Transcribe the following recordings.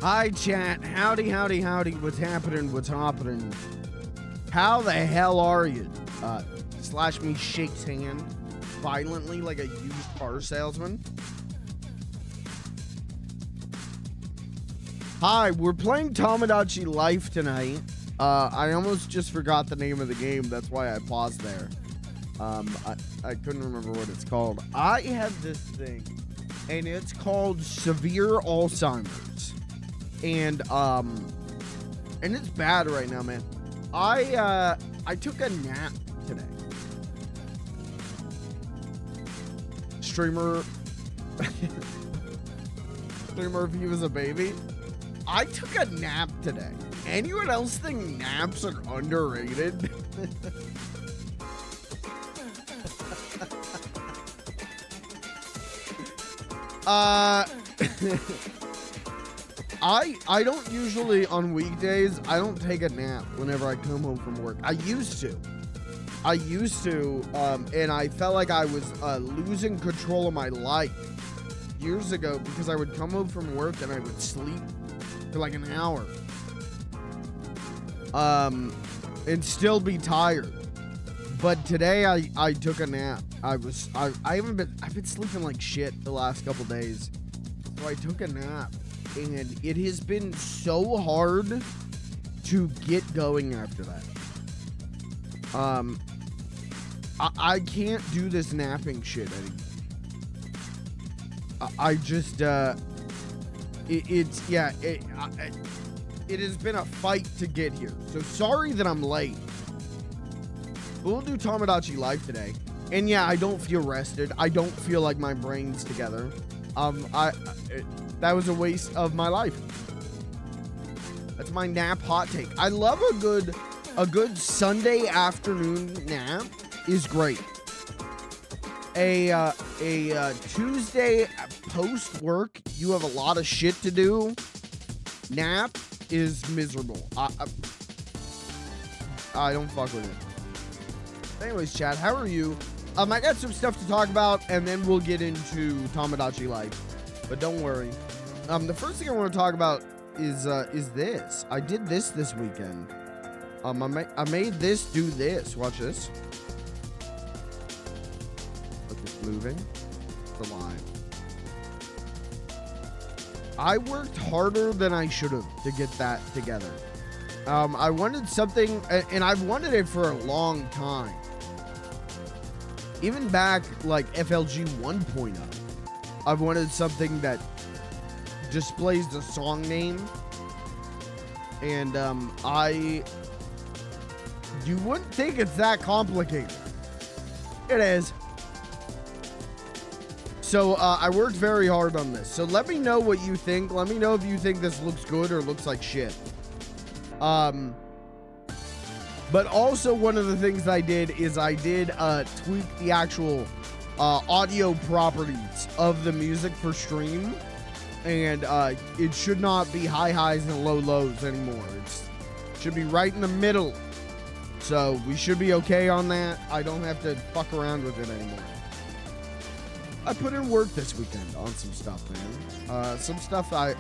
Hi, chat. Howdy, howdy, howdy. What's happening? What's happening? How the hell are you? Slash me shakes hand violently like a used car salesman. Hi, we're playing Tomodachi Life tonight. I almost just forgot the name of the game. That's why I paused there. I couldn't remember what it's called. I have this thing, and it's called severe Alzheimer's. And it's bad right now, man. I took a nap today. Streamer if he was a baby. I took a nap today. Anyone else think naps are underrated? I don't usually, on weekdays, I don't take a nap whenever I come home from work. I used to, and I felt like I was losing control of my life years ago because I would come home from work and I would sleep for like an hour, and still be tired. But today I took a nap. I've been sleeping like shit the last couple days, so I took a nap. And it has been so hard to get going after that. I can't do this napping shit anymore. I just it has been a fight to get here. So sorry that I'm late. We'll do Tomodachi Life today. And yeah, I don't feel rested. I don't feel like my brain's together. That was a waste of my life. That's my nap hot take. I love a good Sunday afternoon nap is great. A Tuesday post work, you have a lot of shit to do. Nap is miserable. I don't fuck with it. Anyways, chat, how are you? I got some stuff to talk about, and then we'll get into Tomodachi Life. But don't worry. The first thing I want to talk about is this. I did this weekend. I made this do this. Watch this. Look, it's moving. It's alive. I worked harder than I should have to get that together. I wanted something, and I've wanted it for a long time. Even back like FLG 1.0, I've wanted something that displays the song name, and you wouldn't think it's that complicated. It is. So I worked very hard on this. So let me know what you think. Let me know if you think this looks good or looks like shit. But also one of the things I did is I did tweak the actual audio properties of the music for stream. And it should not be high highs and low lows anymore. It should be right in the middle. So we should be okay on that. I don't have to fuck around with it anymore. I put in work this weekend on some stuff, man. Some stuff I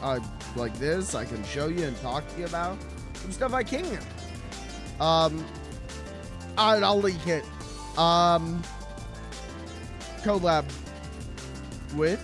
like this I can show you and talk to you about. Some stuff I can't. I'll leak it. Collab with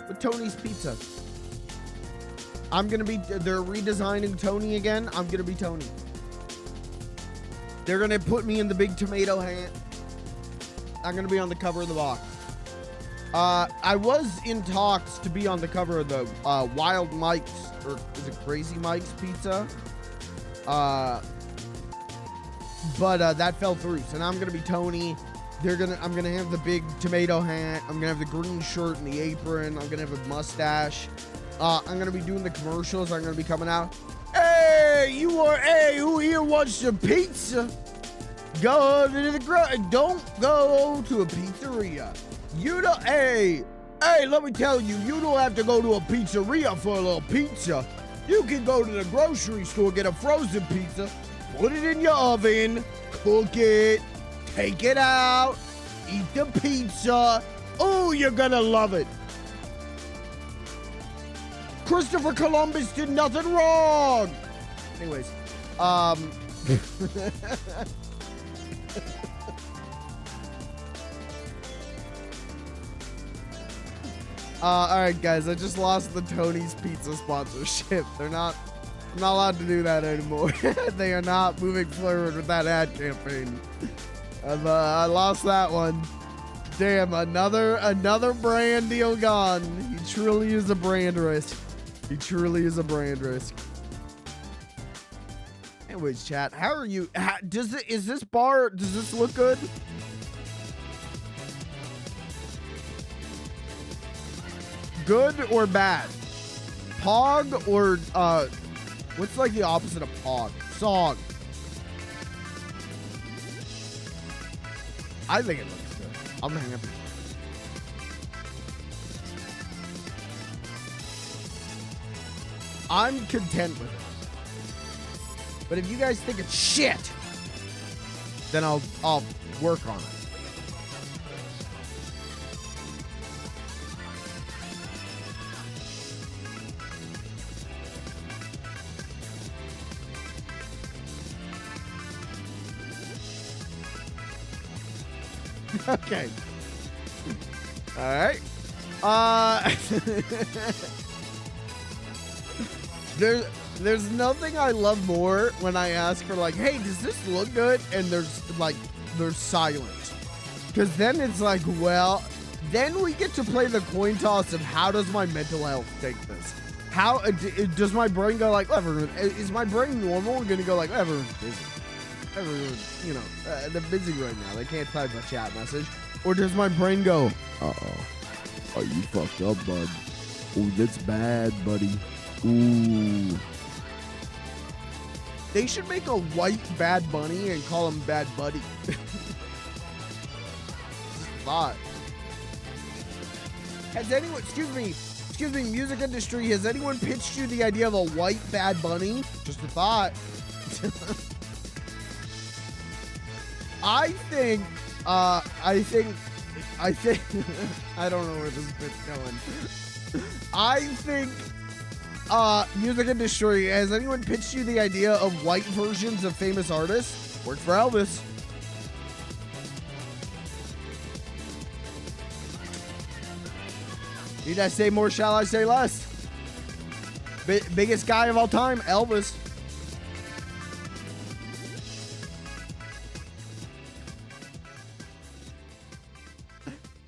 with Tony's Pizza. They're redesigning Tony again. I'm gonna be Tony. They're gonna put me in the big tomato hat. I'm gonna be on the cover of the box. I was in talks to be on the cover of the Wild Mike's, or is it Crazy Mike's Pizza? But that fell through. So now I'm gonna be Tony. I'm gonna have the big tomato hat. I'm gonna have the green shirt and the apron. I'm gonna have a mustache. I'm gonna be doing the commercials. I'm gonna be coming out. Hey, who here wants some pizza? Go to the don't go to a pizzeria. You don't, hey, let me tell you, you don't have to go to a pizzeria for a little pizza. You can go to the grocery store, get a frozen pizza, put it in your oven, cook it, take it out, eat the pizza. Oh, you're gonna love it. Christopher Columbus did nothing wrong. Anyways, all right, guys, I just lost the Tony's Pizza sponsorship. I'm not allowed to do that anymore. They are not moving forward with that ad campaign. I lost that one. Damn, another brand deal gone. He truly is a brand risk. He truly is a brand risk. Anyways, chat, how are you? Does this look good? Good or bad? Pog or what's like the opposite of pog? Song. I think it looks good. I'm happy. I'm content with it. But if you guys think it's shit, then I'll work on it. Okay. All right. There's nothing I love more when I ask for like, hey, does this look good? And there's silence. Because then it's like, well, then we get to play the coin toss of how does my mental health take this? How does my brain go like, everyone, is my brain normal? We're gonna go like, everyone's busy. Everyone's, you know, they're busy right now. They can't type a chat message. Or does my brain go, uh-oh, are you fucked up, bud? Oh, that's bad, buddy. Ooh. They should make a white Bad Bunny and call him Bad Buddy. Just a thought. Has anyone, excuse me, music industry, has anyone pitched you the idea of a white Bad Bunny? Just a thought. I think, I don't know where this bit's going. I think, music industry, has anyone pitched you the idea of white versions of famous artists? Worked for Elvis. Need I say more, shall I say less? Biggest guy of all time, Elvis.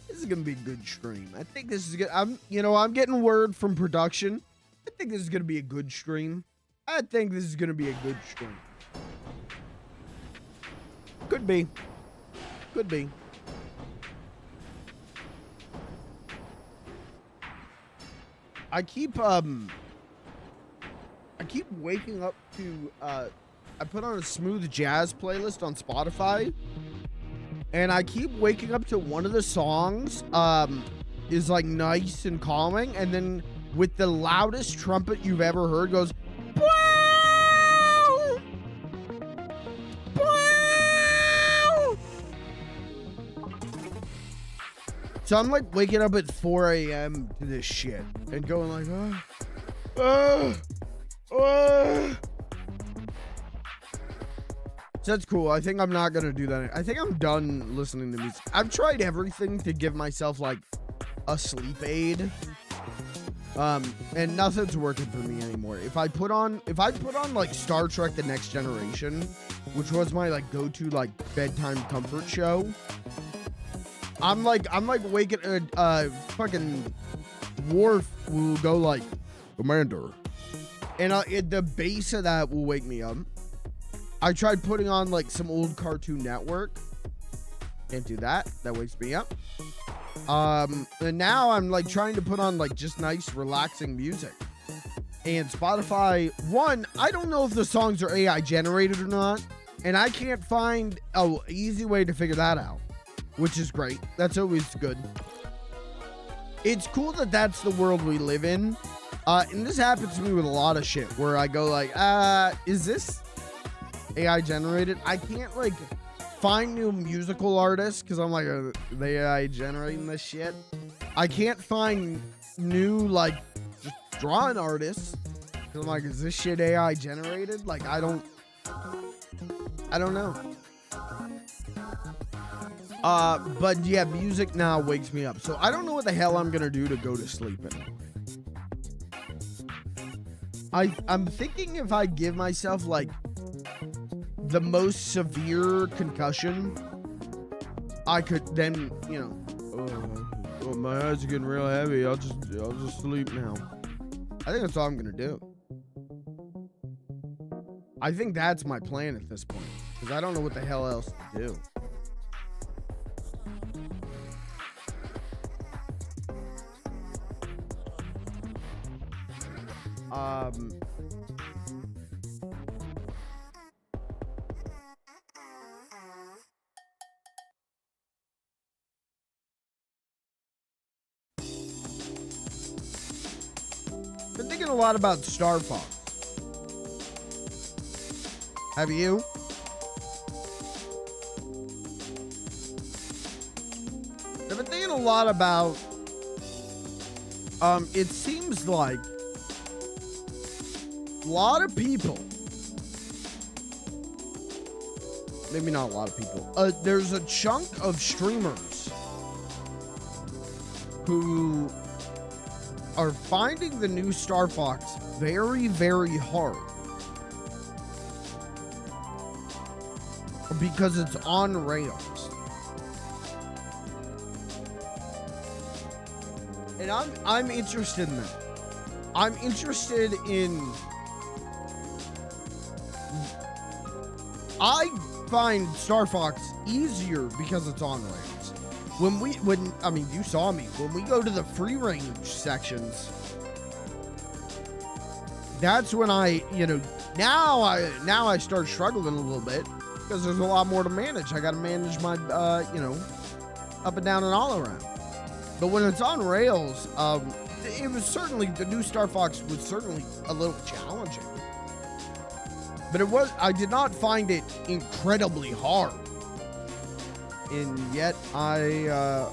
This is gonna be a good stream. I think this is good. I'm getting word from production. I think this is gonna be a good stream. I think this is gonna be a good stream. Could be. Could be. I keep waking up to I put on a smooth jazz playlist on Spotify, and I keep waking up to one of the songs is like nice and calming, and then with the loudest trumpet you've ever heard goes "Wow! Wow!" So I'm like waking up at 4 a.m. to this shit and going like, So that's cool. I think I'm not gonna do that. I think I'm done listening to music. I've tried everything to give myself like a sleep aid, and nothing's working for me anymore. If I put on like Star Trek: The Next Generation, which was my like go-to like bedtime comfort show, I'm like waking fucking Worf will go like, Commander, and the bass of that will wake me up. I tried putting on like some old Cartoon Network. Can't do that. That wakes me up. And now I'm like trying to put on like just nice, relaxing music. And Spotify, one, I don't know if the songs are AI generated or not. And I can't find a easy way to figure that out, which is great. That's always good. It's cool that that's the world we live in. And this happens to me with a lot of shit where I go like, is this AI generated? I can't like find new musical artists because I'm like, are they AI generating this shit? I can't find new like just drawing artists because I'm like, is this shit AI generated? Like, I don't know. But yeah, music now wakes me up. So I don't know what the hell I'm gonna do to go to sleep I'm thinking if I give myself like the most severe concussion, I could then, you know, oh, my eyes are getting real heavy. I'll just sleep now. I think that's all I'm gonna do. I think that's my plan at this point, because I don't know what the hell else to do. Been thinking a lot about Star Fox. Have you? I've been thinking a lot about, it seems like a lot of people, maybe not a lot of people, there's a chunk of streamers who are finding the new Star Fox very, very hard because it's on rails. And I'm interested in that. I'm interested in, I find Star Fox easier because it's on rails. I mean, you saw me. When we go to the free range sections, that's when now I start struggling a little bit because there's a lot more to manage. I got to manage my, up and down and all around. But when it's on rails, it was certainly, the new Star Fox was certainly a little challenging. But I did not find it incredibly hard. And yet I'm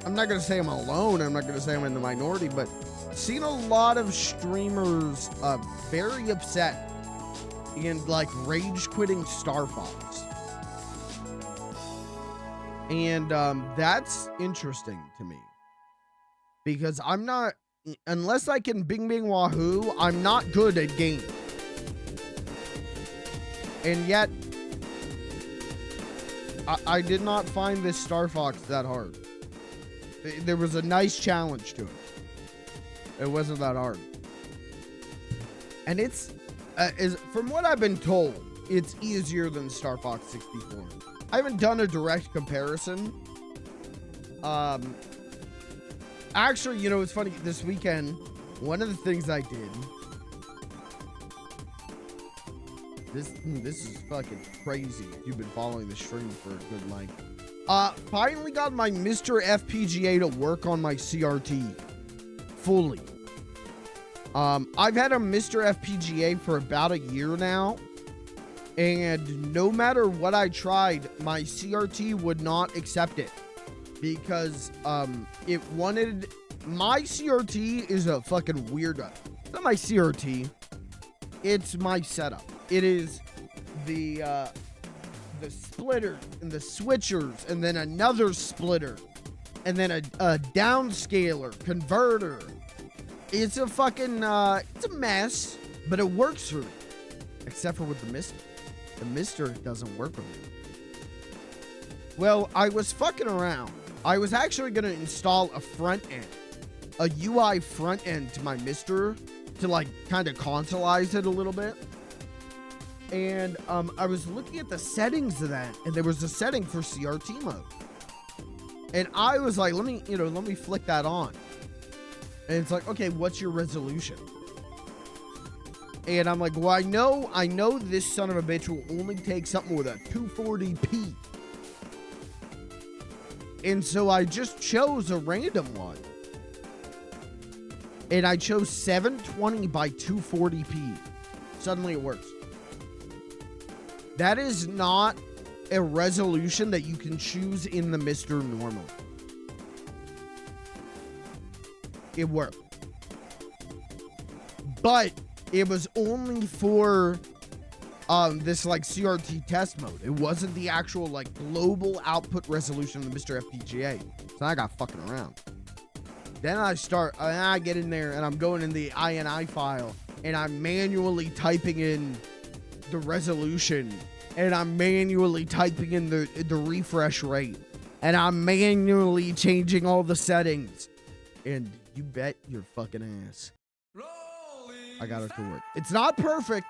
not going to say I'm alone. I'm not going to say I'm in the minority, but seen a lot of streamers very upset and like rage quitting Star Fox. And that's interesting to me because I'm not, unless I can bing bing wahoo, I'm not good at games. And yet I did not find this Star Fox that hard. There was a nice challenge to it. It wasn't that hard. And it's, from what I've been told, it's easier than Star Fox 64. I haven't done a direct comparison. Actually, you know, it's funny. This weekend, one of the things I did, this is fucking crazy. You've been following the stream for a good length. Finally got my Mr. FPGA to work on my CRT fully. I've had a Mr. FPGA for about a year now, and no matter what I tried, my CRT would not accept it because it wanted, my CRT is a fucking weirdo. It's not my CRT, it's my setup. It is the splitter and the switchers and then another splitter and then a downscaler converter. It's a fucking it's a mess, but it works for me, except for with the Mister. The Mister doesn't work with me. Well, I was fucking around. I was actually gonna install a front end, a UI front end to my Mister to like kind of consoleize it a little bit. And I was looking at the settings of that, and there was a setting for CRT mode. And I was like, let me flick that on. And it's like, okay, what's your resolution? And I'm like, well, I know this son of a bitch will only take something with a 240p. And so I just chose a random one. And I chose 720 by 240p. Suddenly it works. That is not a resolution that you can choose in the Mr. Normal. It worked. But it was only for this like CRT test mode. It wasn't the actual like global output resolution of the Mr. FPGA. So I got fucking around. Then I get in there and I'm going in the INI file and I'm manually typing in the resolution and I'm manually typing in the refresh rate and I'm manually changing all the settings. And you bet your fucking ass I got it to work. It's not perfect.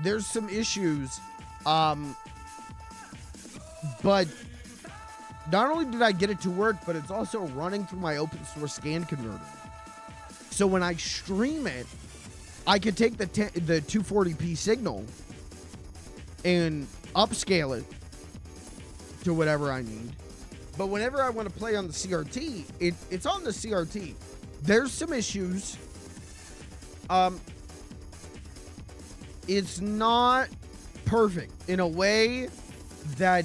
There's some issues. But not only did I get it to work, but it's also running through my open source scan converter. So when I stream it, I can take the 240p signal and upscale it to whatever I need. But whenever I want to play on the CRT, it's on the CRT. There's some issues. It's not perfect in a way that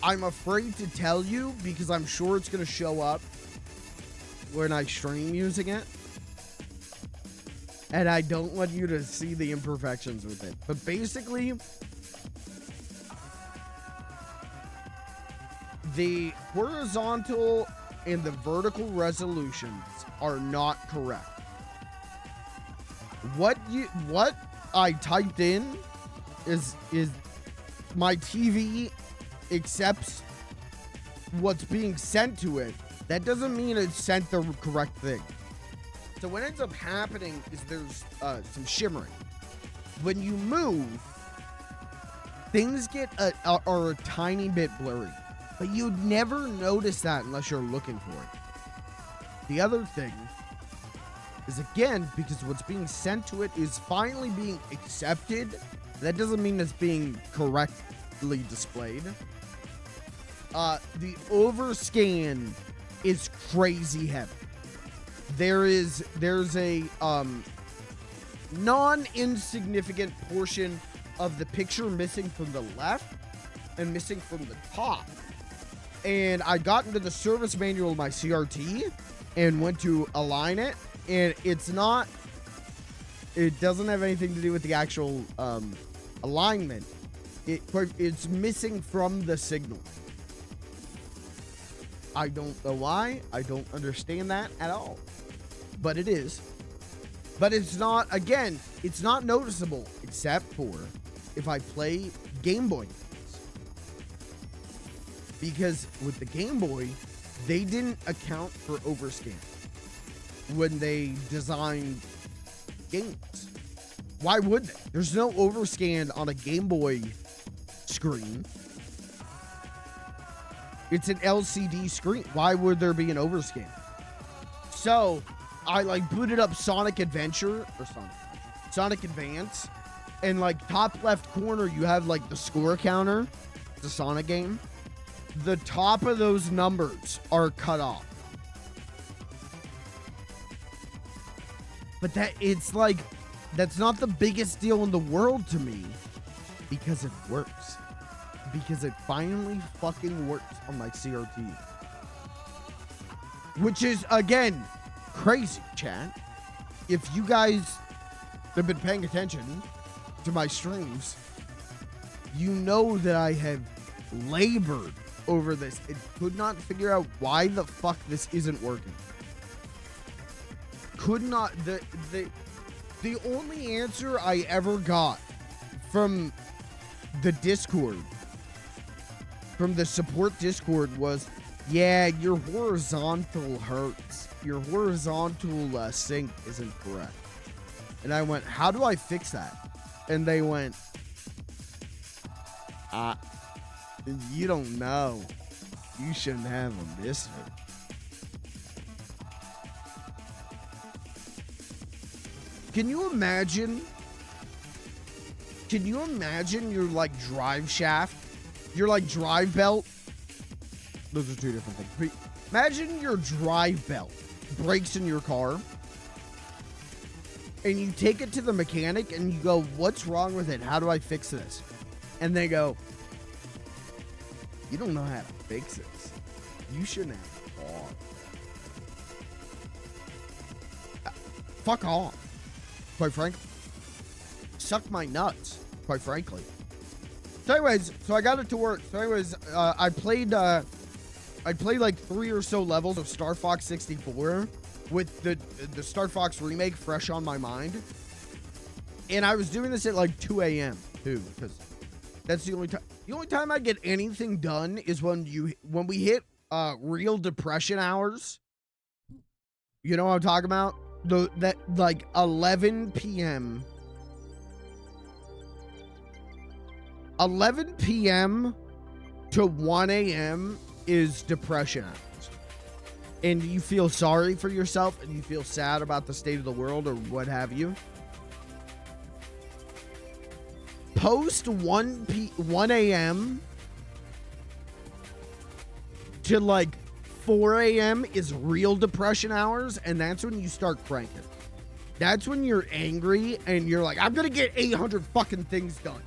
I'm afraid to tell you because I'm sure it's going to show up when I stream using it. And I don't want you to see the imperfections with it. But basically, the horizontal and the vertical resolutions are not correct. What I typed in is my TV accepts what's being sent to it. That doesn't mean it sent the correct thing. So what ends up happening is there's some shimmering. When you move, things are a tiny bit blurry, but you'd never notice that unless you're looking for it. The other thing is, again, because what's being sent to it is finally being accepted, that doesn't mean it's being correctly displayed. The overscan is crazy heavy. There's a non-insignificant portion of the picture missing from the left and missing from the top. And I got into the service manual of my CRT and went to align it, and it doesn't have anything to do with the actual alignment. It's missing from the signal. I don't know why. I don't understand that at all. But it is. But it's not, again, it's not noticeable except for if I play Game Boy games. Because with the Game Boy, they didn't account for overscan when they designed games. Why would they? There's no overscan on a Game Boy screen. It's an LCD screen. Why would there be an overscan? So I booted up Sonic Advance, and top left corner you have the score counter. It's a Sonic game. The top of those numbers are cut off. But that's not the biggest deal in the world to me, because it works. Because it finally fucking works on my CRT. Which is, again, crazy, chat. If you guys have been paying attention to my streams, you know that I have labored over this and could not figure out why the fuck this isn't working. Could not. The only answer I ever got from the Discord, from the support Discord, was, yeah, your horizontal hurts. Your horizontal sync isn't correct. And I went, how do I fix that? And they went, you don't know. You shouldn't have them this way. Can you imagine Can you imagine your like drive shaft, your like drive belt? Those are two different things. Imagine your drive belt breaks in your car and you take it to the mechanic and you go, what's wrong with it? How do I fix this? And they go, you don't know how to fix this. You shouldn't have a car. Fuck off. Quite frankly. Suck my nuts, quite frankly. So anyways, so I got it to work. So anyways, I played like 3 or so levels of Star Fox 64 with the Star Fox remake fresh on my mind. And I was doing this at like 2 a.m. too, because that's the only time. The only time I get anything done is when we hit real depression hours. You know what I'm talking about? That like 11 p.m. 11 p.m. to 1 a.m. is depression hours. And you feel sorry for yourself and you feel sad about the state of the world or what have you. Post 1 a.m. to like 4 a.m. is real depression hours, and that's when you start cranking. That's when you're angry and you're like, I'm gonna get 800 fucking things done.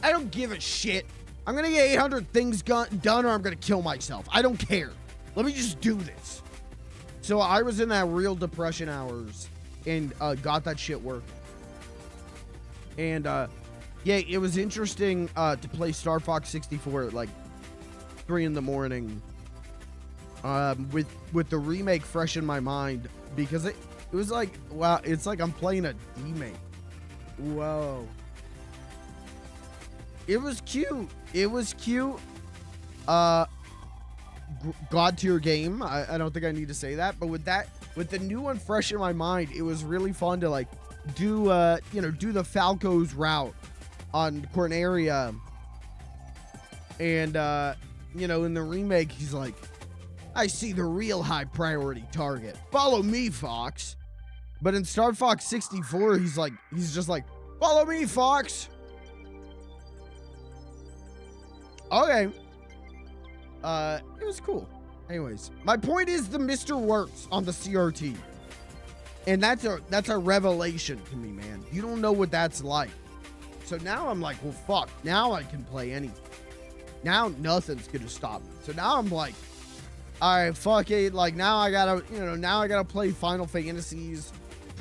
I don't give a shit. I'm gonna get 800 things done or I'm gonna kill myself. I don't care. Let me just do this. So I was in that real depression hours and got that shit working. And yeah, it was interesting to play Star Fox 64 at like 3 in the morning with the remake fresh in my mind, because it was like, wow, it's like I'm playing a remake. Whoa. It was cute. It was cute. God tier game. I don't think I need to say that, but with the new one fresh in my mind, it was really fun to like do the Falco's route on Corneria. And in the remake, he's like, I see the real high priority target. Follow me, Fox. But in Star Fox 64, he's just like, follow me, Fox. Okay. It was cool. Anyways, my point is the Mr. works on the CRT. And that's a revelation to me, man. You don't know what that's like. So now I'm like, well, fuck. Now I can play anything. Now nothing's gonna stop me. So now I'm like, all right, fuck it. Like now I gotta play Final Fantasies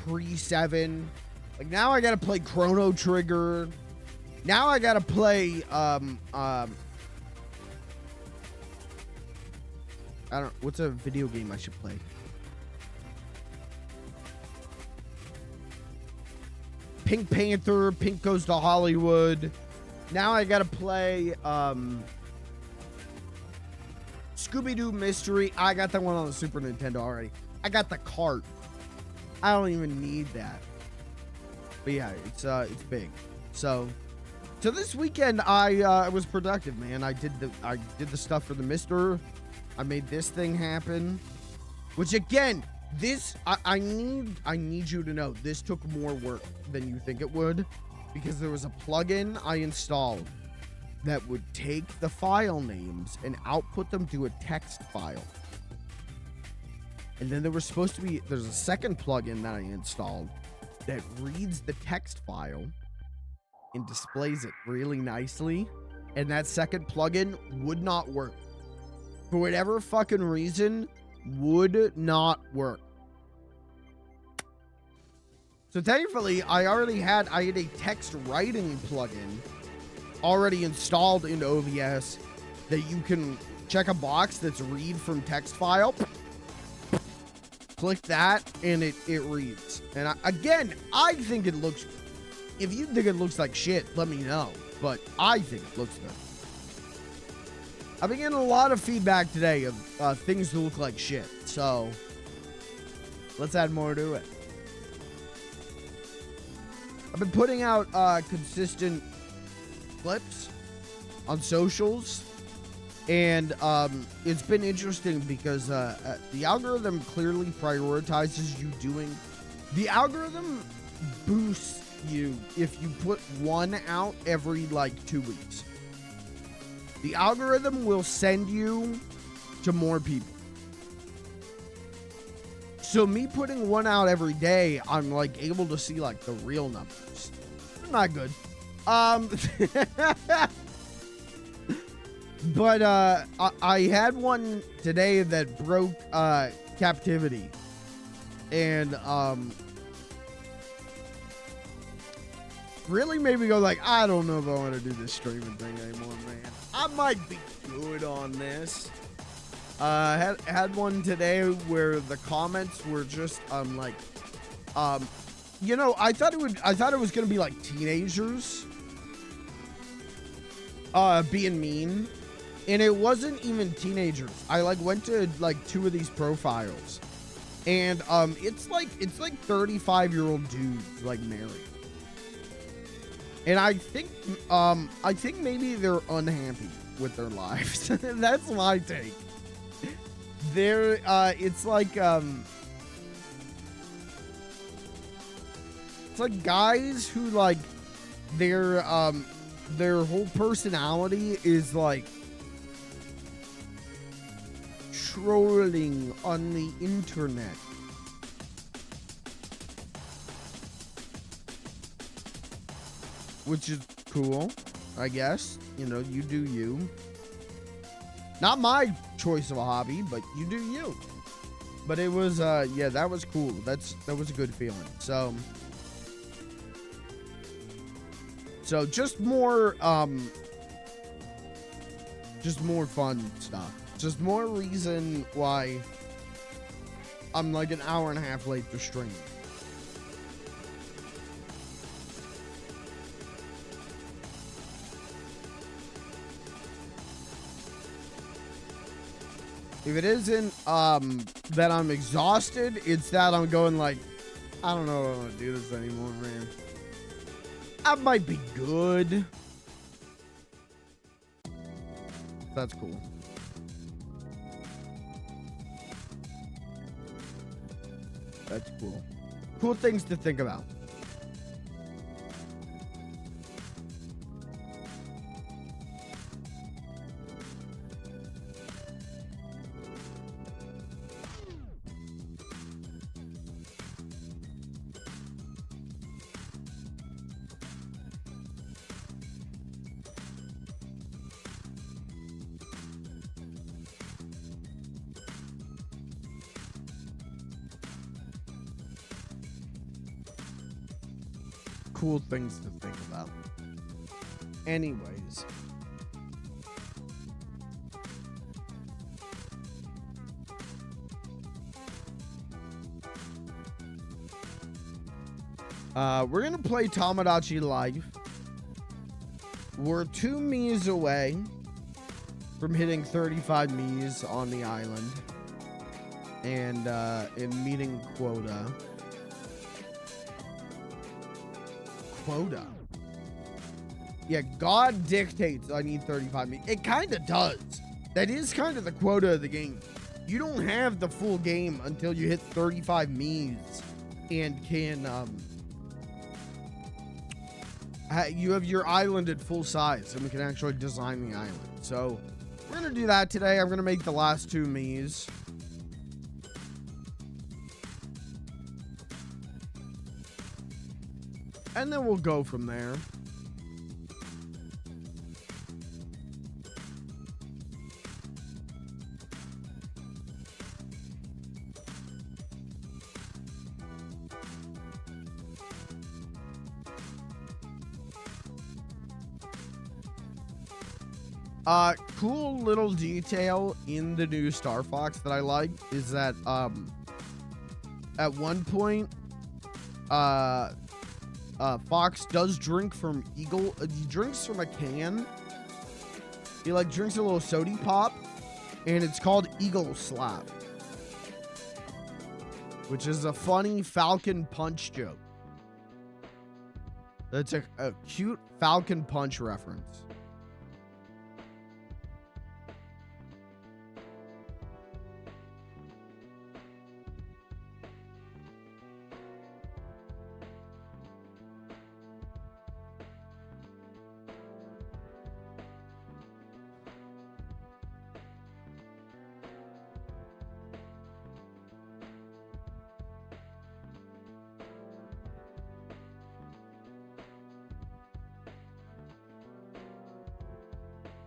pre-7. Like now I gotta play Chrono Trigger. Now I gotta play I don't, what's a video game I should play? Pink Panther, Pink Goes to Hollywood. Now I gotta play Scooby-Doo Mystery. I got that one on the Super Nintendo already. I got the cart. I don't even need that. But yeah, it's big. So this weekend I was productive, man. I did the stuff for the Mister. I made this thing happen, which again, this I need you to know this took more work than you think it would, because there was a plugin I installed that would take the file names and output them to a text file. And then there's a second plugin that I installed that reads the text file and displays it really nicely. And that second plugin would not work. For whatever fucking reason, would not work. So thankfully, I had a text writing plugin already installed into OBS that you can check a box that's read from text file. Click that and it reads. And I think it looks, if you think it looks like shit, let me know. But I think it looks good. I've been getting a lot of feedback today of things that look like shit. So let's add more to it. I've been putting out consistent clips on socials, and it's been interesting because the algorithm clearly prioritizes you doing. The algorithm boosts if you put one out every like 2 weeks. The algorithm will send you to more people. So me putting one out every day, I'm like able to see like the real numbers. Not good. But I had one today that broke captivity, and really made me go like, I don't know if I want to do this streaming thing anymore, man. I might be good on this. Had one today where the comments were just like, you know, I thought it was gonna be like teenagers being mean, and it wasn't even teenagers. I like went to like 2 of these profiles, and it's like 35-year-old dudes like married. And I think maybe they're unhappy with their lives. That's my take. They're it's like guys who like their whole personality is like trolling on the internet. Which is cool, I guess. You know, you do you. Not my choice of a hobby, but you do you. But it was, yeah, that was cool. That was a good feeling. So just more fun stuff. Just more reason why I'm like an hour and a half late for streaming. If it isn't that I'm exhausted, it's that I'm going like, I don't know if I want to do this anymore, man. I might be good. That's cool. That's cool. Cool things to think about. Cool things to think about. Anyways. We're gonna play Tomodachi live. We're 2 Miis away from hitting 35 Miis on the island and in meeting quota. Yeah, God dictates I need 35 Miis. It kind of does. That is kind of the quota of the game. You don't have the full game until you hit 35 Miis and can you have your island at full size, and we can actually design the island. So we're gonna do that today. I'm gonna make the last 2 Miis. And then we'll go from there. Cool little detail in the new Star Fox that I like is that at one point Fox does drink from Eagle. He drinks from a can. He like drinks a little sody pop, and it's called Eagle Slap, which is a funny Falcon Punch joke. That's a cute Falcon Punch reference.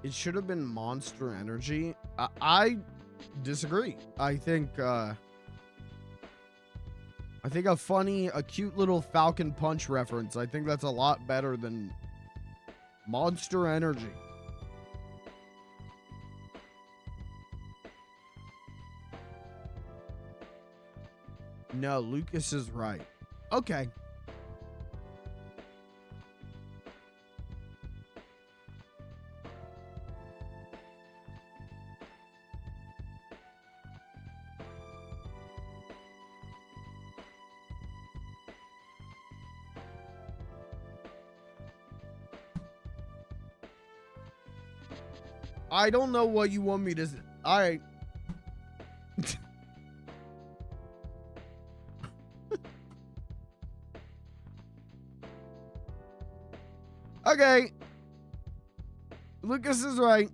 It should have been Monster Energy. I disagree. I think a cute little Falcon Punch reference. I think that's a lot better than Monster Energy. No, Lucas is right. Okay. I don't know what you want me to say. All right. Okay. Lucas is right.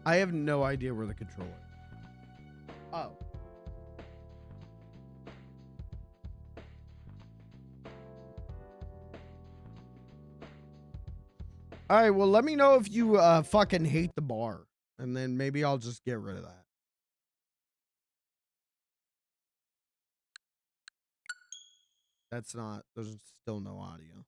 I have no idea where the controller is. Oh. All right, well, let me know if you fucking hate the bar, and then maybe I'll just get rid of that. There's still no audio.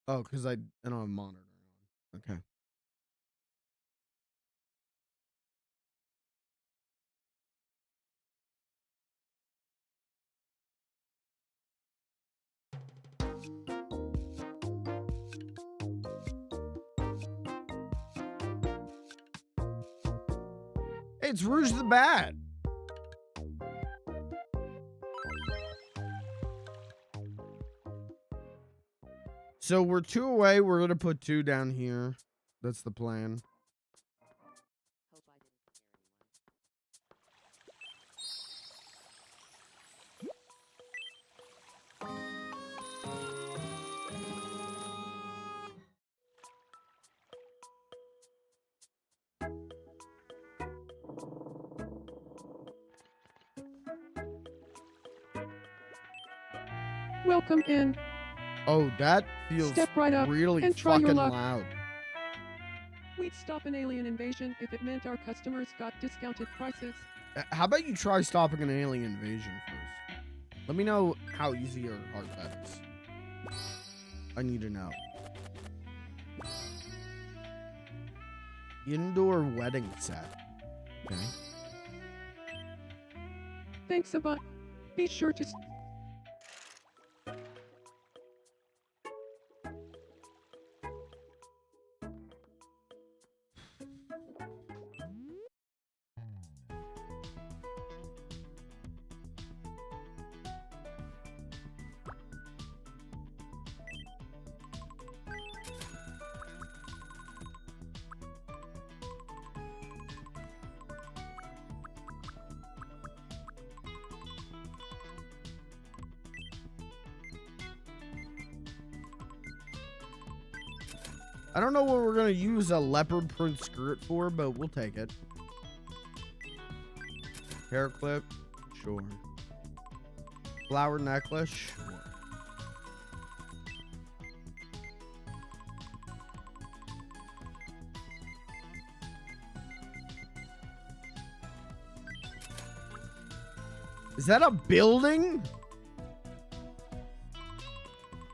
Oh, because I don't have a monitor on. Okay. It's Rouge the Bat. So we're 2 away. We're going to put 2 down here. That's the plan. Welcome in. Oh, that feels Step right up really and try your fucking luck. loud. We'd stop an alien invasion if it meant our customers got discounted prices. How about you try stopping an alien invasion first? Let me know how easy or hard that is. I need to know. Indoor wedding set. Okay. Thanks a bunch. Be sure to... I don't know what we're gonna use a leopard print skirt for, but we'll take it. Hair clip, sure. Flower necklace, sure. Is that a building?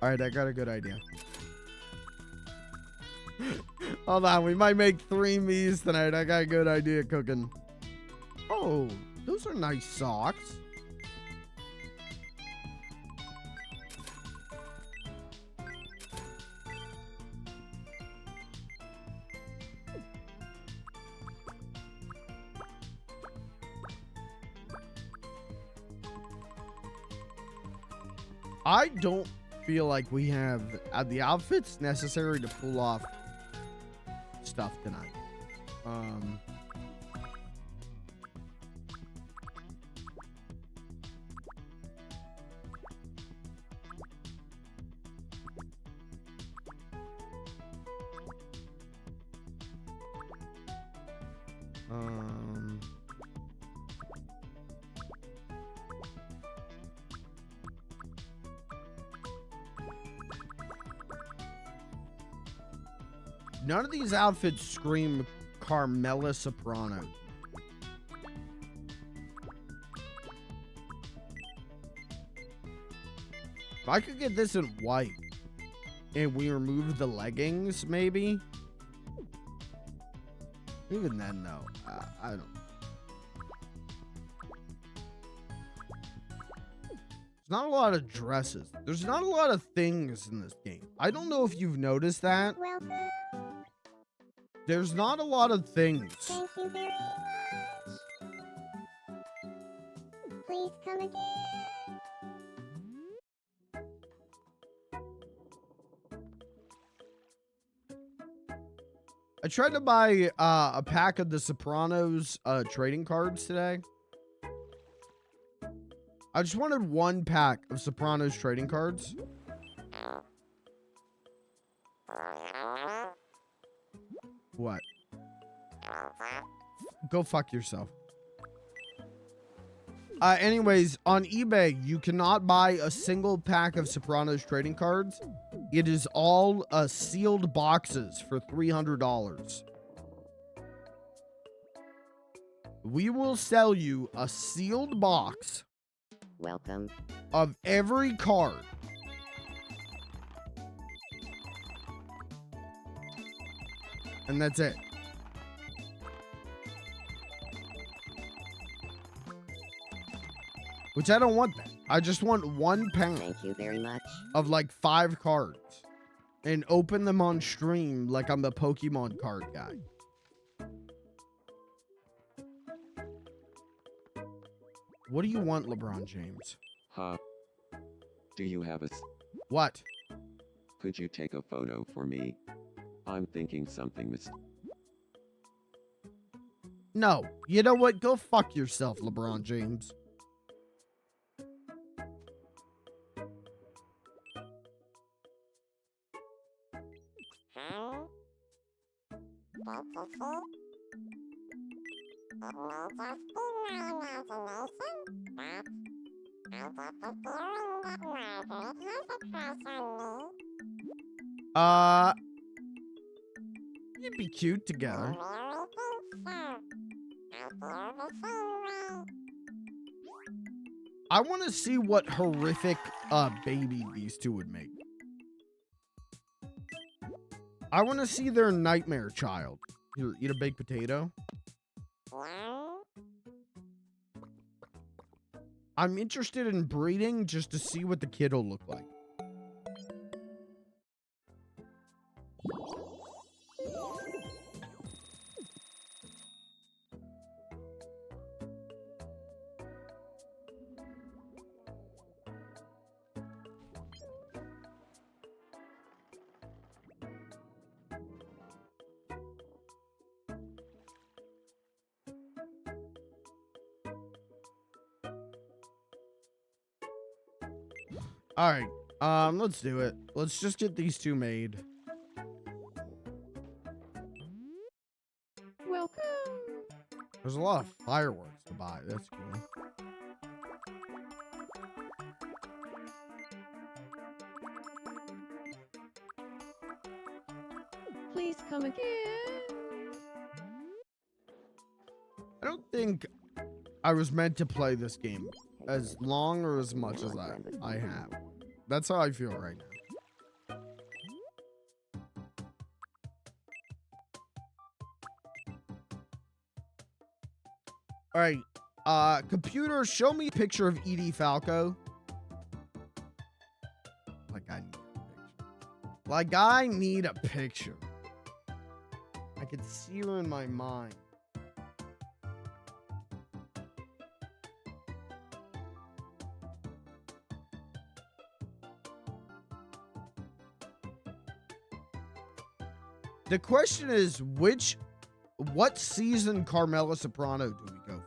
All right, I got a good idea. Hold on, we might make 3 Miis tonight. I got a good idea cooking. Oh, those are nice socks. I don't feel like we have the outfits necessary to pull off stuff tonight. None of these outfits scream Carmela Soprano. If I could get this in white and we remove the leggings, maybe. Even then, no. I don't. There's not a lot of dresses. There's not a lot of things in this game. I don't know if you've noticed that. Welcome. There's not a lot of things. Thank you very much. Please come again. I tried to buy a pack of the Sopranos trading cards today. I just wanted 1 pack of Sopranos trading cards. What? Go fuck yourself. Anyways, on eBay, you cannot buy a single pack of Sopranos trading cards. It is all sealed boxes for $300. We will sell you a sealed box. Welcome. Of every card. And that's it. Which I don't want that. I just want 1 pack. Thank you very much. Of like 5 cards. And open them on stream like I'm the Pokemon card guy. What do you want, LeBron James? Huh? Do you have a What? Could you take a photo for me? I'm thinking something No. You know what? Go fuck yourself, LeBron James. You'd be cute together. I want to see what horrific baby these two would make. I want to see their nightmare child. Here, eat a baked potato. I'm interested in breeding just to see what the kid will look like. All right, let's do it. Let's just get these two made. There's a lot of fireworks to buy. That's cool. Please come again. I don't think I was meant to play this game as long or as much as I have. That's how I feel right now. All right, computer, show me a picture of Edie Falco. Like I need a picture. I could see her in my mind. The question is, what season Carmela Soprano do we go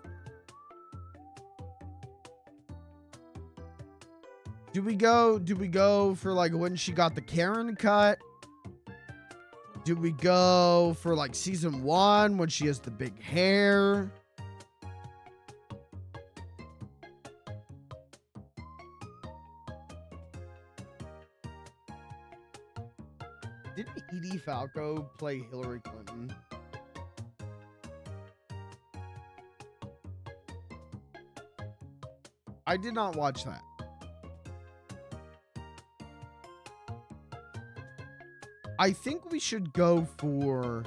for? Do we go for like when she got the Karen cut? Do we go for like season 1 when she has the big hair? Didn't Edie Falco play Hillary Clinton? I did not watch that. I think we should go for...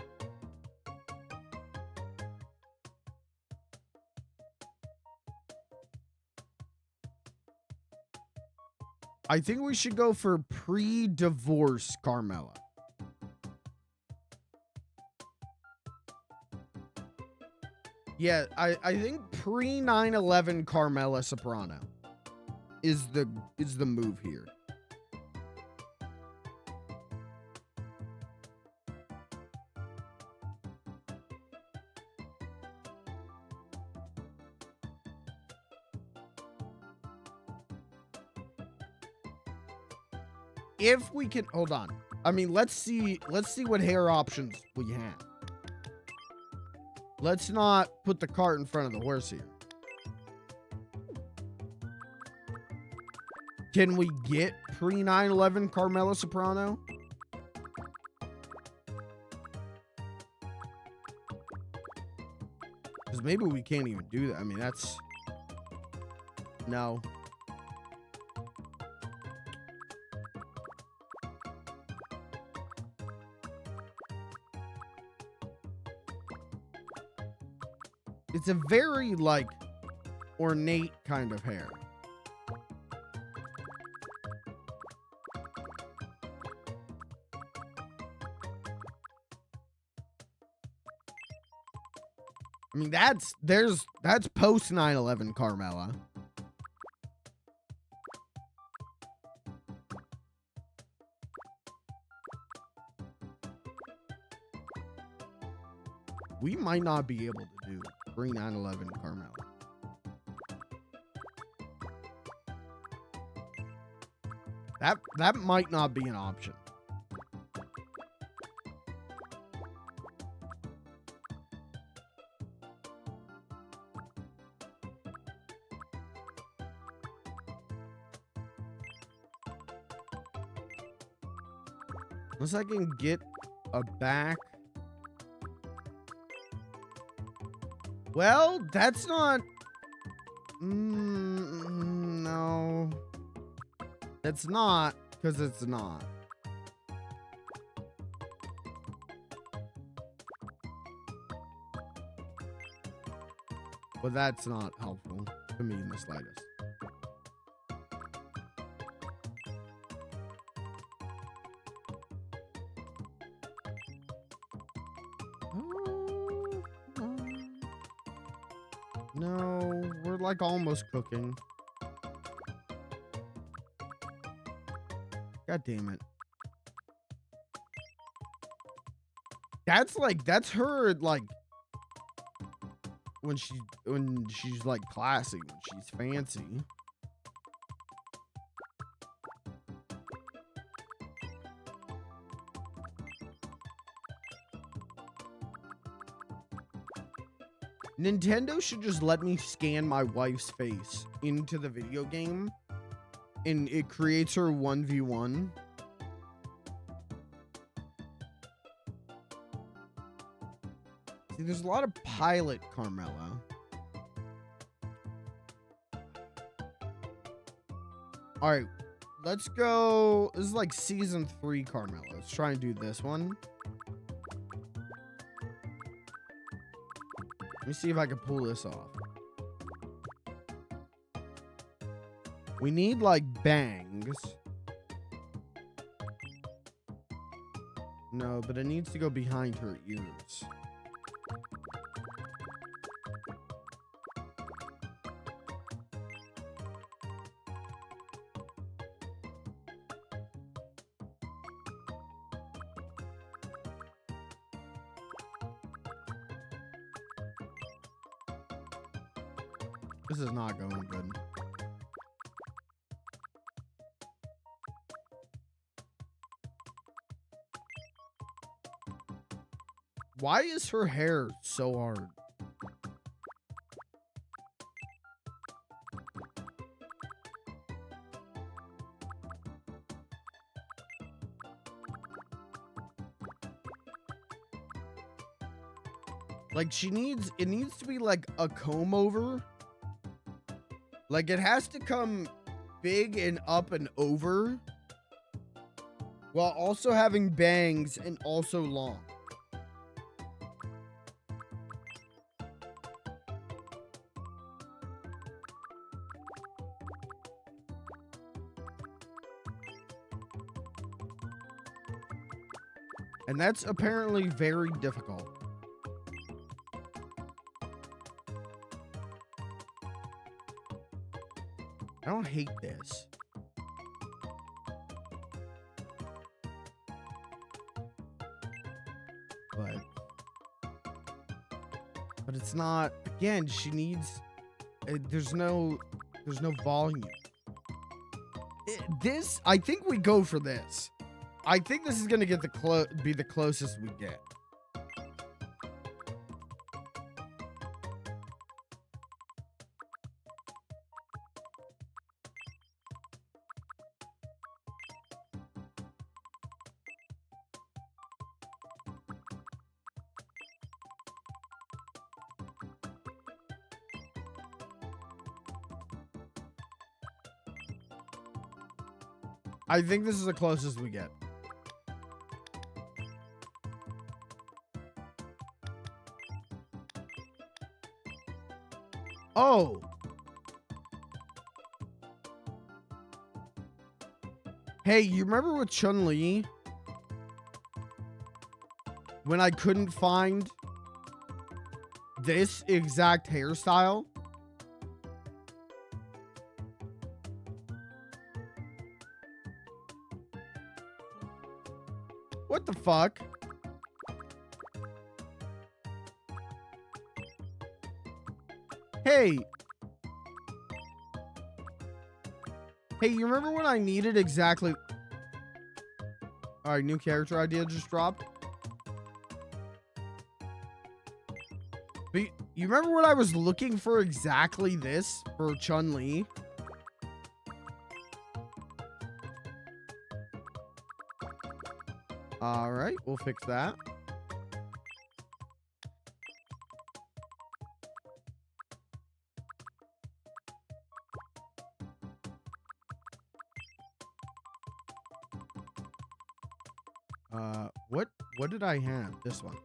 I think we should go for pre-divorce Carmela. Yeah, I think pre 9/11 Carmela Soprano is the move here. If we can, hold on. I mean, let's see what hair options we have. Let's not put the cart in front of the horse here. Can we get pre 9/11 Carmela Soprano? Because maybe we can't even do that. I mean, that's... No. It's a very, like, ornate kind of hair. I mean, that's post 9/11 Carmela. We might not be able to do pre 9/11 Carmela. That might not be an option. Unless I can get a back. Well, that's not... no. It's not, because it's not. But that's not helpful to me in the slightest. No, we're like almost cooking. God damn it. That's her like when she's like classy, when she's fancy. Nintendo should just let me scan my wife's face into the video game and it creates her 1v1. See, there's a lot of pilot Carmelo. All right, let's go. This is like season 3 Carmelo. Let's try and do this one. Let me see if I can pull this off. We need like bangs. No, but it needs to go behind her ears. This is not going good. Why is her hair so hard? Like it needs to be like a comb over. Like it has to come big and up and over while also having bangs and also long. And that's apparently very difficult. I don't hate this. But it's not, again, she needs, there's no volume. I think we go for this. I think this is going to get be the closest we get. I think this is the closest we get. Oh. Hey, you remember with Chun-Li? When I couldn't find this exact hairstyle? What the fuck? Hey. Hey, you remember when I needed exactly... Alright, new character idea just dropped. But you remember when I was looking for exactly this for Chun-Li? Alright, we'll fix that. What did I have? This one.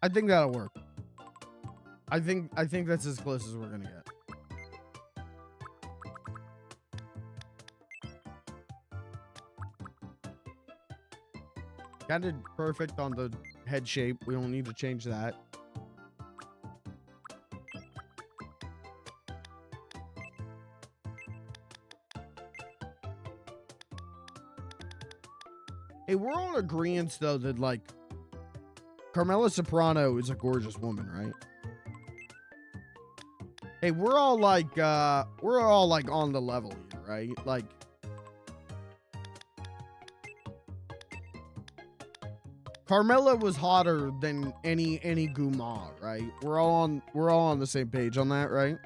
I think that'll work. I think that's as close as we're gonna get. Got it perfect on the head shape. We don't need to change that. Hey, we're all in agreement though that like Carmela Soprano is a gorgeous woman, right? Hey, we're all like on the level here, right? Like Carmela was hotter than any Guma, right? We're all on the same page on that, right?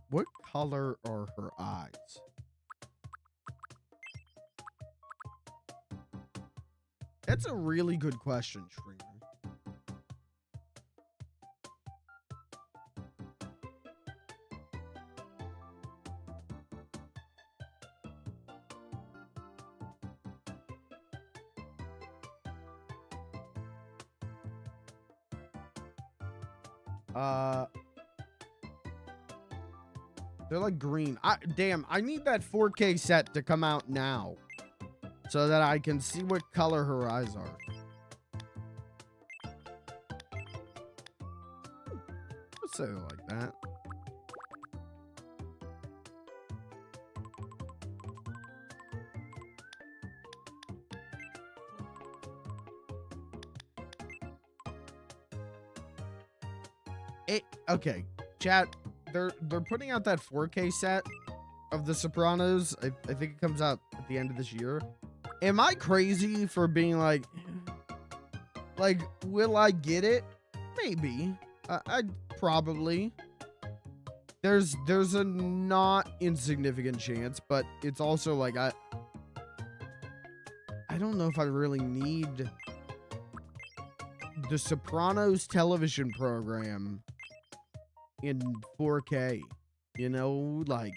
What color are her eyes? That's a really good question, streamer. They're like green. Damn, I need that 4K set to come out now so that I can see what color her eyes are. Let's say it like that. Okay, chat. They're putting out that 4K set of The Sopranos. I think it comes out at the end of this year. Am I crazy for being like, will I get it? Maybe. I probably. There's a not insignificant chance, but it's also like I don't know if I really need The Sopranos television program in 4K, you know, like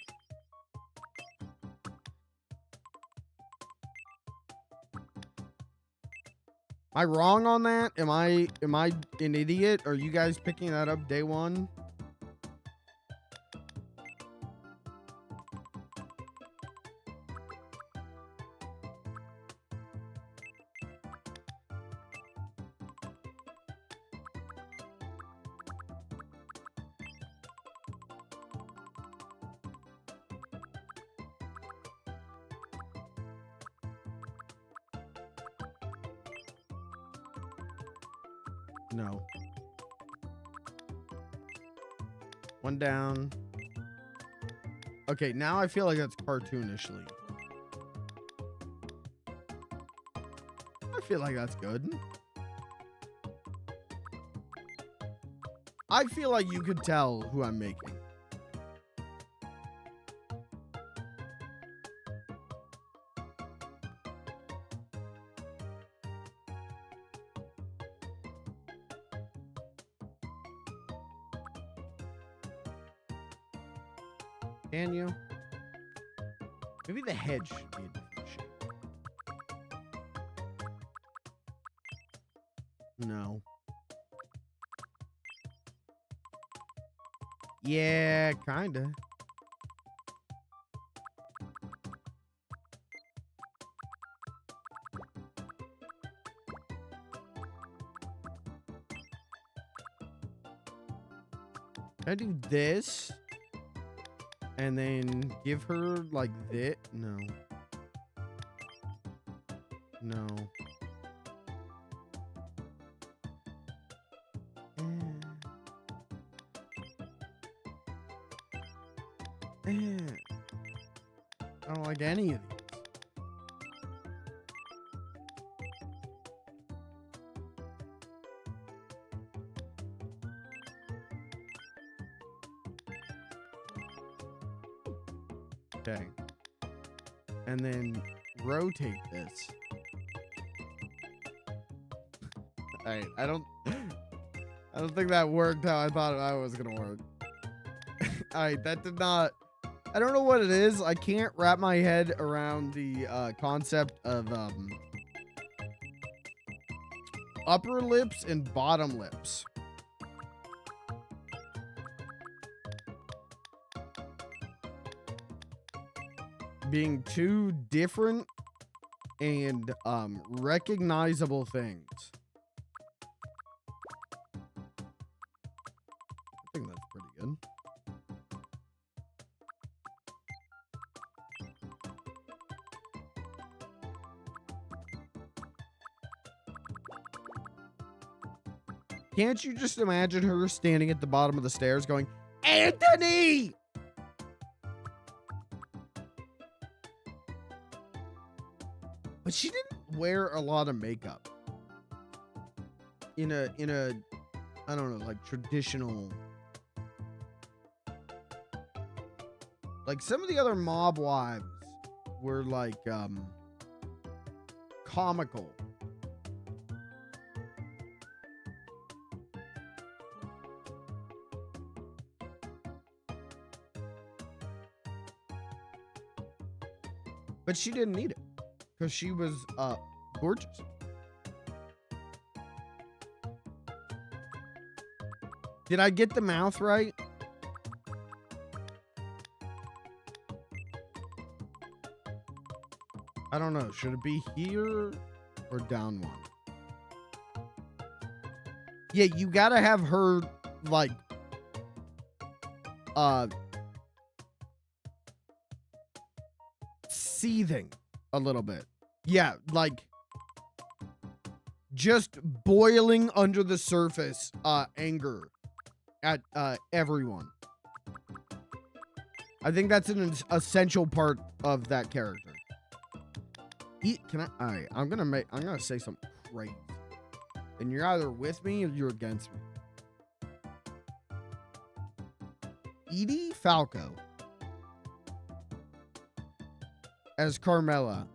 am I wrong on that? Am I an idiot? Are you guys picking that up day one? No. One down. Okay, now I feel like that's cartoonishly. I feel like that's good. I feel like you could tell who I'm making. Can you? Maybe the head should be a different shape. No. Yeah, kinda. Can I do this? And then give her like this? No. No. I don't like any of these. Okay. And then rotate this. Alright, I don't think that worked how I thought I was gonna work. Alright, that did not. I don't know what it is. I can't wrap my head around the concept of upper lips and bottom lips. Being two different and recognizable things. I think that's pretty good. Can't you just imagine her standing at the bottom of the stairs going, Anthony! But she didn't wear a lot of makeup. In a, I don't know, like traditional. Like some of the other mob wives were like, comical. But she didn't need it because she was gorgeous. Did I get the mouth right? I don't know. Should it be here or down one? Yeah, you gotta have her like seething a little bit. Yeah, like just boiling under the surface anger at everyone. I think that's an essential part of that character. Can I? All right, I'm gonna say something crazy, and you're either with me or you're against me. Edie Falco as Carmela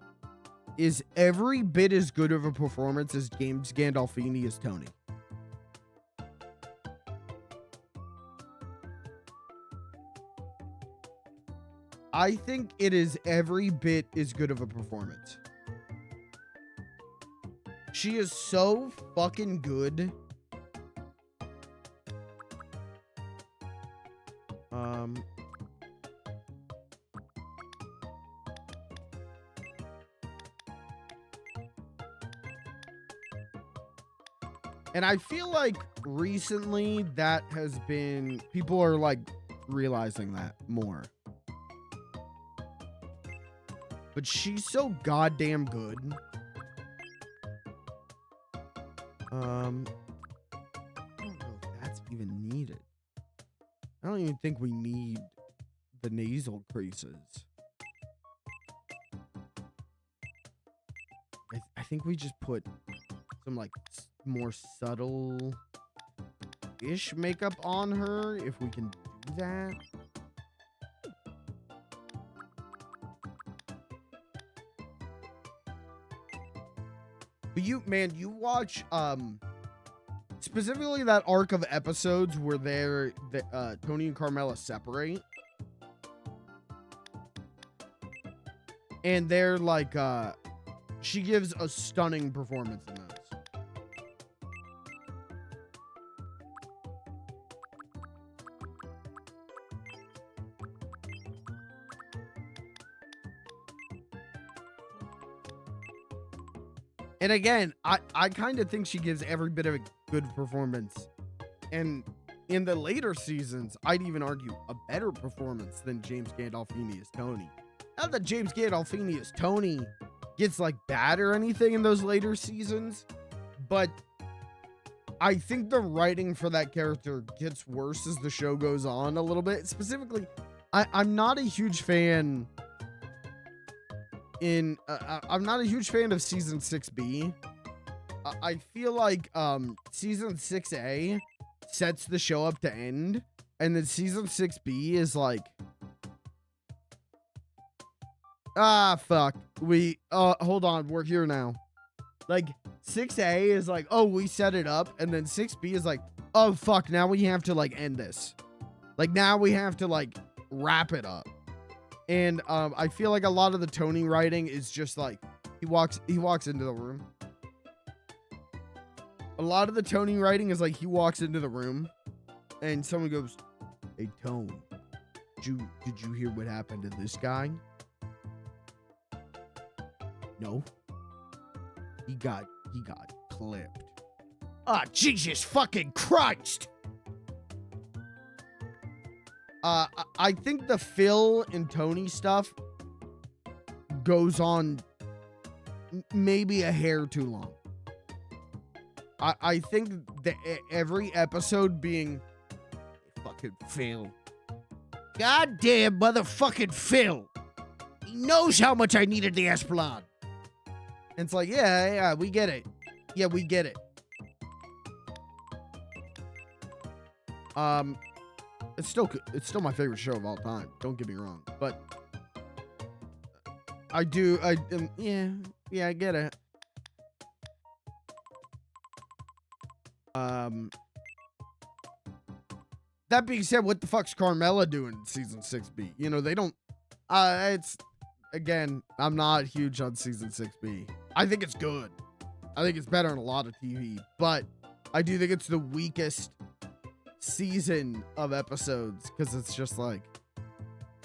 is every bit as good of a performance as James Gandolfini as Tony. I think it is every bit as good of a performance. She is so fucking good. And I feel like recently that has been, people are like realizing that more. But she's so goddamn good. I don't know if that's even needed. I don't even think we need the nasal creases. I think we just put some like more subtle-ish makeup on her if we can do that. But you watch specifically that arc of episodes where Tony and Carmela separate, and they're like she gives a stunning performance in those. And again, I kind of think she gives every bit of a good performance. And in the later seasons, I'd even argue a better performance than James Gandolfini as Tony. Not that James Gandolfini as Tony gets like bad or anything in those later seasons, but I think the writing for that character gets worse as the show goes on a little bit. Specifically, I'm not a huge fan I'm not a huge fan of season 6B. I feel like season 6A sets the show up to end, and then season 6B is like, fuck, hold on, we're here now. Like 6A is like, oh, we set it up, and then 6B is like, oh fuck, now we have to like end this. Like now we have to like wrap it up. And I feel like a lot of the Tony writing is just like he walks into the room. A lot of the Tony writing is like he walks into the room and someone goes, "Hey Tone, did you hear what happened to this guy?" No. He got clipped. Ah, Jesus fucking Christ. I think the Phil and Tony stuff goes on maybe a hair too long. I think that every episode being fucking Phil. Goddamn motherfucking Phil. He knows how much I needed the Esplanade. And it's like, yeah, we get it. Yeah, we get it. It's still my favorite show of all time. Don't get me wrong, but I get it. That being said, what the fuck's Carmella doing in season 6B? You know, they don't. It's again, I'm not huge on season 6B. I think it's good. I think it's better than a lot of TV, but I do think it's the weakest season of episodes because it's just like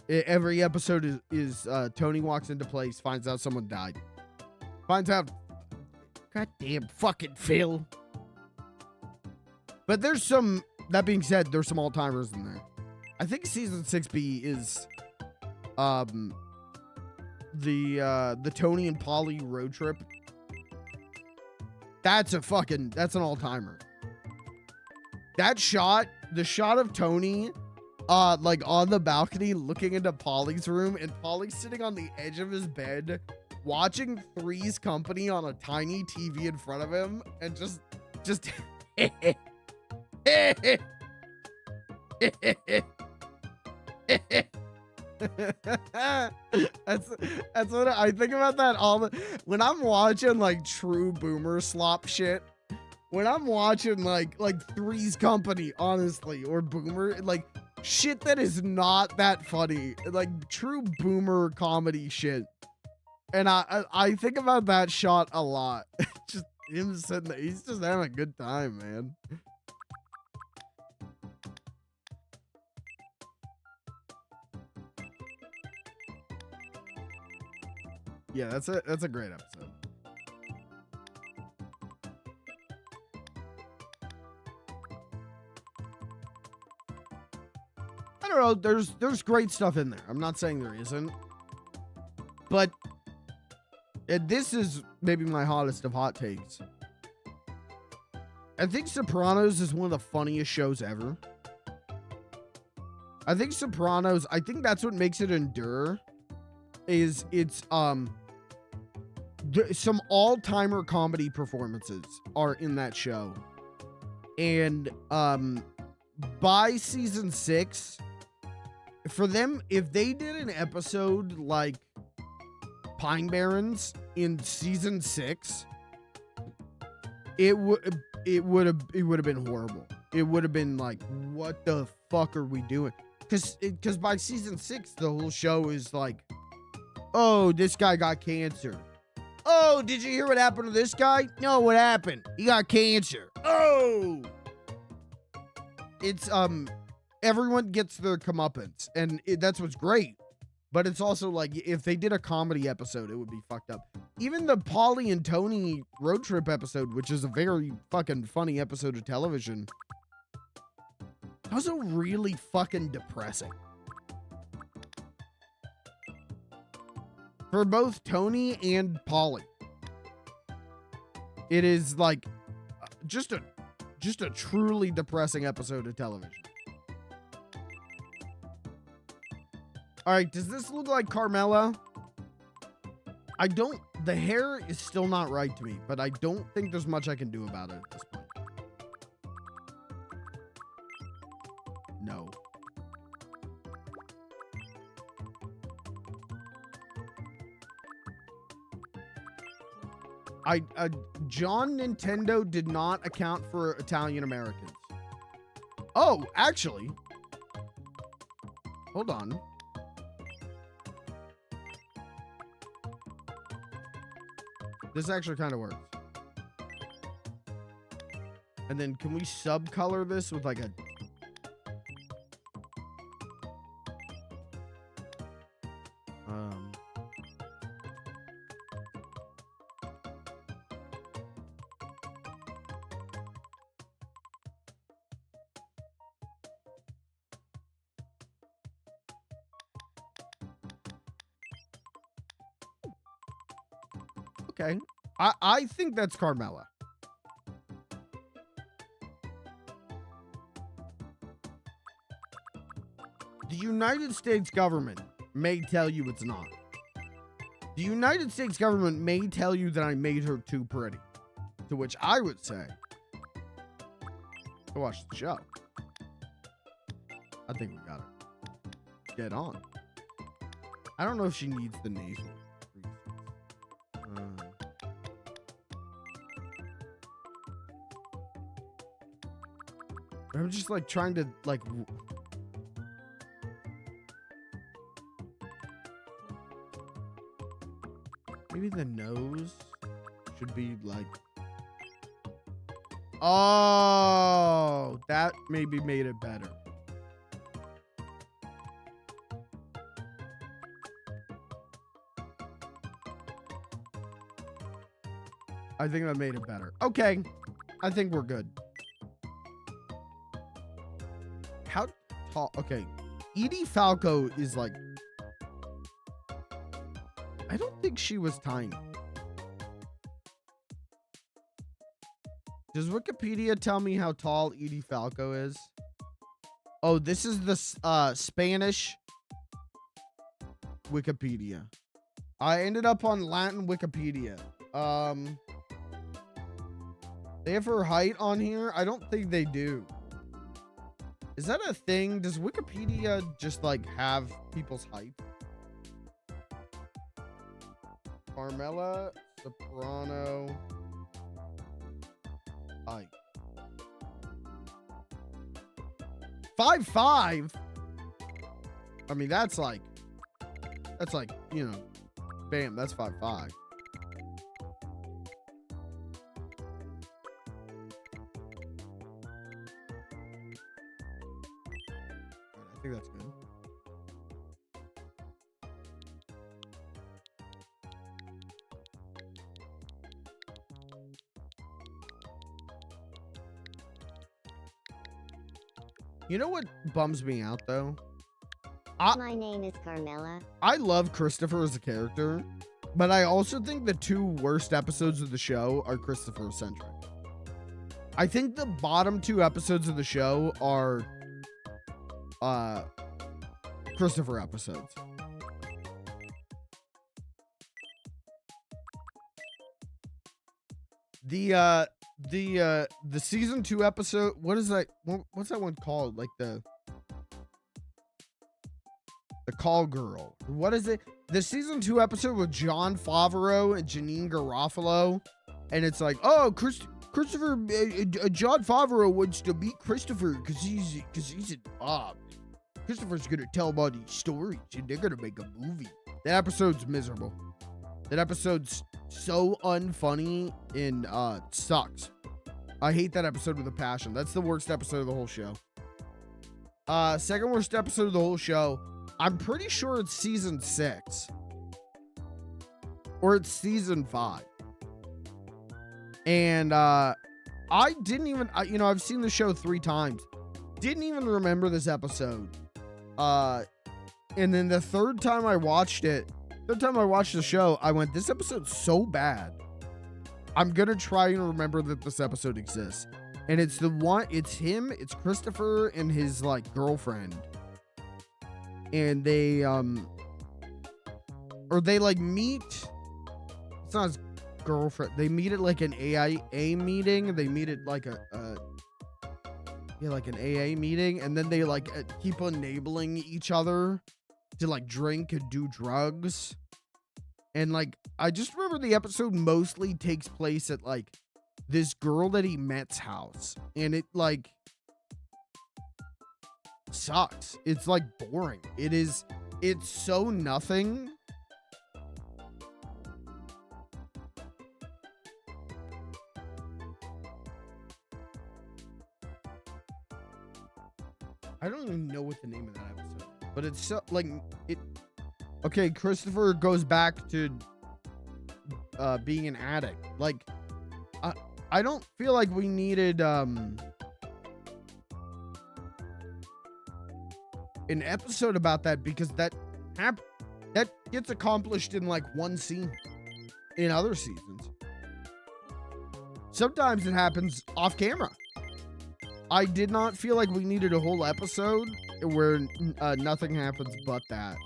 every episode is Tony walks into place, finds out someone died, finds out goddamn fucking Phil. But there's some, that being said, there's some all-timers in there. I think season 6B is the Tony and Polly road trip. That's an all-timer. That shot, the shot of Tony, like on the balcony looking into Polly's room, and Polly sitting on the edge of his bed, watching Three's Company on a tiny TV in front of him, and just that's what I think about that when I'm watching like true boomer slop shit. When I'm watching like Three's Company, honestly, or Boomer, like shit that is not that funny, like true boomer comedy shit. And I think about that shot a lot. Just him sitting there, he's just having a good time, man. Yeah, that's a great episode. I don't know, there's great stuff in there. I'm not saying there isn't. But this is maybe my hottest of hot takes. I think Sopranos is one of the funniest shows ever. I think that's what makes it endure. Is it's some all-timer comedy performances are in that show. And by season 6, for them, if they did an episode like Pine Barrens in season 6, it would have been horrible. It would have been like, what the fuck are we doing? Because by season 6, the whole show is like, oh, this guy got cancer. Oh, did you hear what happened to this guy? No, what happened? He got cancer. Oh, it's everyone gets their comeuppance, and that's what's great. But it's also like, if they did a comedy episode, it would be fucked up. Even the Polly and Tony road trip episode, which is a very fucking funny episode of television, also really fucking depressing. For both Tony and Polly. It is like just a truly depressing episode of television. All right, does this look like Carmella? The hair is still not right to me, but I don't think there's much I can do about it at this point. No. John Nintendo did not account for Italian Americans. Oh, actually. Hold on. This actually kind of works. And then can we subcolor this with like a... Okay. I think that's Carmella. The United States government may tell you it's not. The United States government may tell you that I made her too pretty. To which I would say, go watch the show. I think we got it. Get on. I don't know if she needs the nasal. I'm just like trying to like. Maybe the nose should be like. Oh, that maybe made it better. I think that made it better. Okay. I think we're good. How tall? Okay. Edie Falco is like. I don't think she was tiny. Does Wikipedia tell me how tall Edie Falco is? Oh, this is the Spanish Wikipedia. I ended up on Latin Wikipedia. They have her height on here? I don't think they do. Is that a thing? Does Wikipedia just like have people's height? Carmela Soprano height. 5'5". I mean, that's like, you know, bam, that's 5'5". I think that's good. You know what bums me out though? My name is Carmela. I love Christopher as a character, but I also think the two worst episodes of the show are Christopher centric. I think the bottom two episodes of the show are Christopher episodes. The season 2 episode, what is that? What's that one called? Like the call girl. What is it? The season 2 episode with John Favreau and Janine Garofalo, and it's like, oh, Christopher, John Favreau wants to meet Christopher because he's in Bob. Christopher's gonna tell him all these stories, and they're gonna make a movie. That episode's miserable. That episode's so unfunny and sucks. I hate that episode with a passion. That's the worst episode of the whole show. Second worst episode of the whole show. I'm pretty sure it's season 6. Or it's season 5. And I didn't even, you know, I've seen the show 3 times. Didn't even remember this episode. And then the third time I watched the show, I went, this episode's so bad. I'm gonna try and remember that this episode exists. And it's the one, it's him, it's Christopher and his like girlfriend. And they or they like meet, it's not his girlfriend, they meet at like an AIA meeting. They meet at like like an AA meeting, and then they like keep enabling each other to like drink and do drugs. And like, I just remember the episode mostly takes place at like this girl that he met's house, and it like sucks. It's like boring. It's so nothing. I don't even know what the name of that episode is, but it's so like it. Okay, Christopher goes back to being an addict. Like, I don't feel like we needed an episode about that, because that gets accomplished in like one scene in other seasons. Sometimes it happens off camera. I did not feel like we needed a whole episode where nothing happens but that.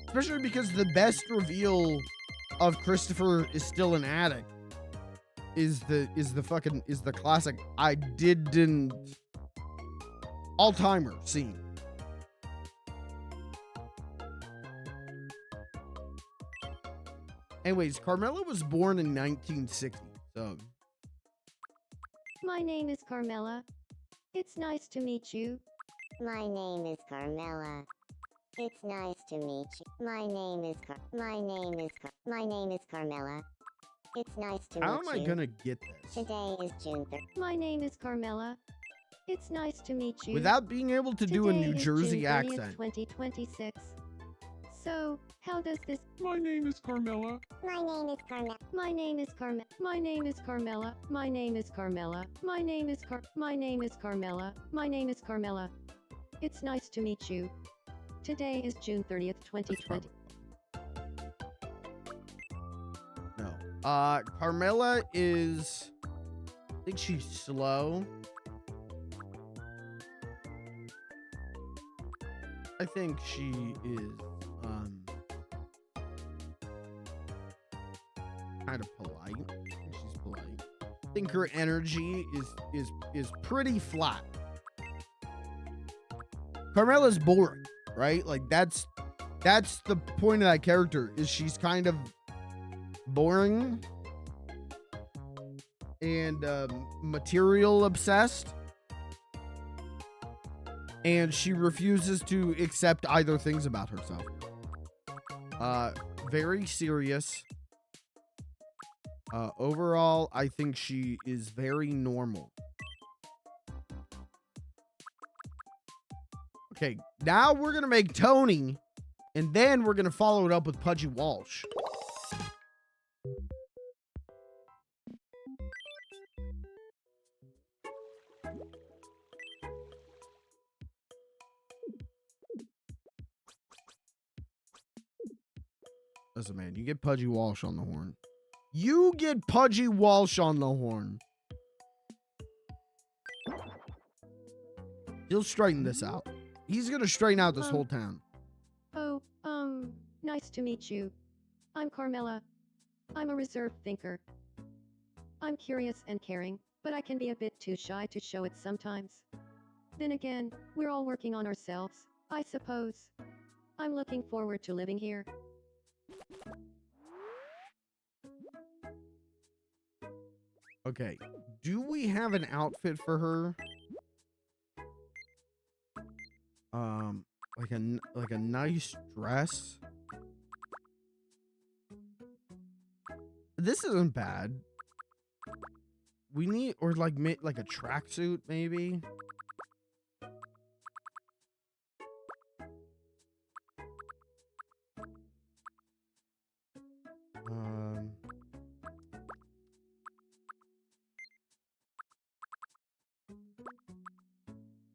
Especially because the best reveal of Christopher is still an addict is the classic I didn't all-timer scene. Anyways, Carmela was born in 1960, so. My name is Carmela. It's nice to meet you. My name is Carmela. It's nice to meet you. My name is Carmela. It's nice to meet you. How am I gonna get this? Today is June 3rd. My name is Carmela. It's nice to meet you. Without being able to do a Today New is Jersey June 30th, accent. 2026. So, how does this? My name is Carmela. My name is Carmela. My name is Carmela. My name is Carmela. My name is Carmela. My name is My name is Carmela. My name is Carmela. It's nice to meet you. Today is June 30th, 2020. No. Carmela is, I think she's slow. I think she is, kind of polite. I think she's polite. I think her energy is pretty flat. Carmela's boring, right? Like that's the point of that character, is she's kind of boring and material obsessed, and she refuses to accept either things about herself. Very serious. Overall, I think she is very normal. Okay, now we're gonna make Tony, and then we're gonna follow it up with Pudgy Walsh. Listen, man, you get Pudgy Walsh on the horn. You get Pudgy Walsh on the horn. He'll straighten this out. He's gonna straighten out this whole town. Oh, nice to meet you. I'm Carmela. I'm a reserved thinker. I'm curious and caring, but I can be a bit too shy to show it sometimes. Then again, we're all working on ourselves, I suppose. I'm looking forward to living here. Okay, do we have an outfit for her? Like a nice dress. This isn't bad. We need, or like a tracksuit maybe.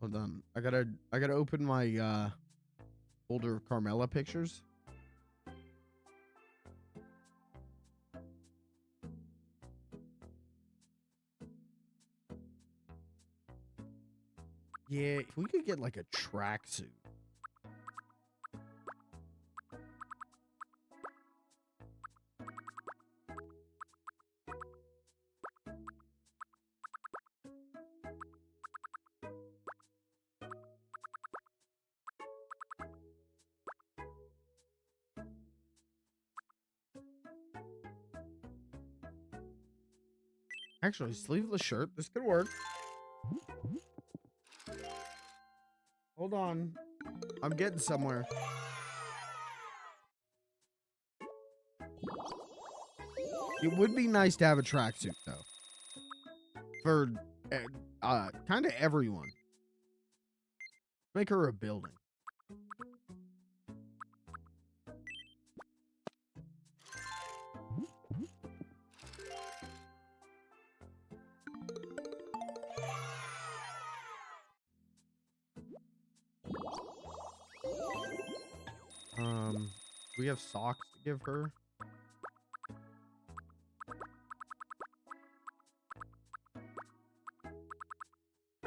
Hold on. I gotta open my older Carmela pictures. Yeah, if we could get like a tracksuit. Actually, sleeveless shirt. This could work. Hold on. I'm getting somewhere. It would be nice to have a tracksuit, though. For kind of everyone. Make her a building. We have socks to give her.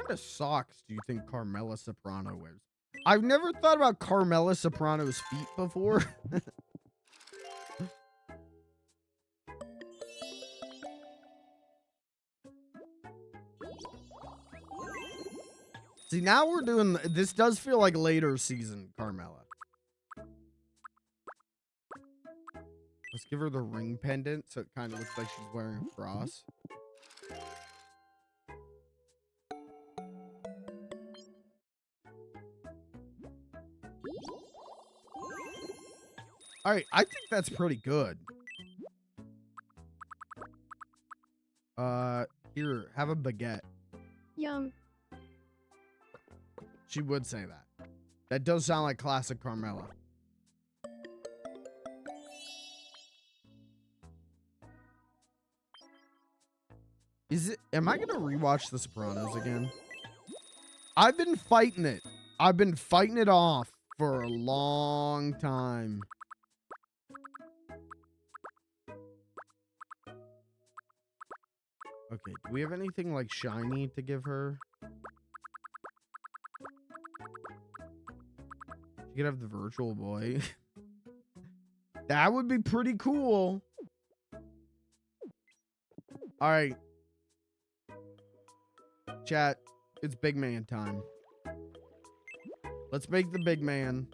kind of socks do you think Carmela Soprano wears? I've never thought about Carmela Soprano's feet before. See, now we're doing, this does feel like later season Carmela. Let's give her the ring pendant so it kind of looks like she's wearing a cross. All right, I think that's pretty good. Here, have a baguette. Yum. She would say that. That does sound like classic Carmela. Is it, am I gonna rewatch The Sopranos again? I've been fighting it. I've been fighting it off for a long time. Okay, do we have anything like shiny to give her? You could have the virtual boy. That would be pretty cool. All right. Chat, it's big man time. Let's make the big man.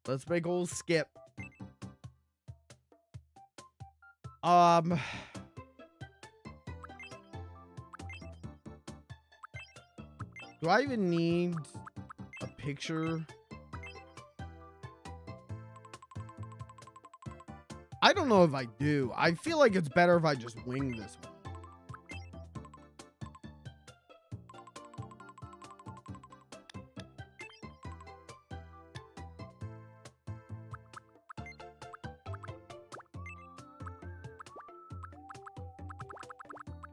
Let's make old Skip. Do I even need a picture? I don't know if I do. I feel like it's better if I just wing this one.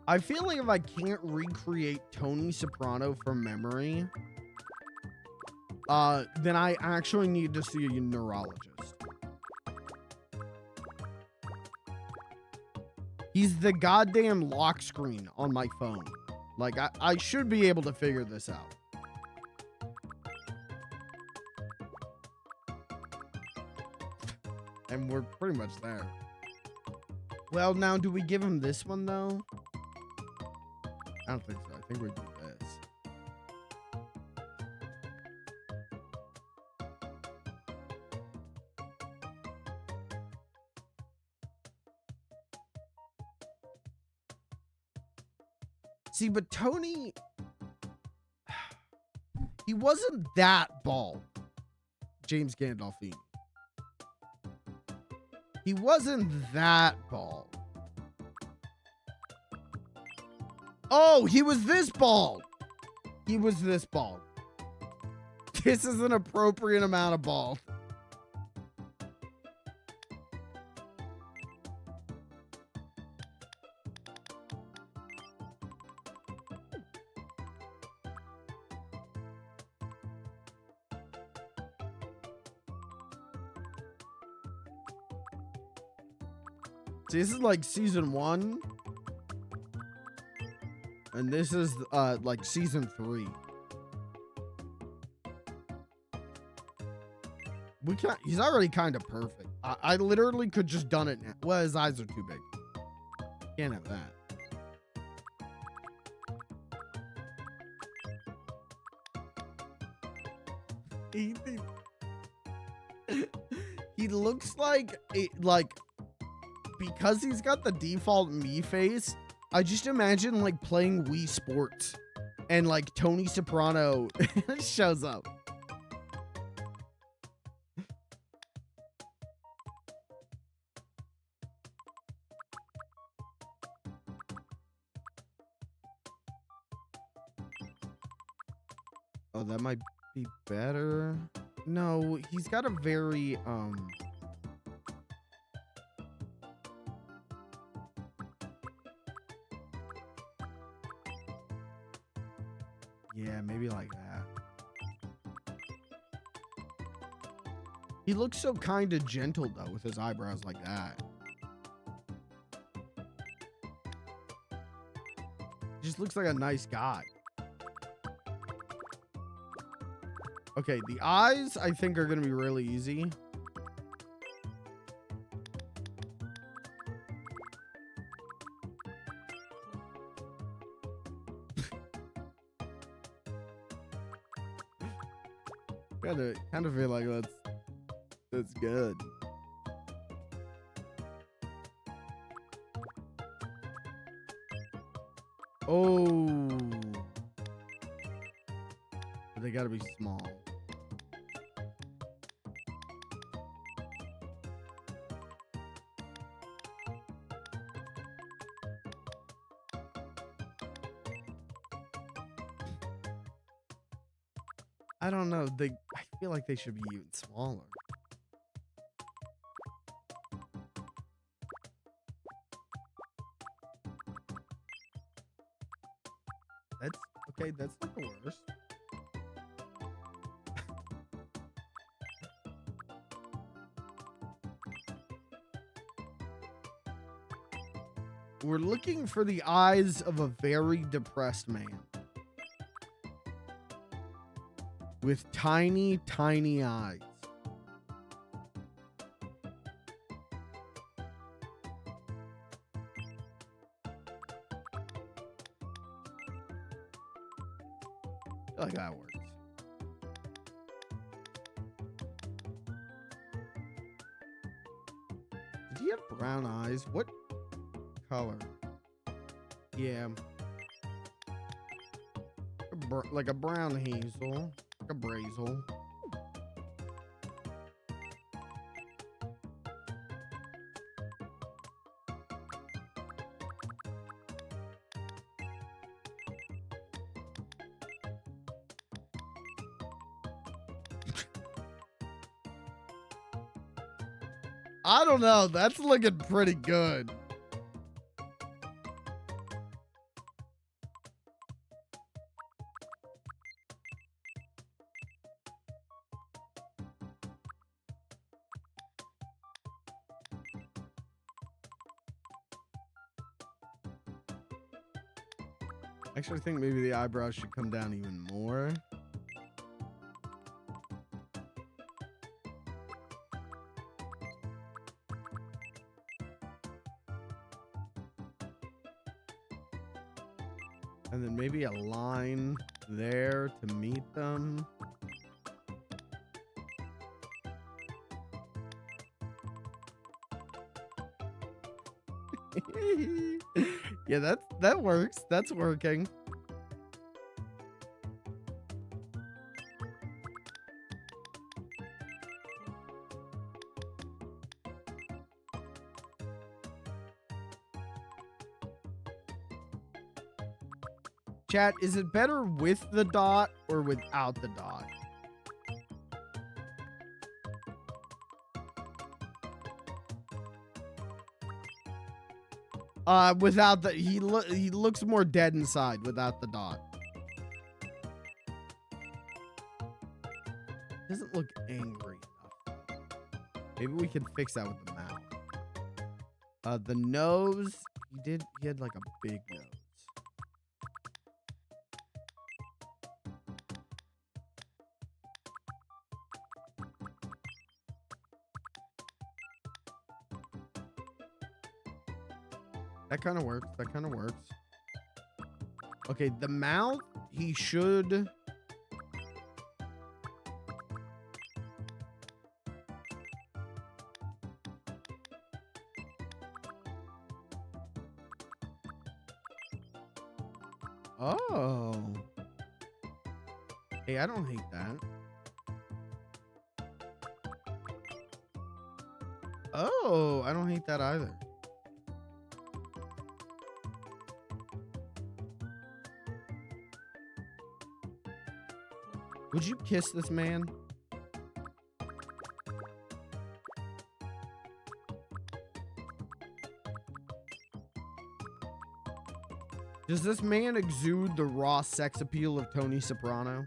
I feel like if I can't recreate Tony Soprano from memory, then I actually need to see a neurologist. He's the goddamn lock screen on my phone. Like, I should be able to figure this out. And we're pretty much there. Well, now, do we give him this one, though? I don't think so. I think we do this. See, but Tony, he wasn't that bald. James Gandolfini. He wasn't that bald. Oh, he was this bald. He was this bald. This is an appropriate amount of bald. See, this is like season 1. And this is like season 3. We can't, he's already kind of perfect. I literally could just done it now. Well, his eyes are too big. Can't have that. He looks like because he's got the default me face. I just imagine like playing Wii Sports and like Tony Soprano shows up. Oh, that might be better. No, he's got a very yeah, maybe like that. He looks so kind of gentle though with his eyebrows like that. He just looks like a nice guy. Okay, the eyes, I think, are going to be really easy. Kind of feel like that's good. Oh, but they gotta be small. I don't know. I feel like they should be even smaller. That's okay. That's not the worst. We're looking for the eyes of a very depressed man. With tiny, tiny eyes. I feel like that works. Did he have brown eyes? What color? Yeah. Like a brown hazel. Like a brazel. I don't know. That's looking pretty good. I actually think maybe the eyebrows should come down even more. And then maybe a line there to meet them. Yeah, that works. That's working. Chat, is it better with the dot or without the dot? Without the he looks more dead inside without the dot. Doesn't look angry enough. Maybe we can fix that with the mouth. The nose, he had like a big nose. That kind of works. That kind of works. Okay, the mouth, he should... Oh. Hey, I don't hate that. Oh, I don't hate that either. Would you kiss this man? Does this man exude the raw sex appeal of Tony Soprano?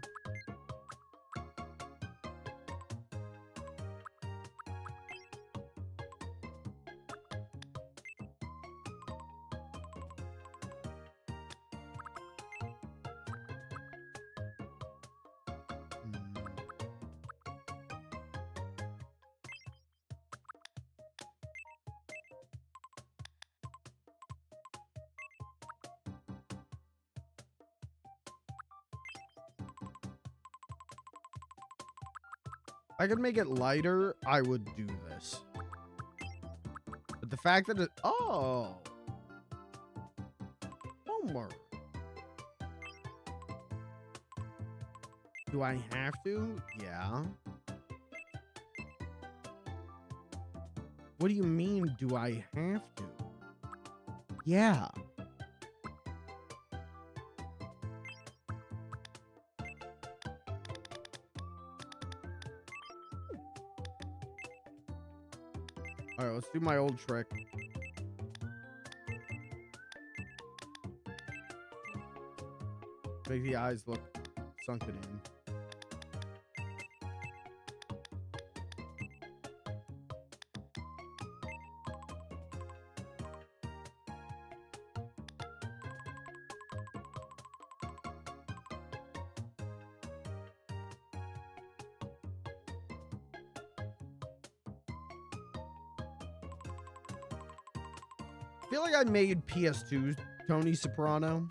I could make it lighter, I would do this. But the fact that it... Oh! Homework. Do I have to? Yeah. What do you mean, do I have to? Yeah. All right, let's do my old trick. Make the eyes look sunken in. I feel like I made PS2 Tony Soprano.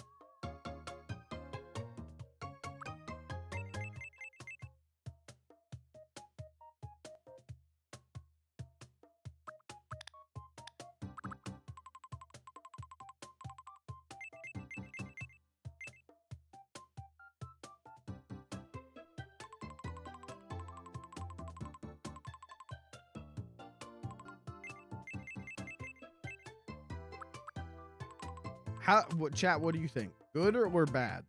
Chat, what do you think? Good or bad?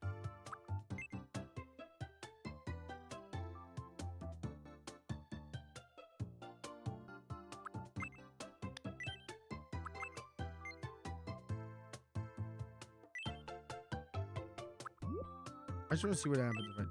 I just want to see what happens if I do.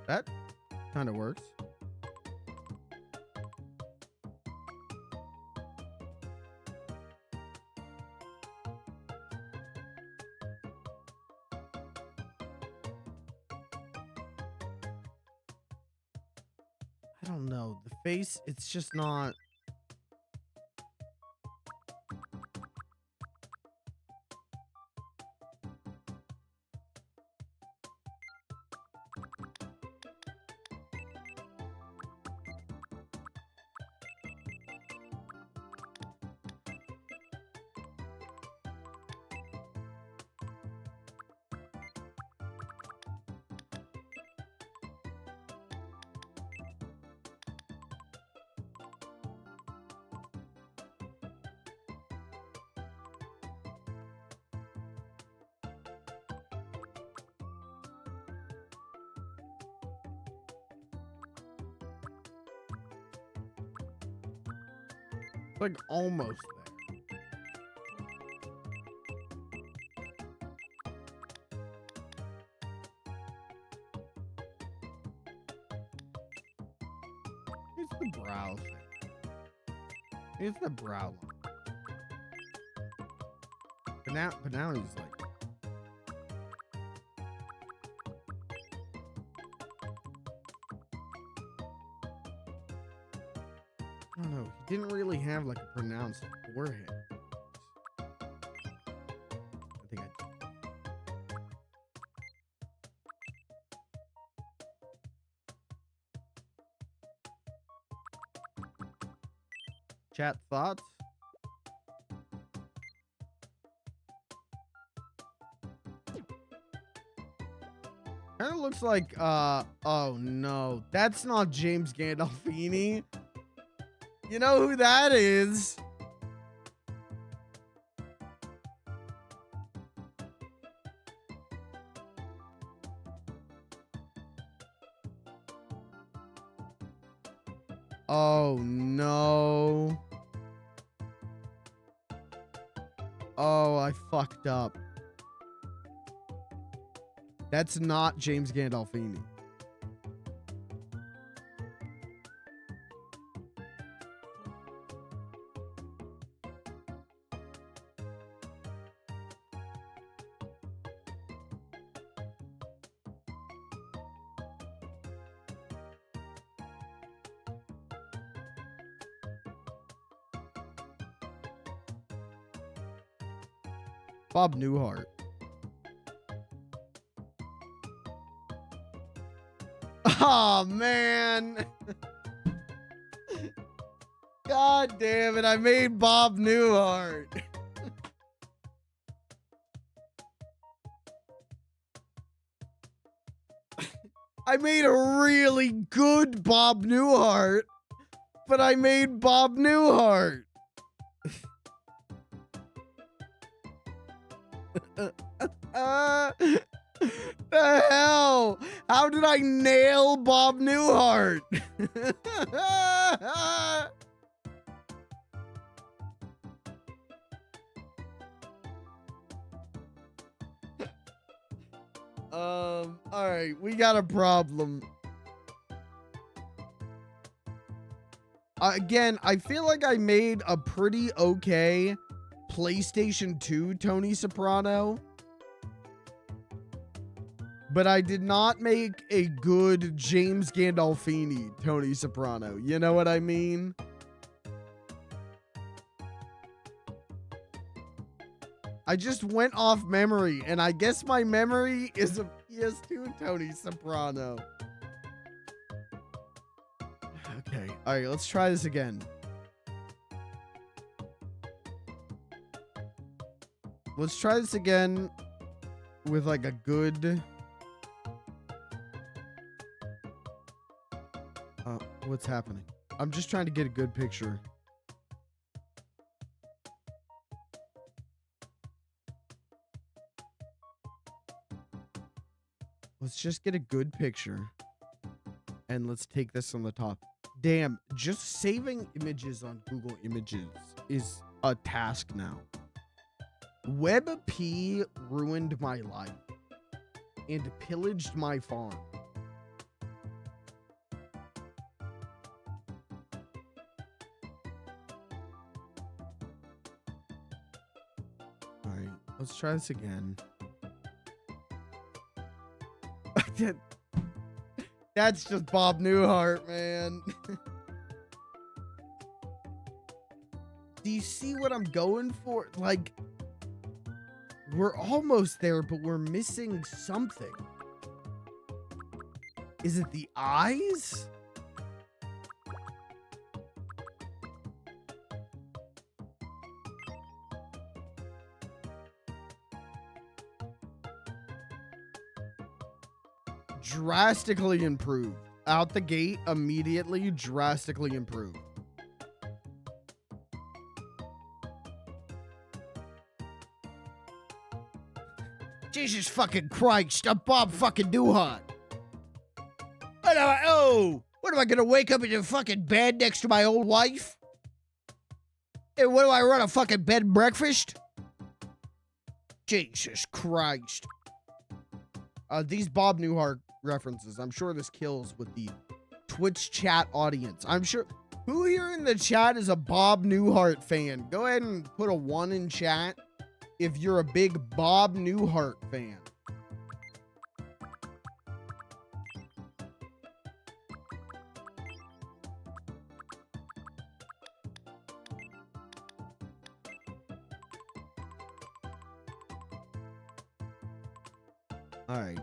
That kind of works. I don't know. The face, it's just not. Like almost there. It's the brow thing. It's the brow line. But now he's like. I don't know. He didn't really have like a pronounced forehead. I think I did. Chat thoughts? Kind of looks like, oh no, that's not James Gandolfini. You know who that is? Oh no. Oh, I fucked up. That's not James Gandolfini. Bob Newhart. Oh man. God damn it, I made Bob Newhart. I made a really good Bob Newhart, but I made Bob Newhart. The hell? How did I nail Bob Newhart? All right, we got a problem. Again, I feel like I made a pretty okay PlayStation 2 Tony Soprano, but I did not make a good James Gandolfini Tony Soprano. You know what I mean? I just went off memory, and I guess my memory is a PS2 Tony Soprano. Okay, all right, let's try this again. Let's try this again with like a good... what's happening? I'm just trying to get a good picture. Let's just get a good picture. And let's take this on the top. Damn, just saving images on Google Images is a task now. WebP ruined my life and pillaged my farm. All right, let's try this again. That's just Bob Newhart, man. Do you see what I'm going for? Like, we're almost there, but we're missing something. Is it the eyes? Drastically improved. Out the gate, immediately, drastically improved. Jesus fucking Christ, I'm Bob fucking Newhart. Oh, what am I gonna wake up in the fucking bed next to my old wife? And what do I run, a fucking bed and breakfast? Jesus Christ. These Bob Newhart references, I'm sure this kills with the Twitch chat audience. I'm sure, who here in the chat is a Bob Newhart fan? Go ahead and put a 1 in chat if you're a big Bob Newhart fan. All right.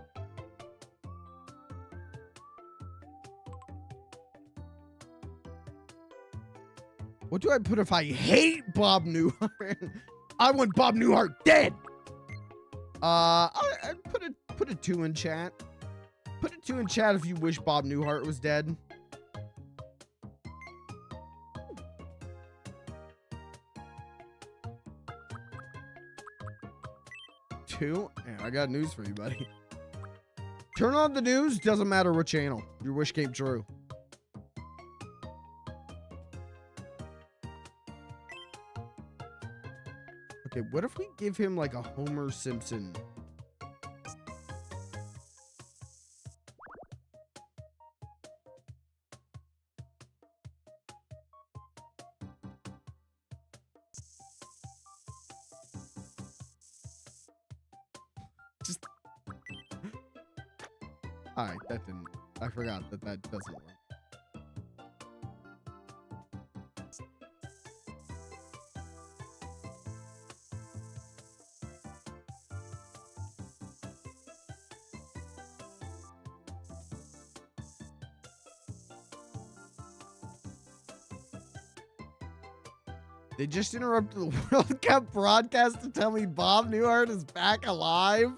What do I put if I hate Bob Newhart? I want Bob Newhart dead. I'd put a 2 in chat. Put a 2 in chat if you wish Bob Newhart was dead. Two? Yeah, I got news for you, buddy. Turn on the news, doesn't matter what channel. Your wish came true. Okay, what if we give him like a Homer Simpson? Just... All right, that didn't... I forgot that that doesn't work. They just interrupted the World Cup broadcast to tell me Bob Newhart is back alive.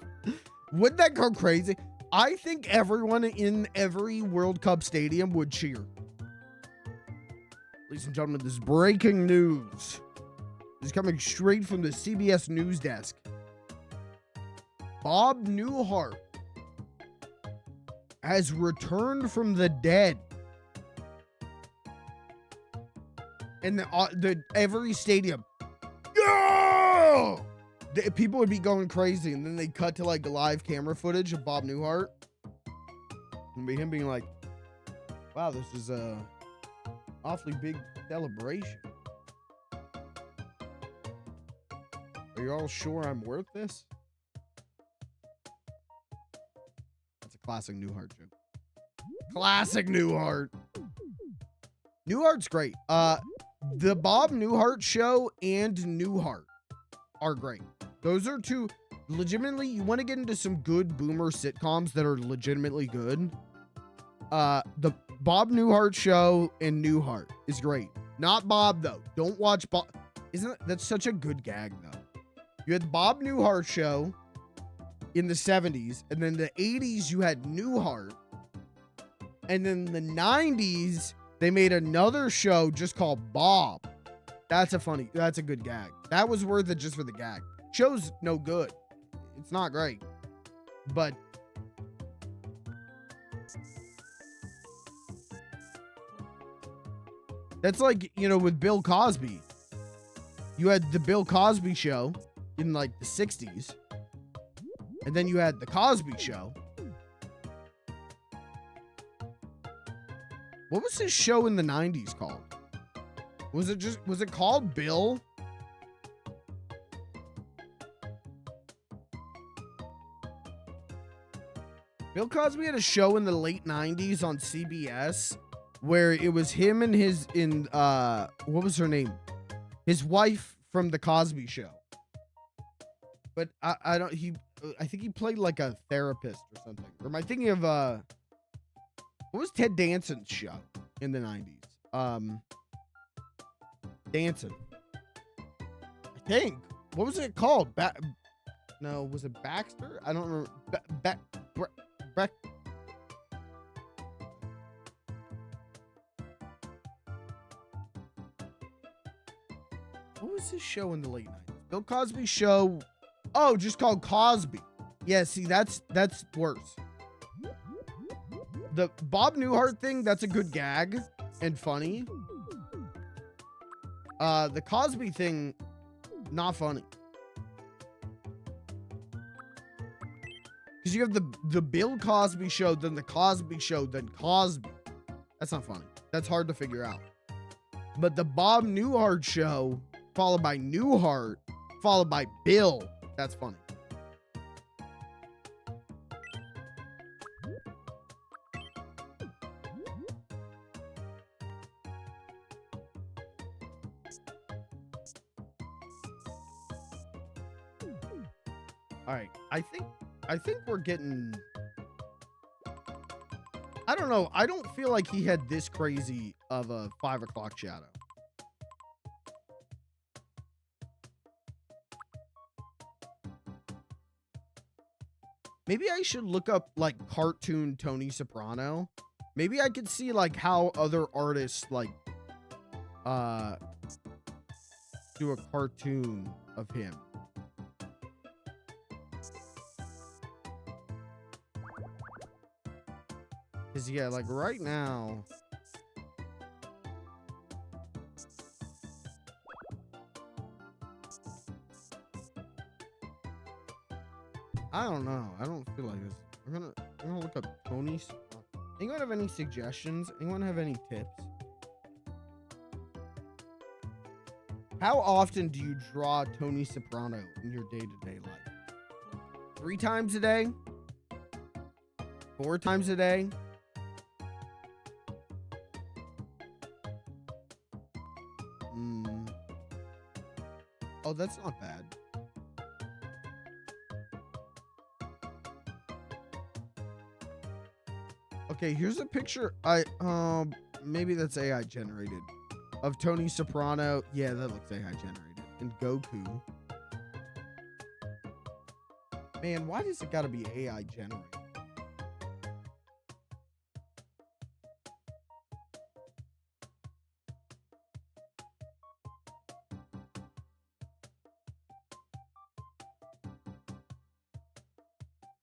Wouldn't that go crazy? I think everyone in every World Cup stadium would cheer. Ladies and gentlemen, this is breaking news. This is coming straight from the CBS News desk. Bob Newhart has returned from the dead. And every stadium, yeah! People would be going crazy, and then they cut to like the live camera footage of Bob Newhart, and be him being like, "Wow, this is a awfully big celebration. Are you all sure I'm worth this?" That's a classic Newhart joke. Classic Newhart. Newhart's great. The Bob Newhart show and Newhart are great. Those are two legitimately, you want to get into some good boomer sitcoms that are legitimately good. The Bob Newhart show and Newhart is great. Not Bob though. Don't watch Bob. That's such a good gag though. You had the Bob Newhart show in the 70s, and then the 80s you had Newhart. And then the 90s they made another show just called Bob. That's a good gag. That was worth it just for the gag. Show's no good. It's not great. But that's like, you know, with Bill Cosby. You had the Bill Cosby show in like the 60s. And then you had the Cosby Show. What was his show in the 90s called? Was it called Bill? Bill Cosby had a show in the late 90s on CBS where it was him and what was her name? His wife from the Cosby Show. But I think he played like a therapist or something. Or am I thinking of what was Ted Danson's show in the 90s? Danson. I think. What was it called? No, was it Baxter? I don't remember. What was his show in the late 90s? Bill Cosby show. Oh, just called Cosby. Yeah, see, that's worse. The Bob Newhart thing, that's a good gag and funny. The Cosby thing, not funny. Because you have the Bill Cosby show, then the Cosby show, then Cosby. That's not funny. That's hard to figure out. But the Bob Newhart show, followed by Newhart, followed by Bill, that's funny. All right, I think we're getting, I don't know. I don't feel like he had this crazy of a 5 o'clock shadow. Maybe I should look up like cartoon Tony Soprano. Maybe I could see like how other artists like do a cartoon of him. Cause yeah, like right now. I don't know. I don't feel like this. I'm gonna look up Tony. Anyone have any suggestions? Anyone have any tips? How often do you draw Tony Soprano in your day-to-day life? 3 times a day? 4 times a day? Oh, that's not bad. Okay, here's a picture. Maybe that's AI generated. of Tony Soprano. Yeah, that looks AI generated. And Goku. Man, why does it gotta be AI generated?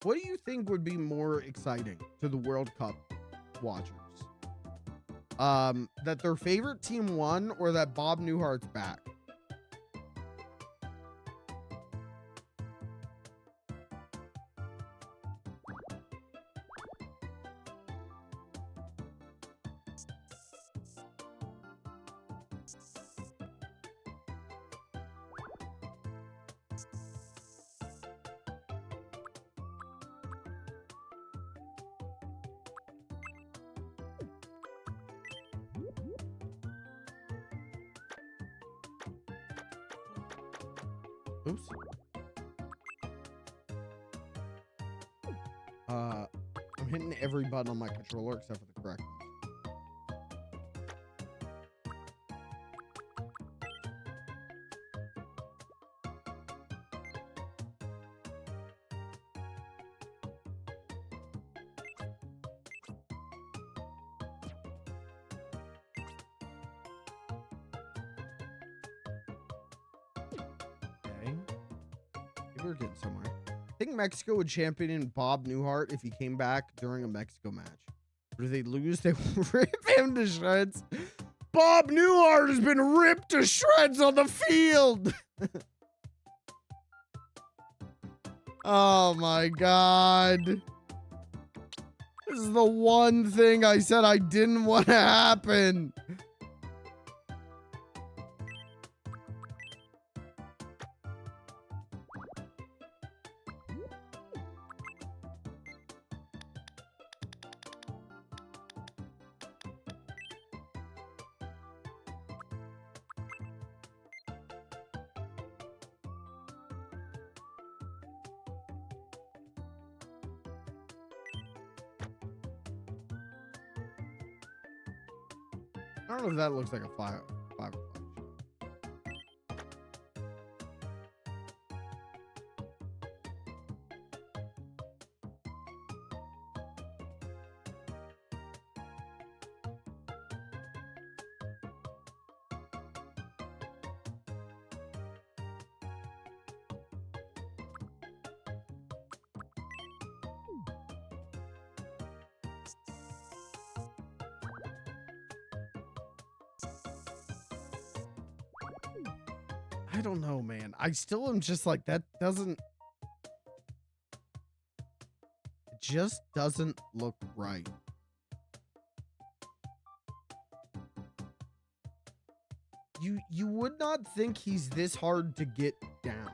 What do you think would be more exciting to the World Cup watchers? That their favorite team won or that Bob Newhart's back? Oops. I'm hitting every button on my controller except for the correct one. Okay. Maybe we're getting somewhere. I think Mexico would champion Bob Newhart if he came back during a Mexico match. Or if they lose, they rip him to shreds. Bob Newhart has been ripped to shreds on the field. Oh my God. This is the one thing I said I didn't want to happen. I don't know if that looks like a 5 o'clock show. I don't know, man. I still am just like, that doesn't... It just doesn't look right. You would not think he's this hard to get down.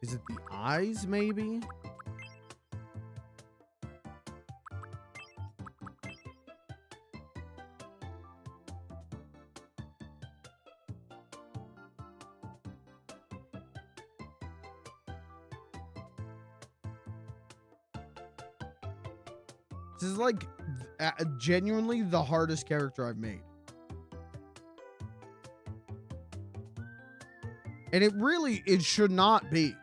Is it the eyes, maybe? This is like genuinely the hardest character I've made. And it should not be.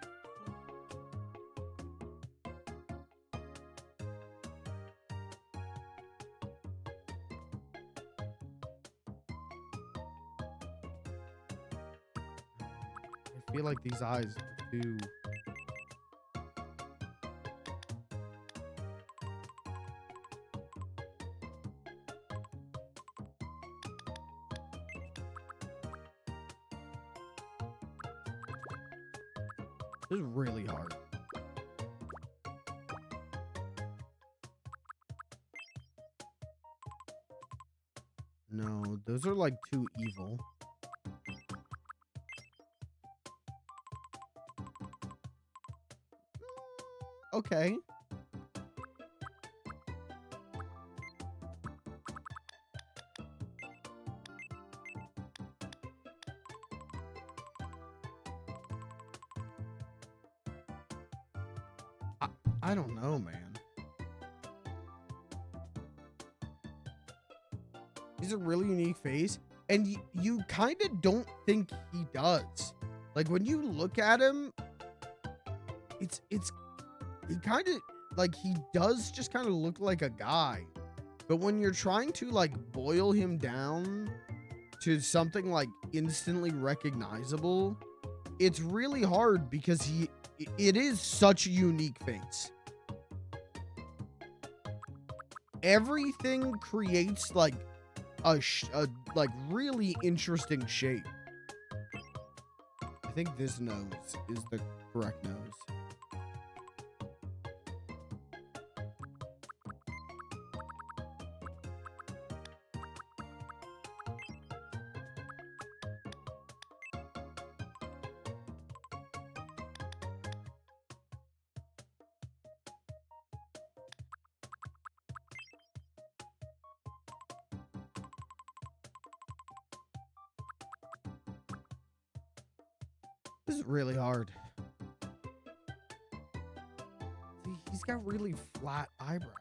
I feel like these eyes are too... This is really hard. No, those are like too evil. Okay. I don't know, man. He's a really unique face, and you kind of don't think he does. Like when you look at him, he kind of like he does just kind of look like a guy. But when you're trying to like boil him down to something like instantly recognizable, it's really hard because it is such a unique face. Everything creates like a like really interesting shape. I think this nose is the correct nose. This is really hard. See, he's got really flat eyebrows.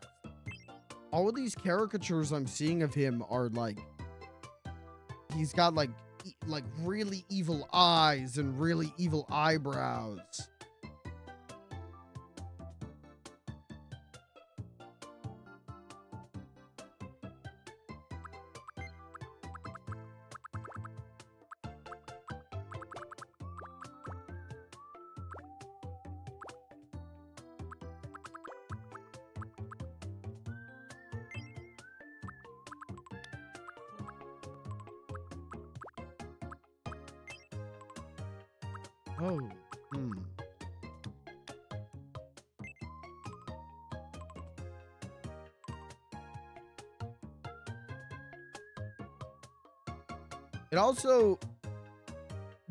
All of these caricatures I'm seeing of him are like, he's got like really evil eyes and really evil eyebrows. Oh, It also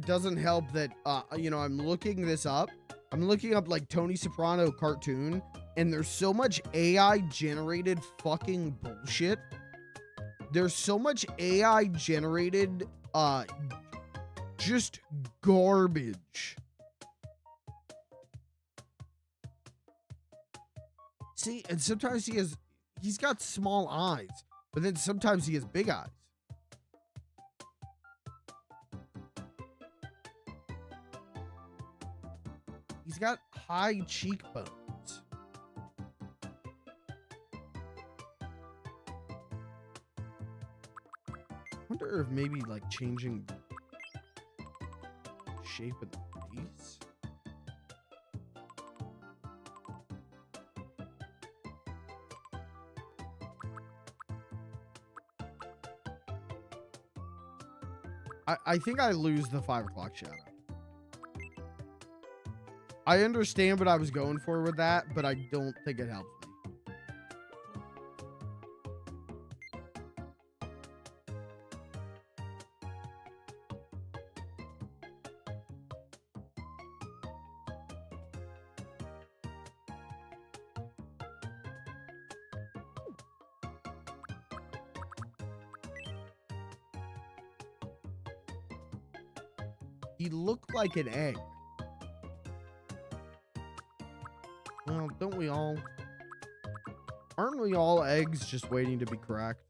doesn't help that, you know, I'm looking this up. I'm looking up like Tony Soprano cartoon, and there's so much AI generated fucking bullshit. There's so much AI generated, just garbage. See, and sometimes he's got small eyes, but then sometimes he has big eyes. He's got high cheekbones. I wonder if maybe like changing shape of the face. I think I lose the 5 o'clock shadow. I understand what I was going for with that, but I don't think it helps me. He looked like an egg. Well, don't we all? Aren't we all eggs just waiting to be cracked?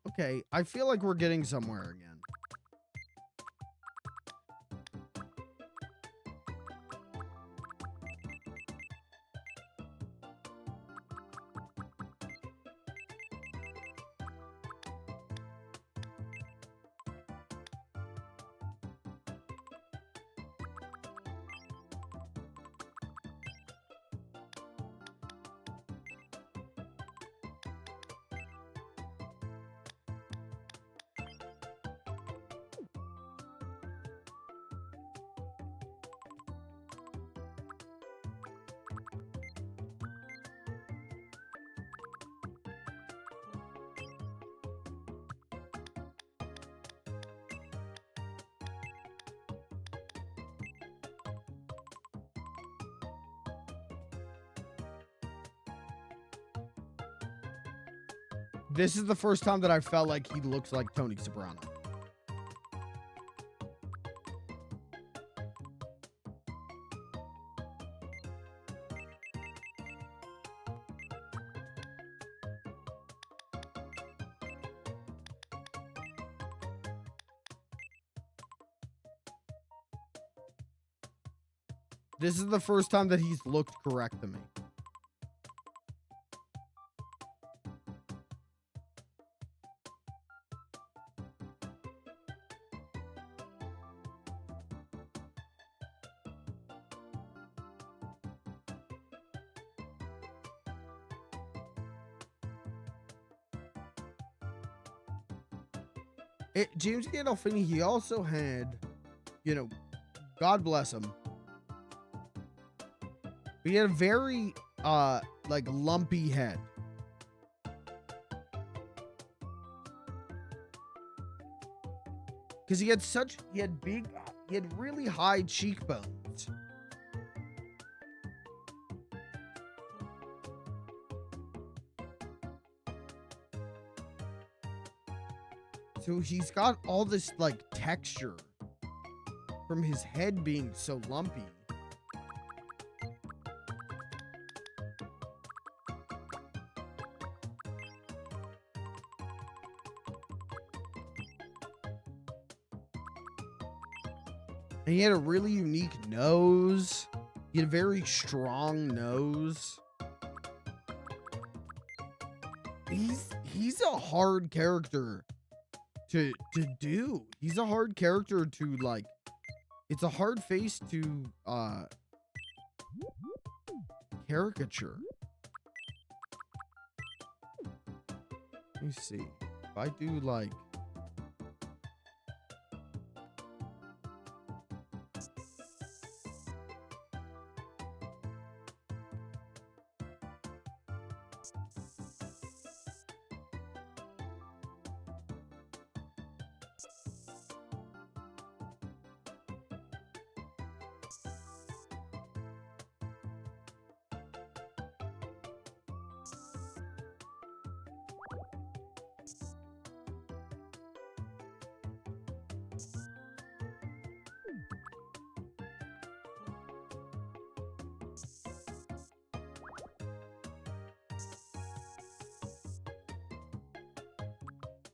Okay, I feel like we're getting somewhere again. This is the first time that I felt like he looks like Tony Soprano. This is the first time that he's looked correct to me. James Gandolfini, he also had, you know, God bless him. He had a very, like, lumpy head. Because he had really high cheekbones. So he's got all this, like, texture from his head being so lumpy. And he had a really unique nose. He had a very strong nose. He's a hard character to do. He's a hard character to, like, it's a hard face to caricature. Let me see. If I do, like,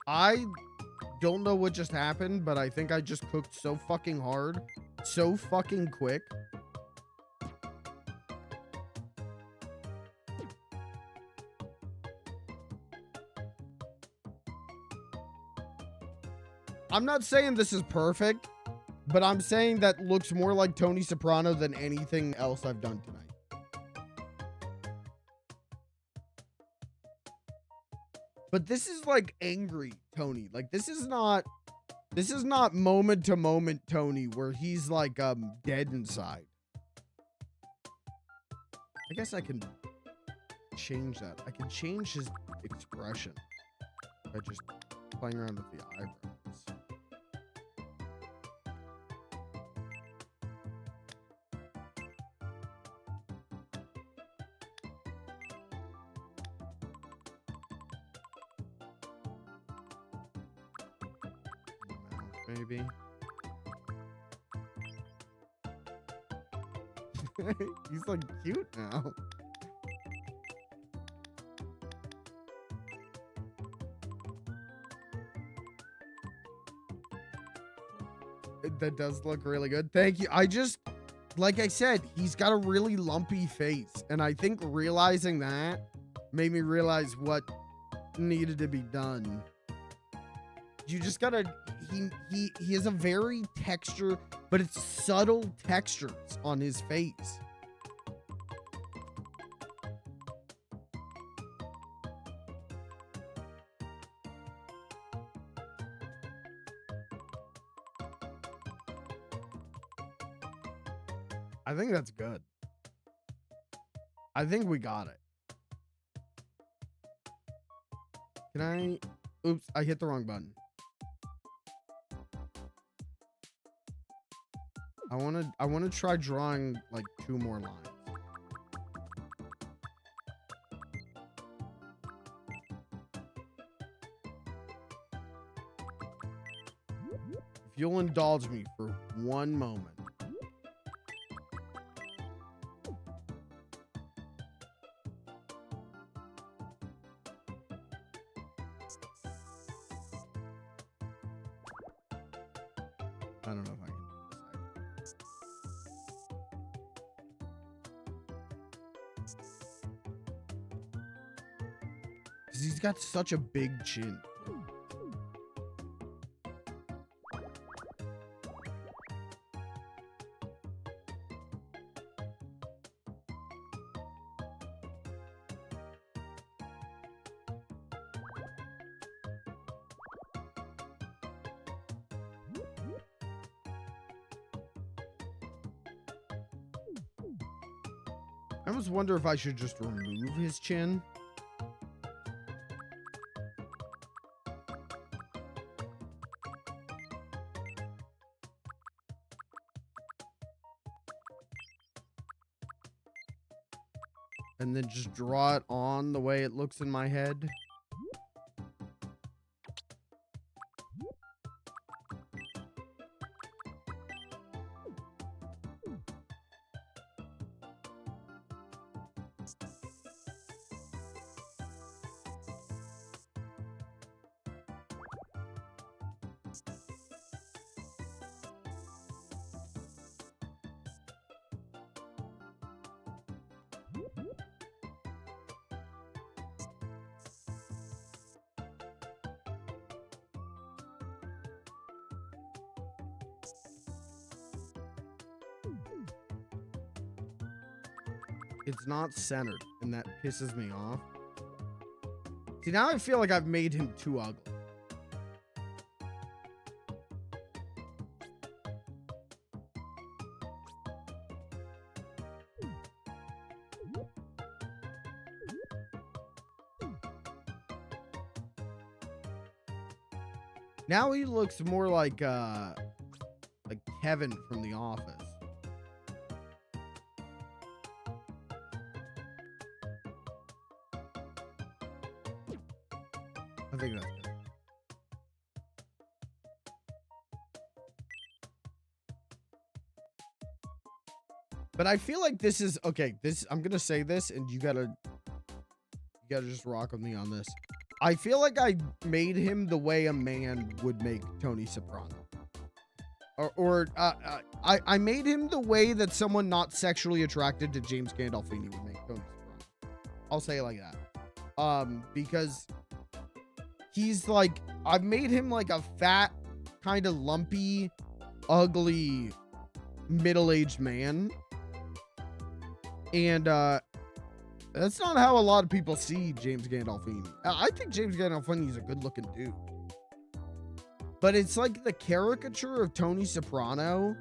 I don't know what just happened, but I think I just cooked so fucking hard, so fucking quick. I'm not saying this is perfect, but I'm saying that looks more like Tony Soprano than anything else I've done tonight. But this is like angry Tony. Like this is not moment to moment Tony where he's like dead inside. I guess I can change that. I can change his expression by just playing around with the eyebrows. Maybe. He's like cute now. That does look really good. Thank you. Like I said, he's got a really lumpy face. And I think realizing that made me realize what needed to be done. You just gotta, he has a very texture, but it's subtle textures on his face. I think that's good. I think we got it. Can I? Oops, I hit the wrong button. I want to try drawing like 2 more lines. If you'll indulge me for 1 moment. I don't know if I can do this. Because he's got such a big chin. I almost wonder if I should just remove his chin. And then just draw it on the way it looks in my head. It's not centered, and that pisses me off. See, now I feel like I've made him too ugly. Now he looks more like Kevin from The Office. I think that's good. But I feel like this is okay. I'm gonna say this, and you gotta just rock with me on this. I feel like I made him the way a man would make Tony Soprano, or I made him the way that someone not sexually attracted to James Gandolfini would make Tony Soprano. I'll say it like that, because he's like, I've made him like a fat, kind of lumpy, ugly, middle-aged man. And that's not how a lot of people see James Gandolfini. I think James Gandolfini is a good-looking dude. But it's like the caricature of Tony Soprano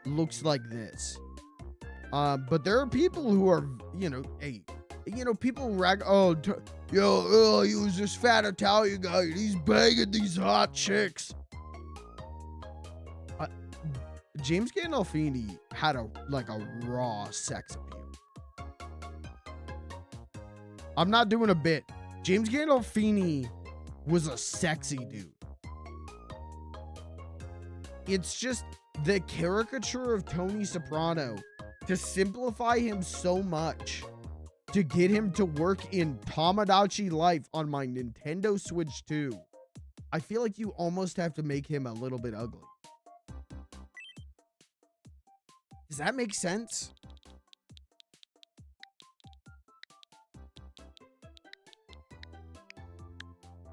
looks like this. But there are people who are, people rag, he was this fat Italian guy, and he's banging these hot chicks. James Gandolfini had a raw sex appeal. I'm not doing a bit. James Gandolfini was a sexy dude. It's just the caricature of Tony Soprano, to simplify him so much, to get him to work in Tomodachi Life on my Nintendo Switch 2. I feel like you almost have to make him a little bit ugly. Does that make sense?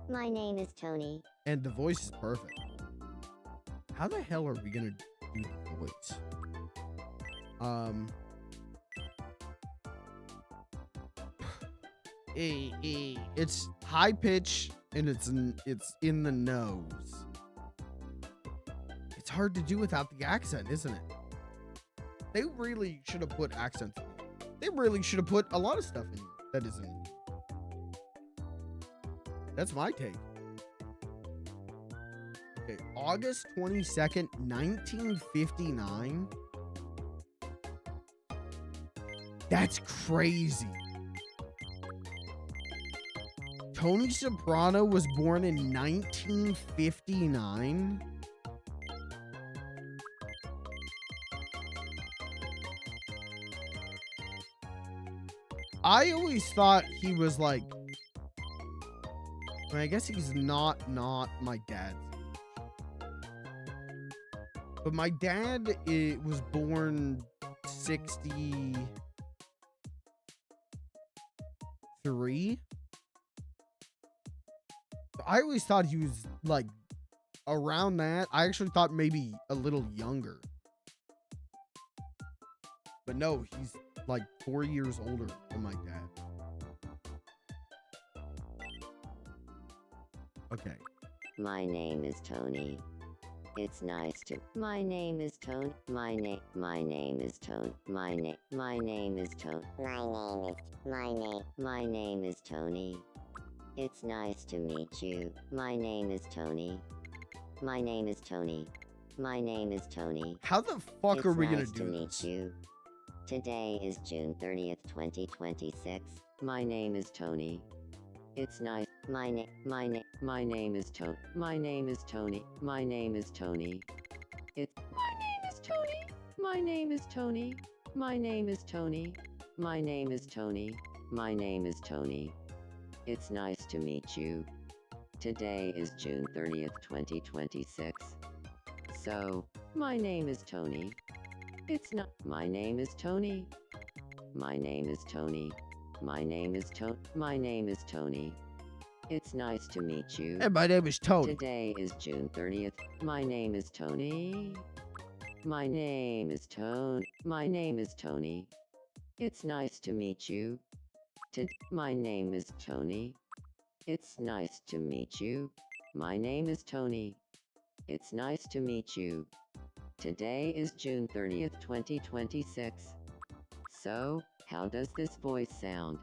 My name is Tony. And the voice is perfect. How the hell are we gonna do the voice? It's high pitch and it's in the nose. It's hard to do without the accent, isn't it? They really should have put accents in it. They really should have put a lot of stuff in here that isn't. That's my take. Okay, August 22nd, 1959. That's crazy. Tony Soprano was born in 1959. I always thought he was like, I guess he's not my dad's. But my dad was born 63. I always thought he was like around that. I actually thought maybe a little younger. But no, he's like 4 years older than my dad. Okay. My name is Tony. It's nice to. My name is Tony. My name is Tony. My name is Tony. My name is Tony. It's nice to meet you. My name is Tony. My name is Tony. My name is Tony. How the fuck are we gonna It's nice do to this? meet you. Today is June 30th, 2026. My name is Tony. It's nice. My name is Tony. My name is Tony. My name is Tony. My name is Tony. My name is Tony. My name is Tony. My name is Tony. My name is Tony. It's nice to meet you. Today is June 30th, 2026. So, my name is Tony. It's not. My name is Tony. My name is Tony. My name is Tony. My name is Tony. It's nice to meet you. Hey, my name is Tony. Today is June 30th. My name is Tony. My name is Tony. My name is Tony. It's nice to meet you. My name is Tony. It's nice to meet you. My name is Tony. It's nice to meet you. Today is June 30th, 2026. So, how does this voice sound?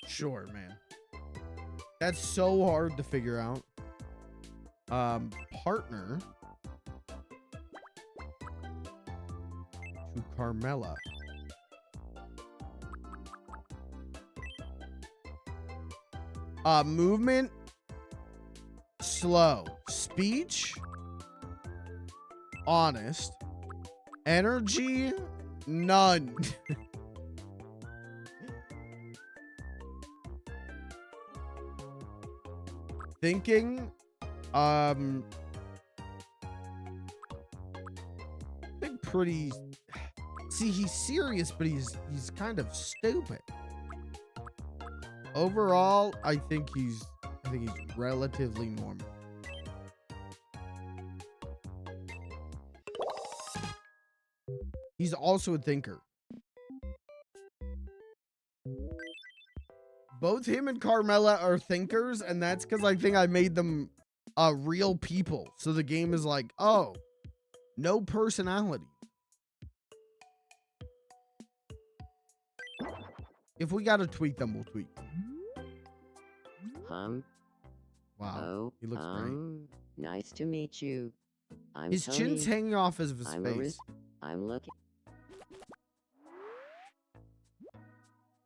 Sure, man. That's so hard to figure out. Partner to Carmela. Movement slow. Speech honest. Energy none. Thinking I think pretty. See, he's serious, but he's kind of stupid. Overall, I think he's relatively normal. He's also a thinker. Both him and Carmela are thinkers, and that's because I think I made them real people. So the game is like, oh, no personality. If we gotta tweak them, we'll tweak them. Wow, Oh, he looks great. nice to meet you. I'm His Tony. chin's hanging off of his face. I'm looking.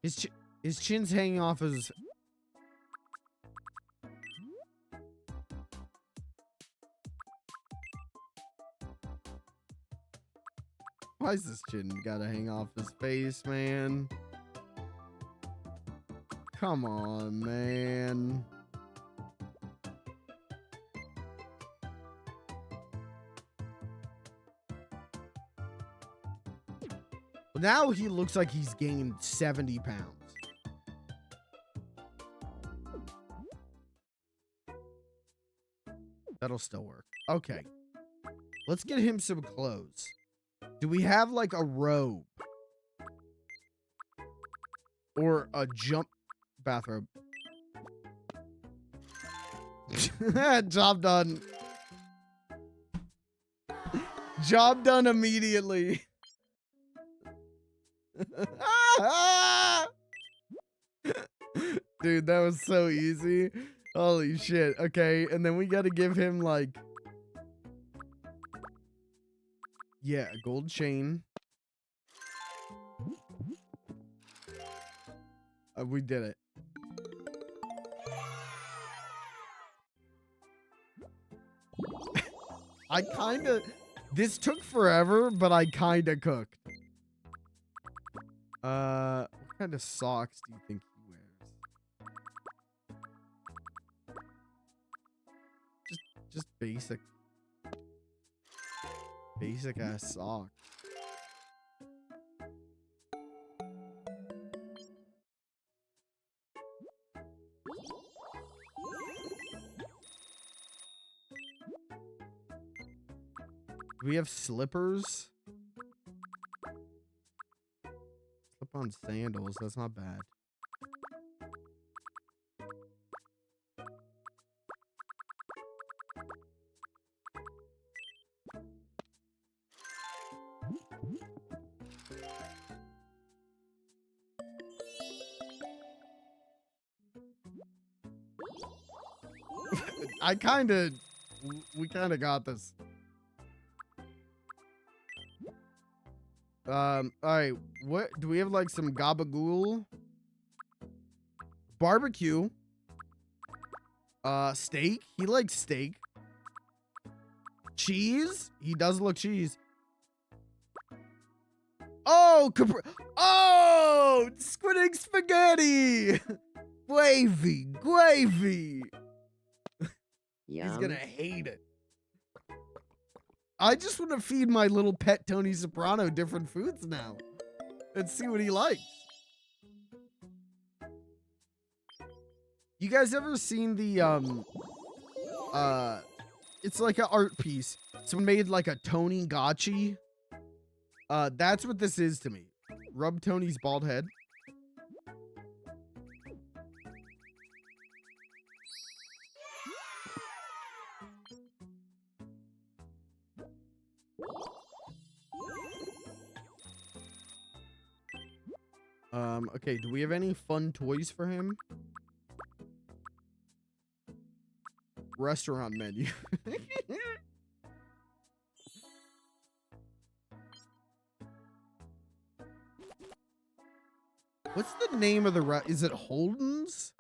His chin's hanging off his. Why is this chin gotta hang off his face, man? Come on, man. Now he looks like he's gained 70 pounds. That'll still work. Okay. Let's get him some clothes. Do we have like a robe? Or a jump bathrobe? Job done. Job done immediately. Dude, that was so easy. Holy shit. Okay, and then we gotta give him like, yeah, a gold chain. We did it. I kinda, this took forever, but I kinda cooked. What kind of socks do you think he wears? Just basic ass socks. Do we have slippers? Slip-on sandals. That's not bad. We kind of got this. All right. What do we have? Like some gabagool, barbecue, steak. He likes steak. Cheese. He does look cheese. Oh, oh, squid ink spaghetti. Gravy, gravy. Yum. He's gonna hate it. I just want to feed my little pet Tony Soprano different foods now. And see what he likes. You guys ever seen the it's like an art piece. Someone made like a Tony Gotchi. That's what this is to me. Rub Tony's bald head. Okay, do we have any fun toys for him? Restaurant menu. What's the name of the is it Holden's?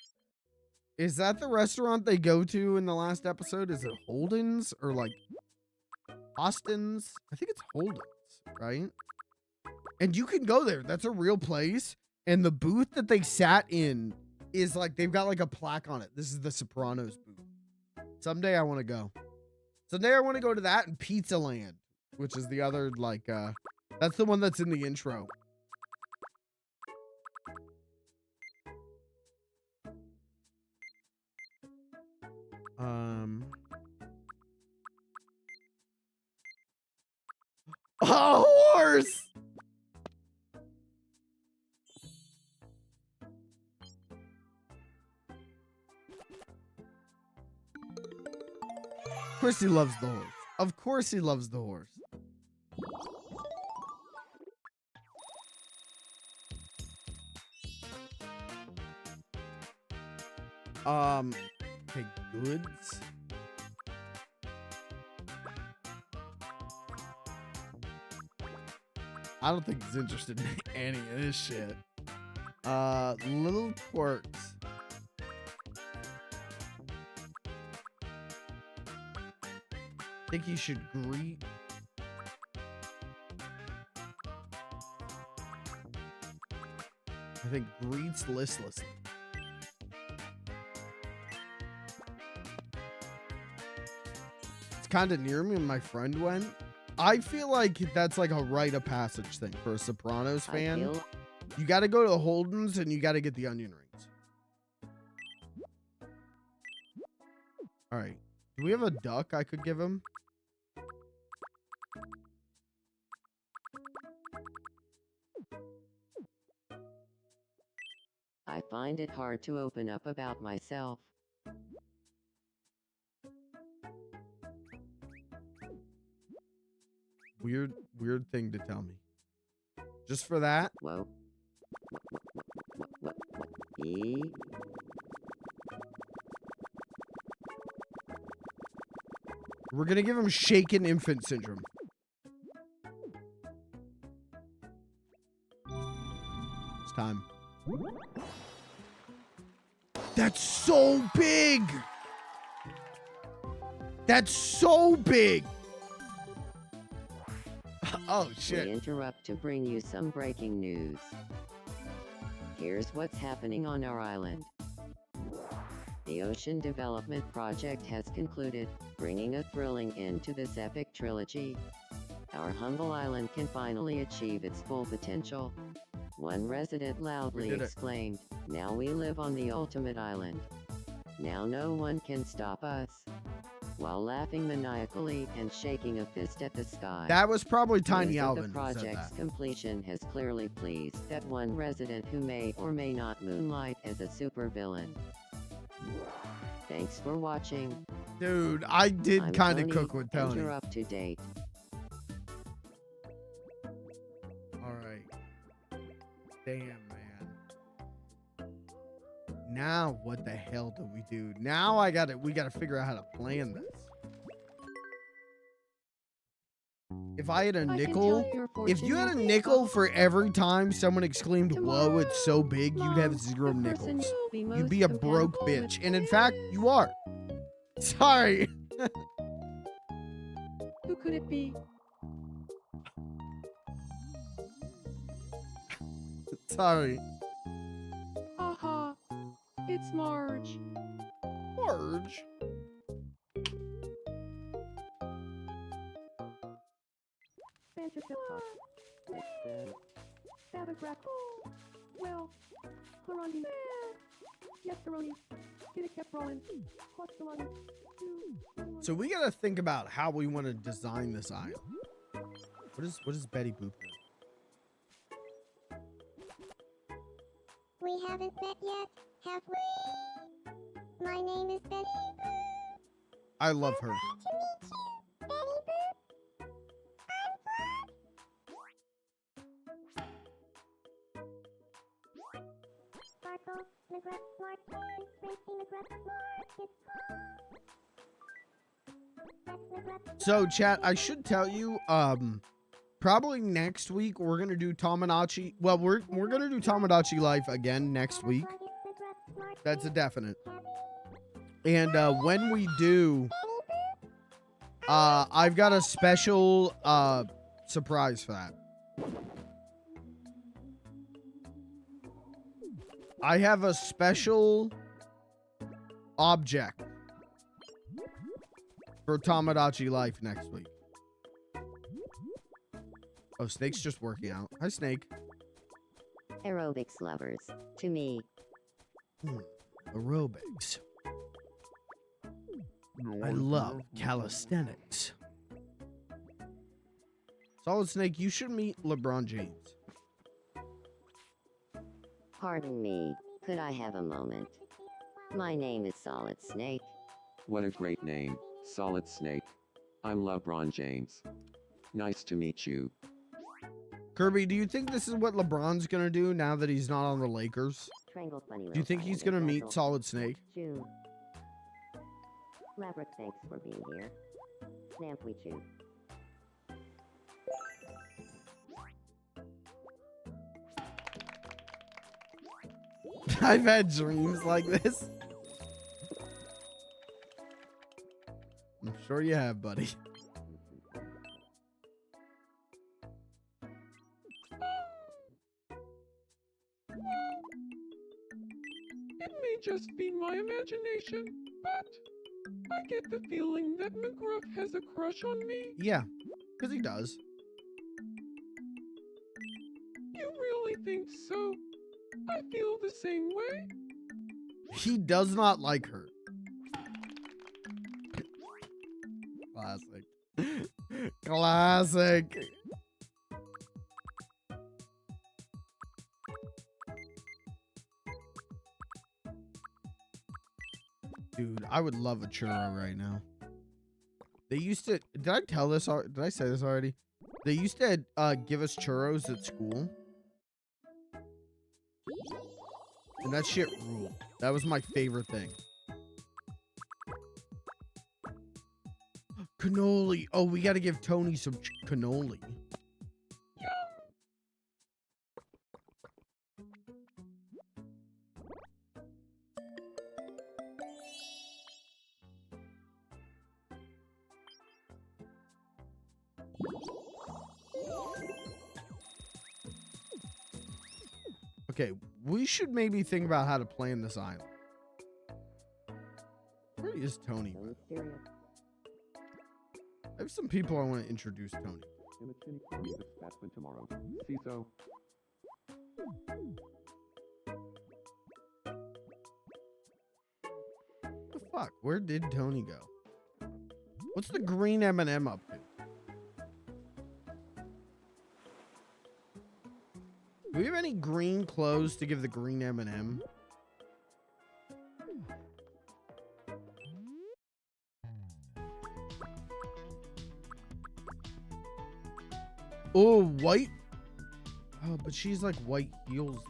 Is that the restaurant they go to in the last episode? Is it Holden's or like Austin's? I think it's Holden's, right? And you can go there. That's a real place. And the booth that they sat in is like, they've got like a plaque on it. This is the Sopranos booth. Someday I want to go. Someday I want to go to that and Pizza Land, which is the other like, that's the one that's in the intro. A horse! Of course he loves the horse. Of course he loves the horse. Okay, goods. I don't think he's interested in any of this shit. Little quirks. I think he should greet. I think greets listlessly. It's kind of near me when my friend went. I feel like that's like a rite of passage thing for a Sopranos fan. You got to go to Holden's and you got to get the onion rings. All right. Do we have a duck I could give him? I find it hard to open up about myself. Weird thing to tell me. Just for that? Whoa. What? E? We're gonna give him shaken infant syndrome. It's time. That's so big! That's so big! Oh, shit. We interrupt to bring you some breaking news. Here's what's happening on our island. The Ocean Development Project has concluded, bringing a thrilling end to this epic trilogy. Our humble island can finally achieve its full potential. One resident loudly exclaimed, "Now we live on the ultimate island. Now no one can stop us." while laughing maniacally and shaking a fist at the sky. That was probably Tiny News of Alvin The who said project's that. completion has clearly pleased that one resident who may or may not moonlight as a supervillain. Thanks for watching. Dude, I did I'm kind of Tony, cook with and Tony. you're up to date. All right. Damn, man. Now what the hell do we do? Now we gotta figure out how to plan this. If I had a I can nickel, tell your if you had a fortune nickel for every time someone exclaimed, "Whoa, it's so Tomorrow, big," you'd have 0 the person nickels. you'll be You'd most be a broke compatible with bitch. And in fact, you are. Sorry. Who could it be? Sorry. Haha. It's Marge. Marge. Santa Claus. Sabagraph. Well, Karandi. Yes, Karoni. Get it kept rolling. What's the one? So we gotta think about how we want to design this island. What is Betty Boop doing? We haven't met yet, have we? My name is Betty Boop. I love her. Nice to meet you, Betty Boop. Sparkle, Negress, Martin, Tracy, Negress, Mark, it's So chat, I should tell you, probably next week we're gonna do Tomodachi. Well, we're gonna do Tomodachi Life again next week. That's a definite. And when we do, I've got a special surprise for that. I have a special object for Tomodachi Life next week. Oh, Snake's just working out. Hi, Snake. Aerobics lovers. To me. Aerobics. I love calisthenics. Solid Snake, you should meet LeBron James. Pardon me, could I have a moment? My name is Solid Snake. What a great name, Solid Snake. I'm LeBron James. Nice to meet you. Kirby, do you think this is what LeBron's gonna do now that he's not on the Lakers? Strangled funny Do you think he's gonna meet Solid Snake? Chew. Laverick, thanks for being here. Snap we chew. I've had dreams like this. I'm sure you have, buddy. It may just be my imagination, but I get the feeling that McGruff has a crush on me. Yeah, because he does. You really think so? I feel the same way. He does not like her. Classic. Classic. Dude, I would love a churro right now. They used to, did I tell this, did I say this already? They used to give us churros at school. And that shit ruled. That was my favorite thing. Cannoli. Oh, we got to give Tony some cannoli. Okay, we should maybe think about how to plan this island. Where is Tony? I have some people I want to introduce Tony. Tomorrow. See so. What the fuck? Where did Tony go? What's the green M&M up to? Do we have any green clothes to give the green M&M? Oh, white. Oh, but she's like white heels.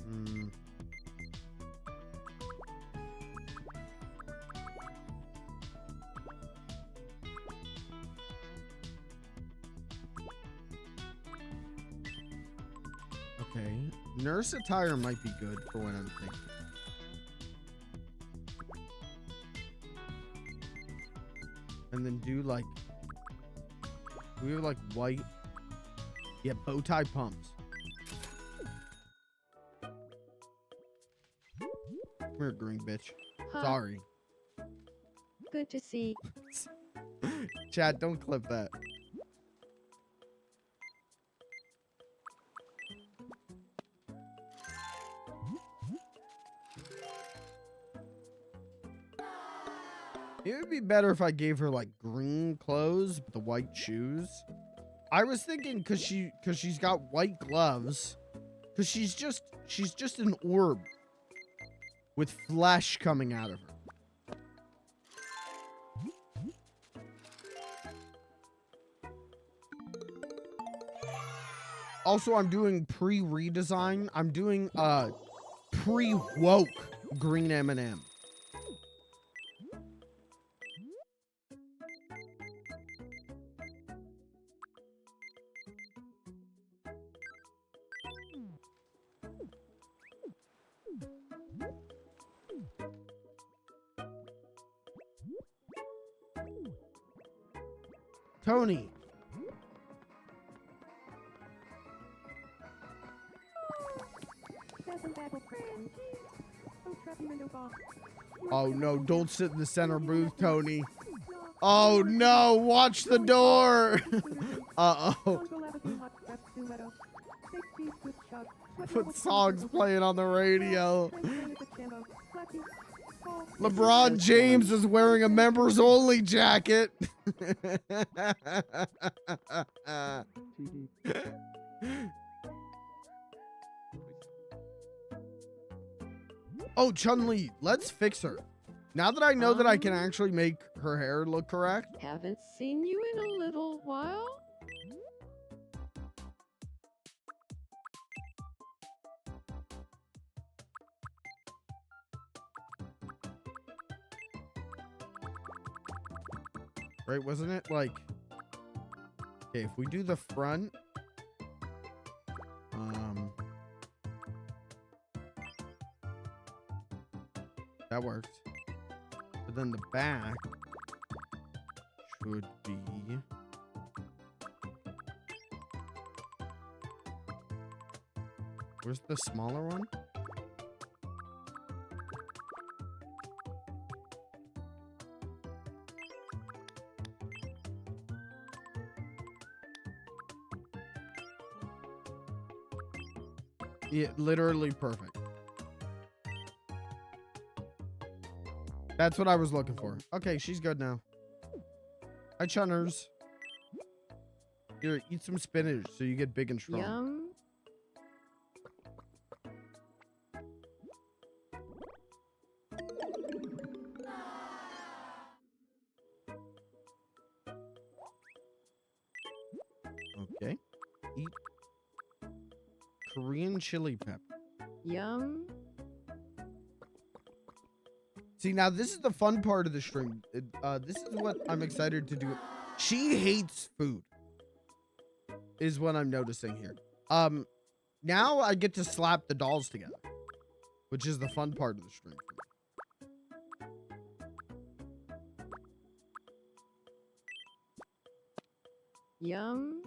Hmm. Okay. Nurse attire might be good for what I'm thinking. And then do like, we have like white. Yeah, bow tie pumps. Come here, green bitch. Huh. Sorry. Good to see. Chad, don't clip that. It would be better if I gave her like green clothes, but the white shoes. I was thinking because she's got white gloves, because she's just an orb with flesh coming out of her. Also, I'm doing pre-redesign. I'm doing pre-woke green M&M. Tony. Oh no, don't sit in the center booth, Tony. Oh no, watch the door. Uh-oh. Put songs playing on the radio. LeBron James is wearing a members only jacket. Oh, Chun-Li, let's fix her. Now that I know that I can actually make her hair look correct. Haven't seen you in a little while. Right, wasn't it like... Okay, if we do the front... That works. But then the back should be... Where's the smaller one? Yeah, literally perfect. That's what I was looking for. Okay, she's good now. Hi, Chunners. Here, eat some spinach so you get big and strong. Yum. Okay. Eat Korean chili pepper. Yum. See, now this is the fun part of the stream. This is what I'm excited to do. She hates food, is what I'm noticing here. Now I get to slap the dolls together, which is the fun part of the stream. Yum.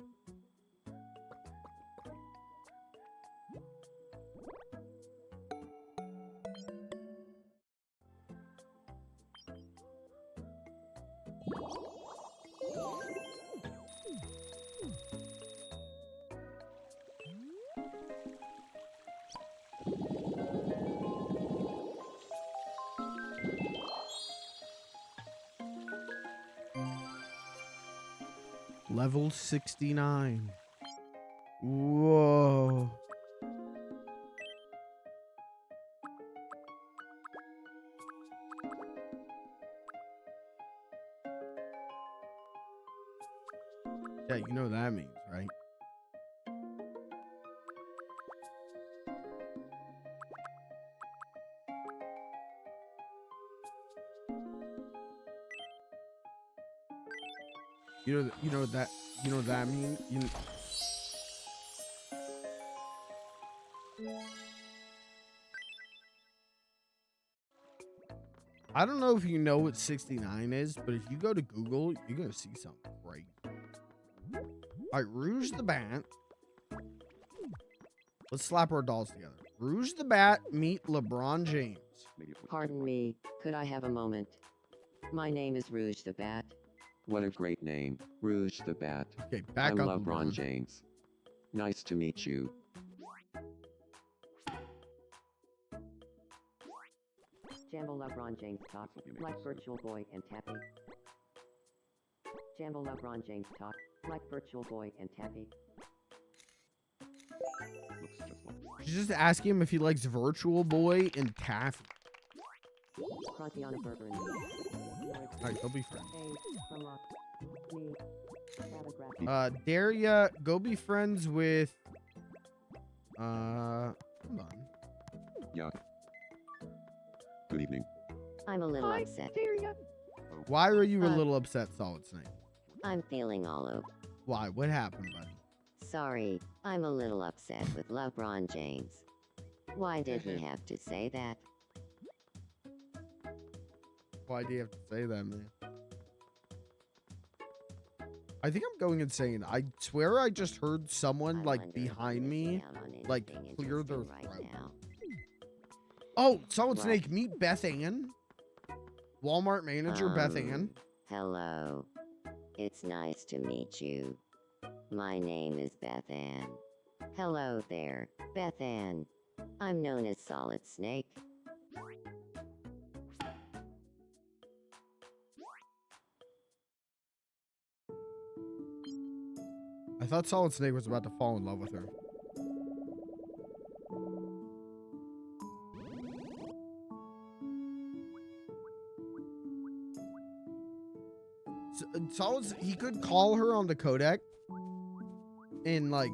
Level 69. Whoa. Yeah, you know what that means, right? You know what that means? I don't know if you know what 69 is, but if you go to Google, you're gonna see something great. All right, Rouge the Bat. Let's slap our dolls together. Rouge the Bat meet LeBron James. Pardon me, could I have a moment? My name is Rouge the Bat. What a great name, Rouge the Bat. Okay, back I'm up. LeBron James. Nice to meet you. Jamble LeBron James talk, like Virtual Boy and Tappy. Jamble LeBron James talk, like Virtual Boy and Tappy. You just ask him if he likes Virtual Boy and Taffy. Crunchy on a burger and Alright, they'll be friends. Hey, unlock. Me. Paragraph. Daria, go be friends with hold on. Yeah. Good evening. I'm a little Hi, upset. Daria. Why are you a little upset, Solid Snake? I'm feeling all over. Why? What happened, buddy? Sorry, I'm a little upset with LeBron James. Why did he have to say that? Why do you have to say that, man? I think I'm going insane. I swear I just heard someone I like wonder if behind I'm me. missing out on like, anything clear their interesting right throat. now. Oh, Solid What? Snake, meet Beth Ann. Walmart manager Beth Ann. Hello. It's nice to meet you. My name is Beth Ann. Hello there, Beth Ann. I'm known as Solid Snake. I thought Solid Snake was about to fall in love with her. He could call her on the codec and like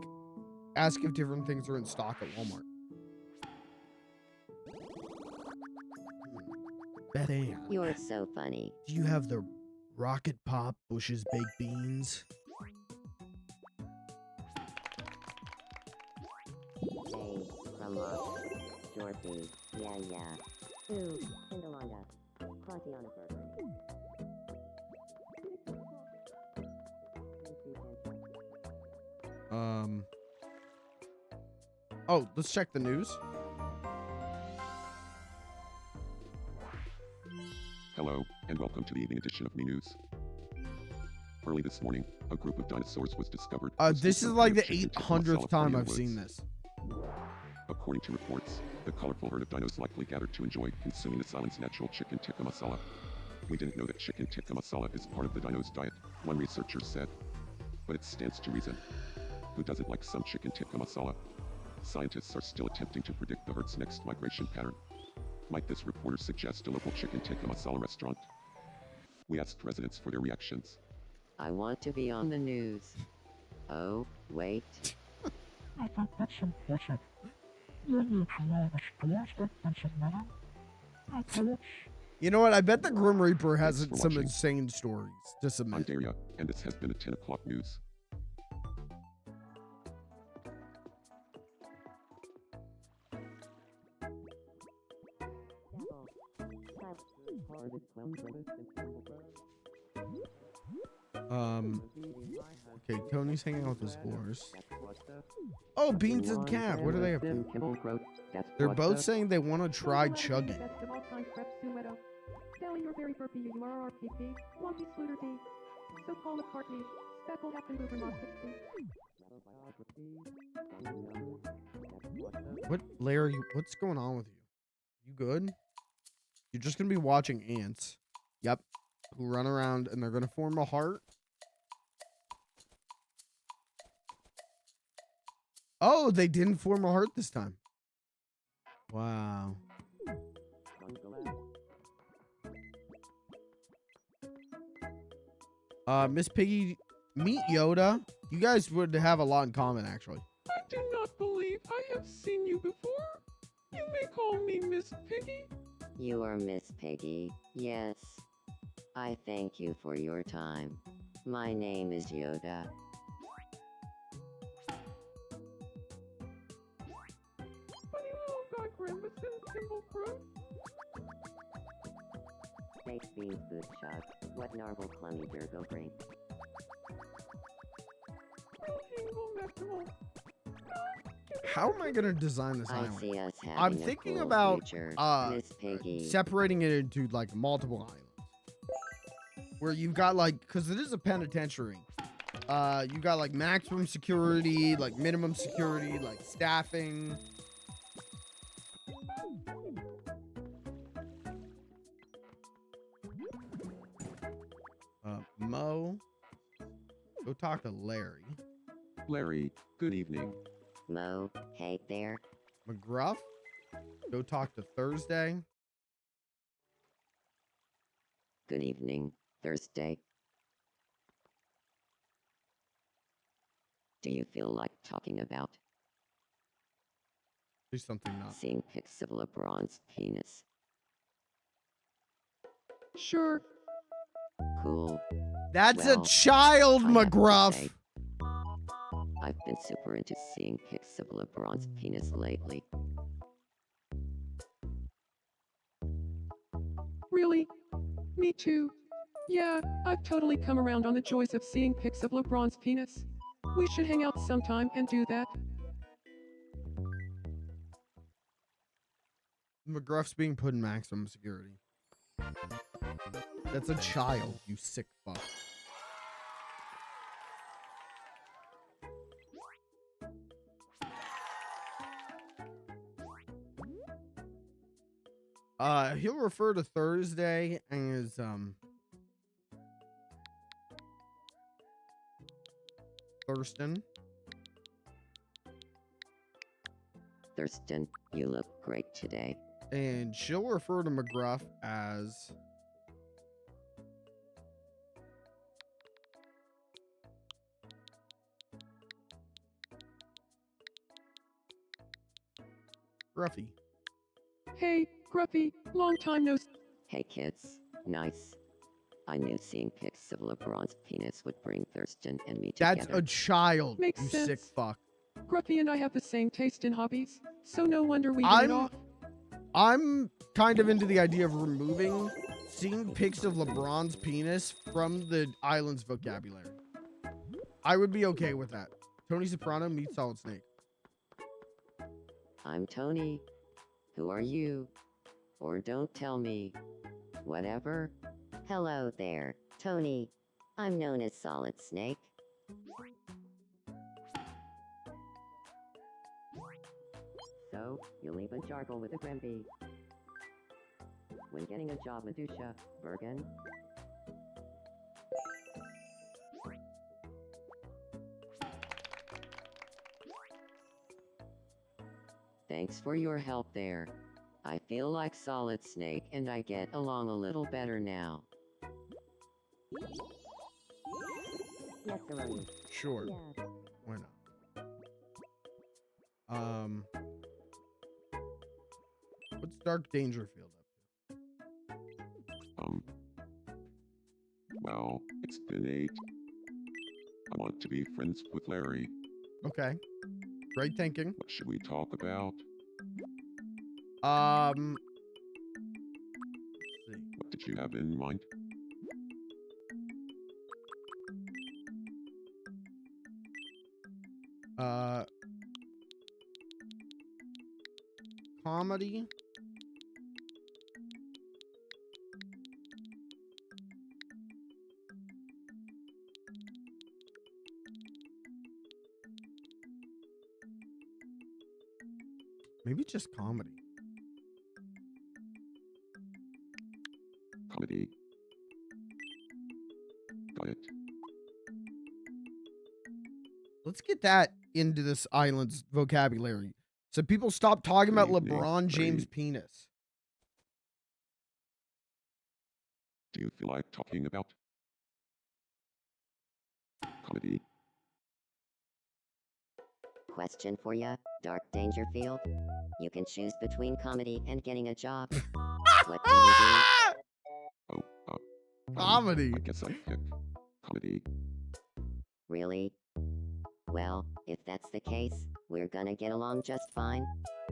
ask if different things are in stock at Walmart. Beth Ann, You're so funny. do you have the Rocket Pop Bush's baked beans? Hey, Ramon. Dorothy. Yeah. Ooh, Cinderella. Crunchy on a burger. Oh, let's check the news. Hello, and welcome to the evening edition of News. Early this morning, a group of dinosaurs was discovered. This is like the 800th time I've seen this. According to reports, the colorful herd of dinos likely gathered to enjoy consuming this island's natural chicken tikka masala. We didn't know that chicken tikka masala is part of the dino's diet, one researcher said. But it stands to reason. Who doesn't like some chicken tikka masala? Scientists are still attempting to predict the herd's next migration pattern. Might this reporter suggest a local chicken tikka masala restaurant? We asked residents for their reactions. I want to be on the news. Oh, wait. I think that's important. You need to know the scores and submitting. I think You know what? I bet the Grim Reaper has Thanks for some watching. insane stories to I'm submit. Daria, and this has been the 10 o'clock news. Okay, Tony's hanging out with his horse. Oh, Beans and Cat. What are they up to? They're both saying they want to try chugging. Best of all time, Prep Sueto. Dally, you're very burpy, you are RPP. Wonky Sluter D. So Paul McCartney. Speckle Captain Boober Mod 60. What, Larry? What's going on with you? You good? You're just gonna be watching ants. Yep. Who run around and they're gonna form a heart. Oh, they didn't form a heart this time. Wow. Miss Piggy, meet Yoda. You guys would have a lot in common, actually. I do not believe I have seen you before. You may call me Miss Piggy. You are Miss Piggy, yes. I thank you for your time. My name is Yoda. Funny little guy Grimace and Simple Crew. Baked beans good shot. What narble clummy go bring? How am I gonna design this I island? see us having I'm a thinking cool about future, Miss Piggy. separating it into like multiple islands, where you've got like, because it is a penitentiary. You got like maximum security, like minimum security, like staffing. Mo, go talk to Larry. Larry, good evening. Mo, hey there. McGruff, go talk to Thursday. Good evening, Thursday. Do you feel like talking about Do something not. seeing pics of LeBron's penis? Sure. Cool. That's Well, a child, I have to McGruff. say, I've been super into seeing pics of LeBron's penis lately. Really? Me too. Yeah, I've totally come around on the joys of seeing pics of LeBron's penis. We should hang out sometime and do that. McGruff's being put in maximum security. That's a child, you sick fuck. He'll refer to Thursday as Thurston. Thurston, you look great today. And she'll refer to McGruff as Gruffy. Hey, Gruffy, long time no s- Hey kids, nice. I knew seeing pics of LeBron's penis would bring Thurston and me That's together. a child, Makes you sense. sick fuck. Gruffy and I have the same taste in hobbies, so no wonder we hit it off. I'm kind of into the idea of removing seeing pics of LeBron's penis from the island's vocabulary. I would be okay with that. Tony Soprano meets Solid Snake. I'm Tony. Who are you? Or don't tell me. Whatever. Hello there, Tony. I'm known as Solid Snake. So, you leave a jargle with a Grimby. When getting a job, Medusa, Bergen. Thanks for your help there. I feel like Solid Snake and I get along a little better now. Yes, Aroni. Sure. Yeah. Why not? What's Dark Dangerfield up Well, it's been 8. I want to be friends with Larry. to? Okay. Great thinking. What should we talk about? Let's see. What did you have in mind? Comedy. Maybe just comedy. Comedy. Got it. Let's get that into this island's vocabulary. So people stop talking about Good evening, LeBron James' Larry. penis. Do you feel like talking about comedy? Question for ya, Dark Dangerfield. You can choose between comedy and getting a job. What do you do? Oh, Comedy. I guess I pick comedy. Really? Well, if that's the case, we're gonna get along just fine.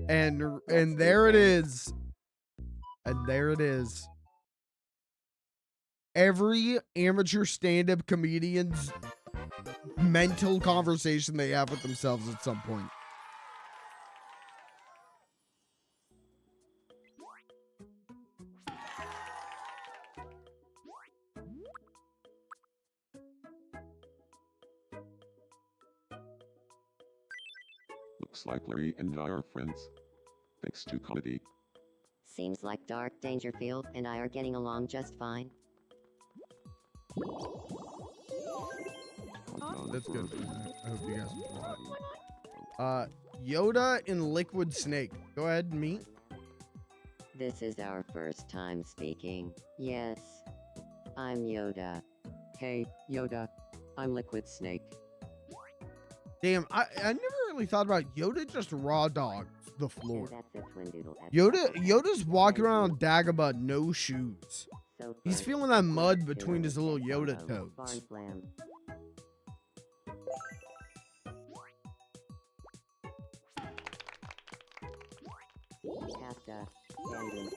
And Let's there it do is. And there it is. Every amateur stand-up comedian's mental conversation they have with themselves at some point. Looks like Larry and I are friends. Thanks to comedy. Seems like Dark Dangerfield and I are getting along just fine. That's good. I hope you guys enjoy. Yoda and Liquid Snake. Go ahead and meet. This is our first time speaking. Yes. I'm Yoda. Hey, Yoda. I'm Liquid Snake. Damn, I never really thought about Yoda just raw dogs the floor. And that's a twindoodle at Yoda's walking around on Dagobah, no shoes. So He's first, feeling that mud let's between do his a little check Yoda on toes. Barn Slam. Pasta. Standing.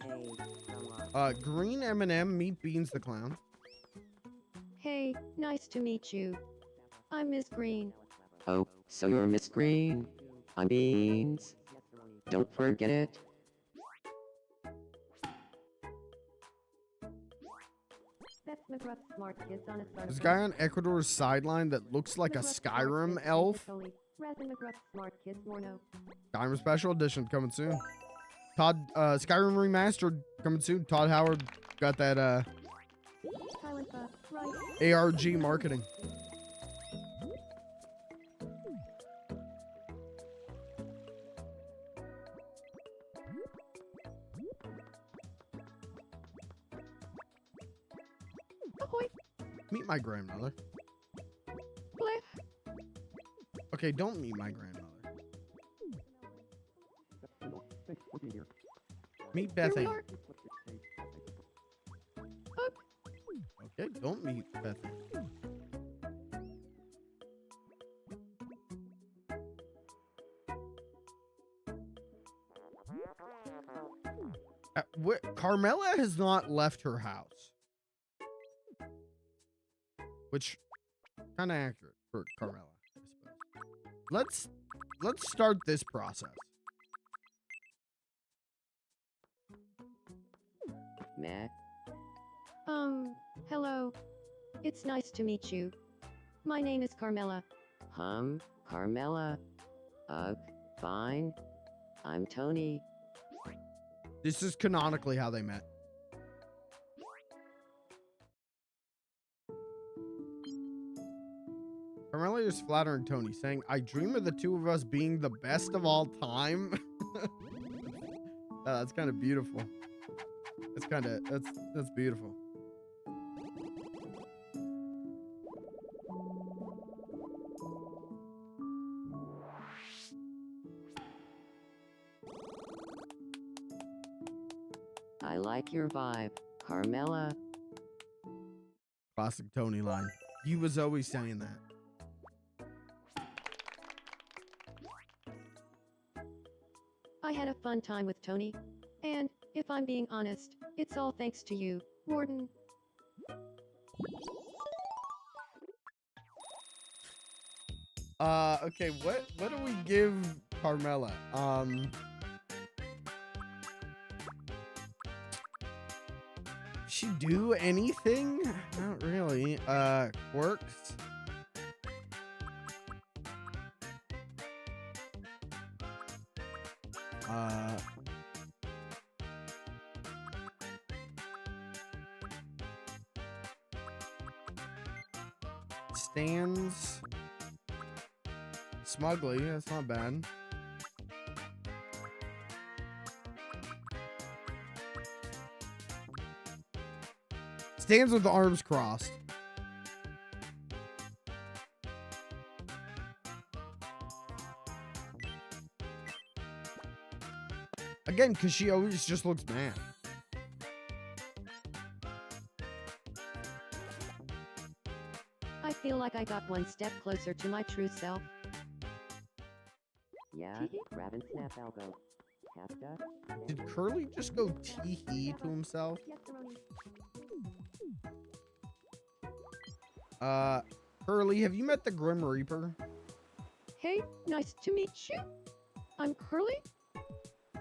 Hey, come on. Green M&M, meet Beans the Clown. Hey, nice to meet you. I'm Miss Green. Oh, so you're Miss Green. I'm Beans. Don't forget it. That's McGruff's smart kids on a This guy on Ecuador's sideline that looks like a Skyrim elf. Raz and McGruff's smart kids Morno. Skyrim Special Edition coming soon. Todd, Skyrim Remastered coming soon. Todd Howard got that Silent right. ARG marketing. Ahoy. Meet my grandmother. Bleh. Okay, don't meet my grandmother. Meet Here we Bethany. are. Okay, don't meet Bethany. Carmela has not left her house. Which, kind of accurate for Carmela, I suppose. Let's start this process. Matt. Hello. It's nice to meet you. My name is Carmela. Carmela. Fine. I'm Tony. This is canonically how they met. Carmela is flattering Tony, saying, "I dream of the two of us being the best of all time." That's kind of beautiful. That's beautiful. I like your vibe, Carmela. Classic Tony line. He was always saying that. I had a fun time with Tony. And, if I'm being honest, it's all thanks to you, Warden. Okay, what do we give Carmela? She do anything? Not really. Quirks? Stands, smugly. That's not bad. Stands with the arms crossed. Again, because she always just looks mad. I feel like I got one step closer to my true self. Yeah, grab and snap elbow. Kafka. Did Curly just go tee-hee to himself? Yes, Baroni. Curly, have you met the Grim Reaper? Hey, nice to meet you. I'm Curly.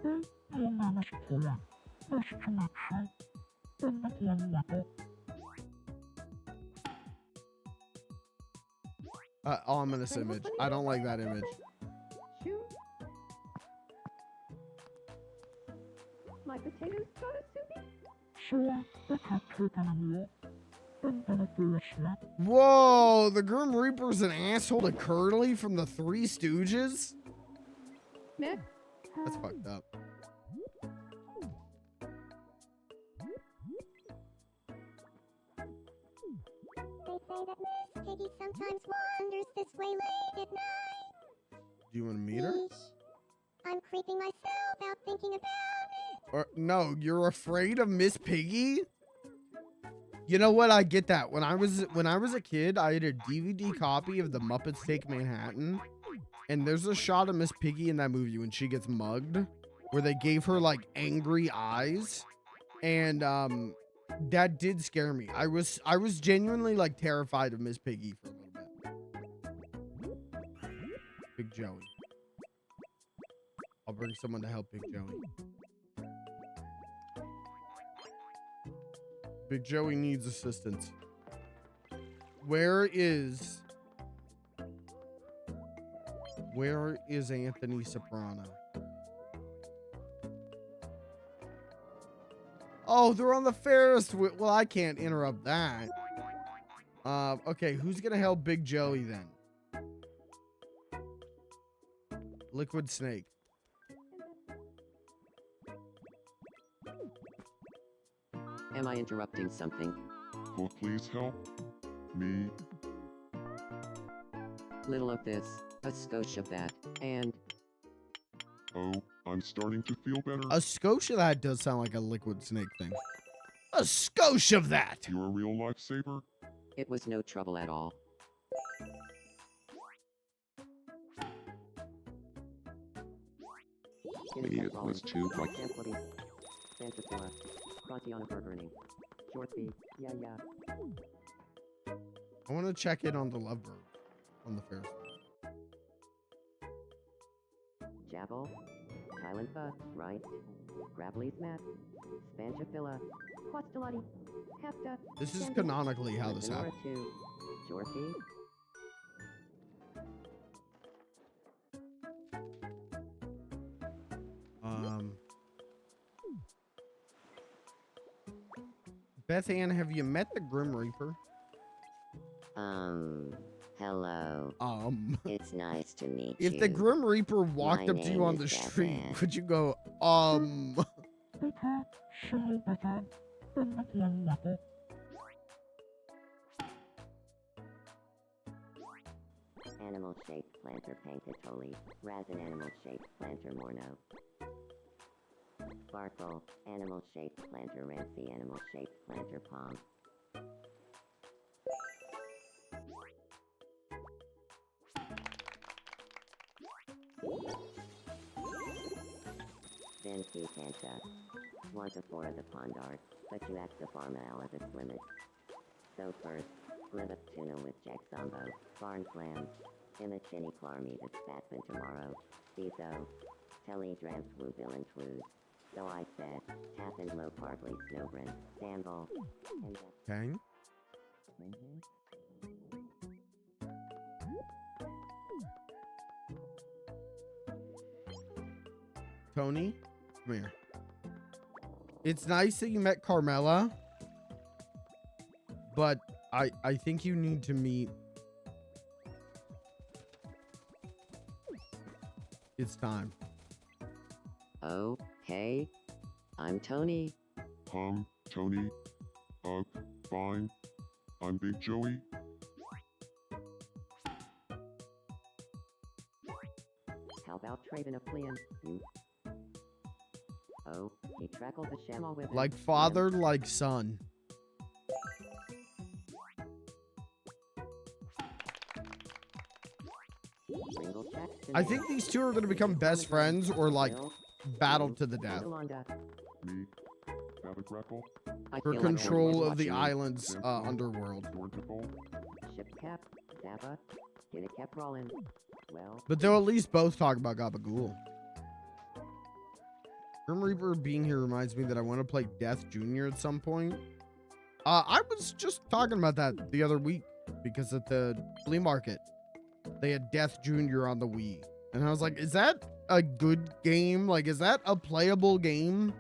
Your name is Paula. Nice to meet you. I'm not one level. Ominous image. I don't like that image. Shoo. My potatoes got a soupy. So, I can't take anymore. I'm gonna do a snap. Whoa, the Grim Reaper's an asshole to Curly from the Three Stooges? Meh. That's fucked up. They say that Miss Piggy sometimes wanders this way late at night. Do you want to meet her? Yeesh. I'm creeping myself out thinking about it. Or no, you're afraid of Miss Piggy? You know what? I get that. When I was a kid, I had a DVD copy of The Muppets Take Manhattan, and there's a shot of Miss Piggy in that movie when she gets mugged, where they gave her like angry eyes, and that did scare me. I was genuinely like terrified of Miss Piggy for a little bit. Big Joey. I'll bring someone to help Big Joey. Big Joey needs assistance. Where is Anthony Soprano? Oh, they're on the Ferris wheel. Well, I can't interrupt that. Okay, who's gonna help Big Joey then? Liquid Snake. Am I interrupting something? Oh, please help me. Little of this, a skosh of that, and Oh, I'm starting to feel better. A skosh of that does sound like a Liquid Snake thing. A skosh of that. You're a real lifesaver. it was no trouble at all. Maybe it was too like I want to check in on the lovebird on the Ferris wheel. Jabble, Kylanfa, right? Gravelly's Mat, Spanchafilla, Quastelati. Hefta. This is canonically how this Lenora happened. 2, Jorky, Beth Ann, have you met the Grim Reaper? hello. It's nice to meet you. If the Grim Reaper walked My up to you name on is the Beth street, Ann. would you go, Better, sorry, better. I'm not one level. Animal-shaped planter Pankatoli, Razan animal-shaped planter Morno. Sparkle, animal-shaped planter Rancy, animal-shaped planter Palm. Then Key Panta. 1 to 4 of the pond art, but you act the farm out of its limit. So first, live up tuna with Jack Zombo, barn clams, in a chinny clarmy that's fatman tomorrow, Bezo, telly drams woo bill and twoo. So I said, half and low partly snowbrin, Samble, and okay. Tony, come here. It's nice that you met Carmela, but I think you need to meet It's time. Okay. I'm Tony. Tony. Fine. I'm Big Joey. How about Traven of Fleein, you? Oh, he trackled the Shamal with him. Like father, like son. Single check I think these two are going to become best friends or like battle to the death Me. Crackle. for control of the island's underworld. Ship cap, Zappa, get it kept rolling. Well, But they'll at least both talk about Gabagool. Grim Reaper being here reminds me that I want to play Death Jr. at some point. I was just talking about that the other week because at the flea market, they had Death Jr. on the Wii. And I was like, is that a good game? Like, is that a playable game?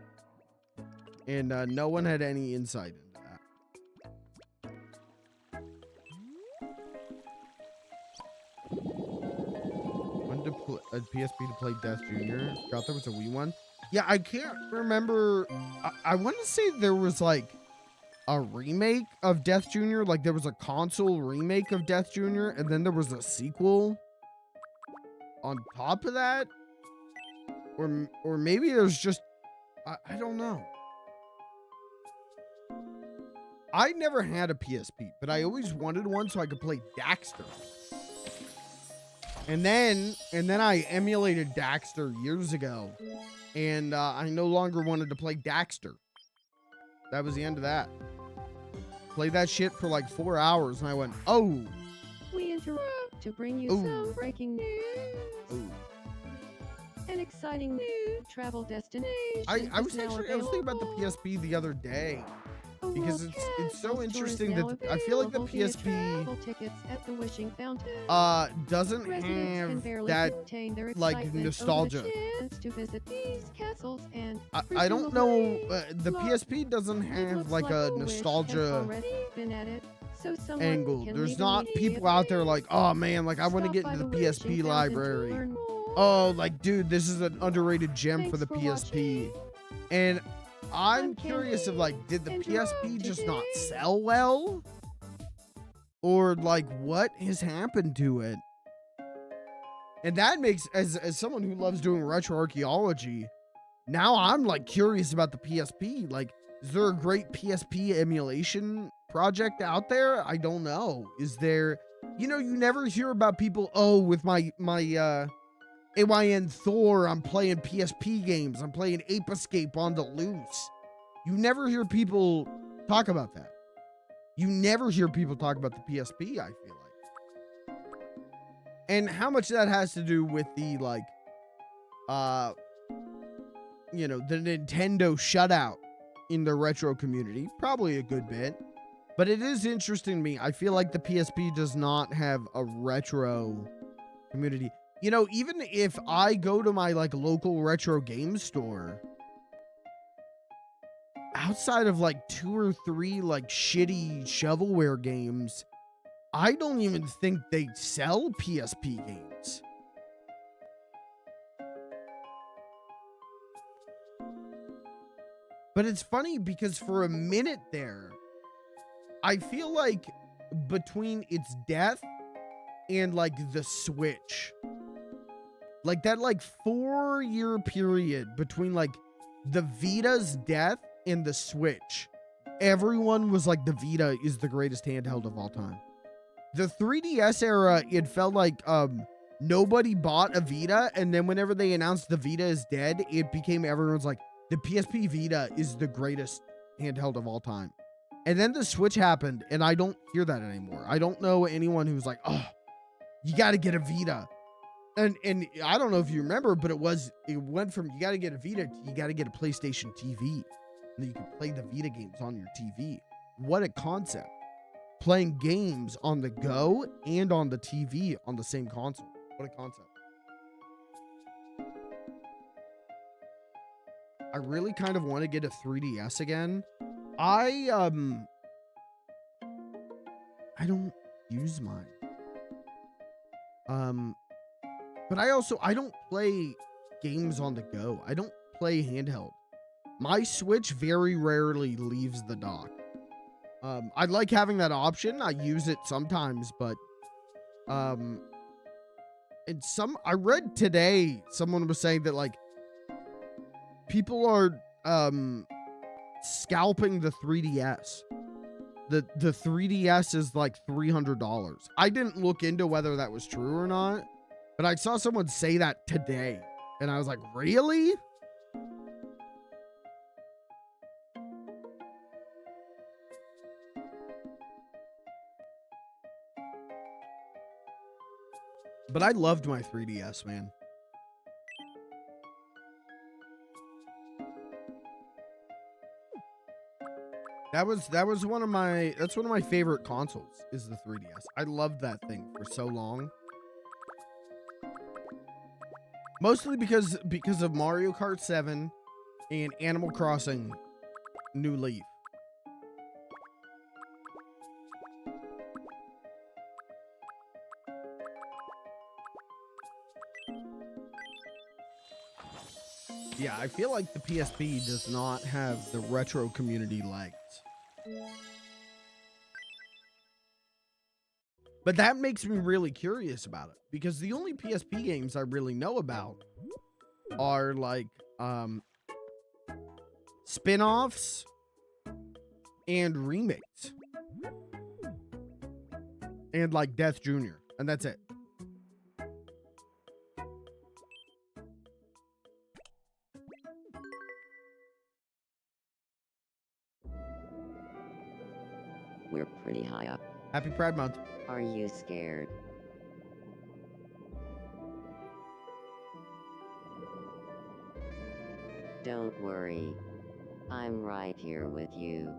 And no one had any insight into that. When to play a PSP to play Death Jr. Forgot there was a Wii one. Yeah, I can't remember. I want to say there was like a remake of Death Jr. Like there was a console remake of Death Jr. and then there was a sequel on top of that. Or maybe there's just I don't know. I never had a PSP, but I always wanted one so I could play Daxter. And then I emulated Daxter years ago. And I no longer wanted to play Daxter. That was the end of that. Played that shit for like 4 hours and I went, oh. We interrupt to bring you Ooh. some breaking news. Ooh. An exciting new travel destination. I was is now thinking about the available. PSP the other day. A Because World it's so Castle interesting store is that now I feel like the available via PSP travel tickets at the Wishing Fountain. doesn't Residents can have barely that contain their like excitement over the nostalgia. chance to visit these castles and I don't know, presumably the love. PSP doesn't It have looks like a the Wish has nostalgia already been at it, so someone angle. can There's leave not people out there like, oh man, like I want to Stop get by into the Wishing PSP Fountain to library. learn more. Oh, like dude, this is an underrated gem for Thanks the for PSP. watching. And I'm I'm curious of Candy. like, did the Interrupt PSP just not today. sell well? Or like what has happened to it? And that makes, as someone who loves doing retro archaeology, now I'm like curious about the PSP. Like, is there a great PSP emulation project out there? I don't know. Is there, you know, you never hear about people, oh, with my AYN Thor, I'm playing PSP games. I'm playing Ape Escape on the loose. You never hear people talk about that. You never hear people talk about the PSP, I feel like. And how much that has to do with the, like, you know, the Nintendo shutout in the retro community. Probably a good bit. But it is interesting to me. I feel like the PSP does not have a retro community. You know, even if I go to my like local retro game store, outside of like 2 or 3 like shitty shovelware games, I don't even think they sell PSP games. But it's funny because for a minute there, I feel like between its death and like the Switch, like that like 4-year period between like the Vita's death and the Switch, everyone was like the Vita is the greatest handheld of all time. The 3DS era, it felt like nobody bought a Vita, and then whenever they announced the Vita is dead, it became everyone's like, the PSP Vita is the greatest handheld of all time. And then the Switch happened, and I don't hear that anymore. I don't know anyone who's like, oh, you got to get a Vita. And I don't know if you remember, but it went from you got to get a Vita to you got to get a PlayStation TV. And then you can play the Vita games on your TV. What a concept. Playing games on the go and on the TV on the same console. What a concept. I really kind of want to get a 3DS again. I don't use mine. But I don't play games on the go. I don't play handheld. My Switch very rarely leaves the dock. I like having that option. I use it sometimes, but and I read today someone was saying that like people are scalping the 3DS. The 3DS is like $300. I didn't look into whether that was true or not, but I saw someone say that today, and I was like, really? But I loved my 3DS, man. That's one of my favorite consoles is the 3DS. I loved that thing for so long. Mostly because of Mario Kart 7 and Animal Crossing New Leaf. Yeah, I feel like the PSP does not have the retro community legs. But that makes me really curious about it, because the only PSP games I really know about are like spin-offs and remakes. And like Death Jr. And that's it. We're pretty high up. Happy Pride Month. Are you scared? Don't worry. I'm right here with you.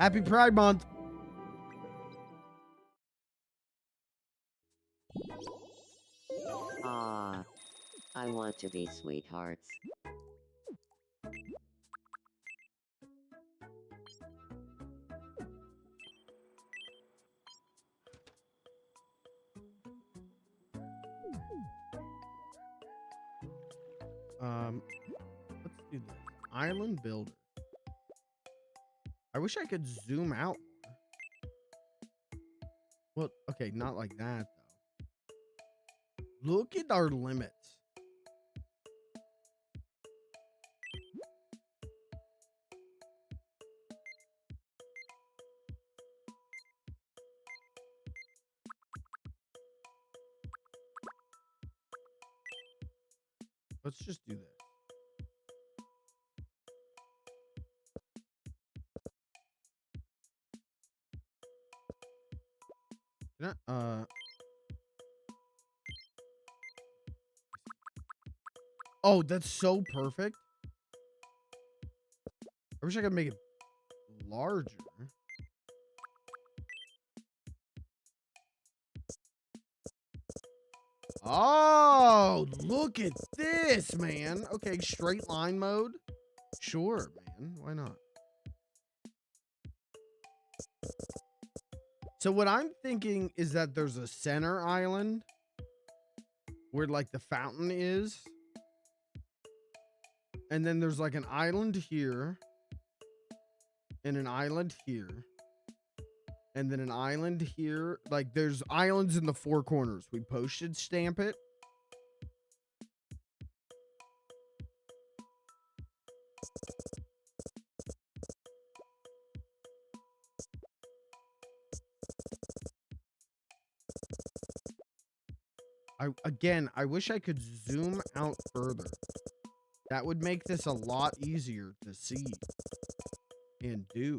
Happy Pride Month. Ah, I want to be sweethearts. Let's do this. Island Builder. I wish I could zoom out more. Well, okay, not like that though. Look at our limits. Let's just do this. Oh, that's so perfect. I wish I could make it larger. Oh, look at this, man. Okay, straight line mode. Sure, man. Why not? So what I'm thinking is that there's a center island where like the fountain is. And then there's like an island here. And an island here. And then an island here. Like there's islands in the four corners. We postage stamp it. I wish I could zoom out further. That would make this a lot easier to see and do.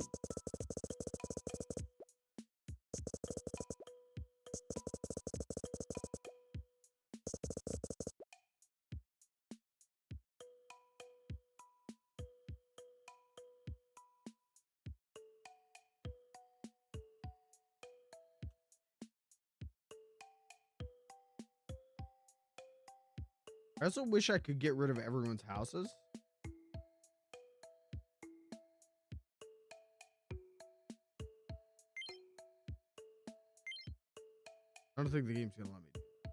I also wish I could get rid of everyone's houses. I don't think the game's gonna let me do that.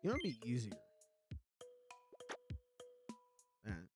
You know, it'd be easier. Man.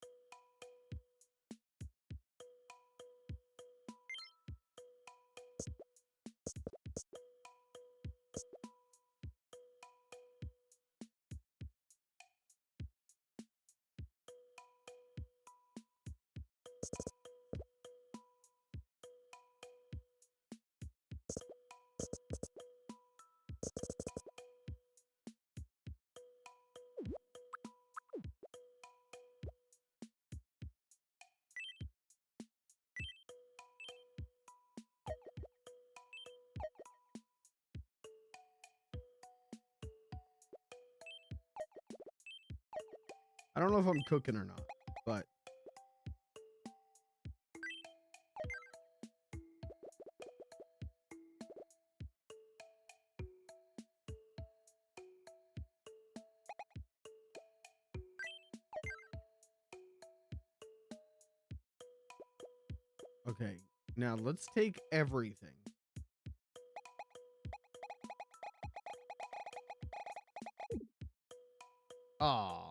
I don't know if I'm cooking or not, but okay. Now let's take everything. Aw.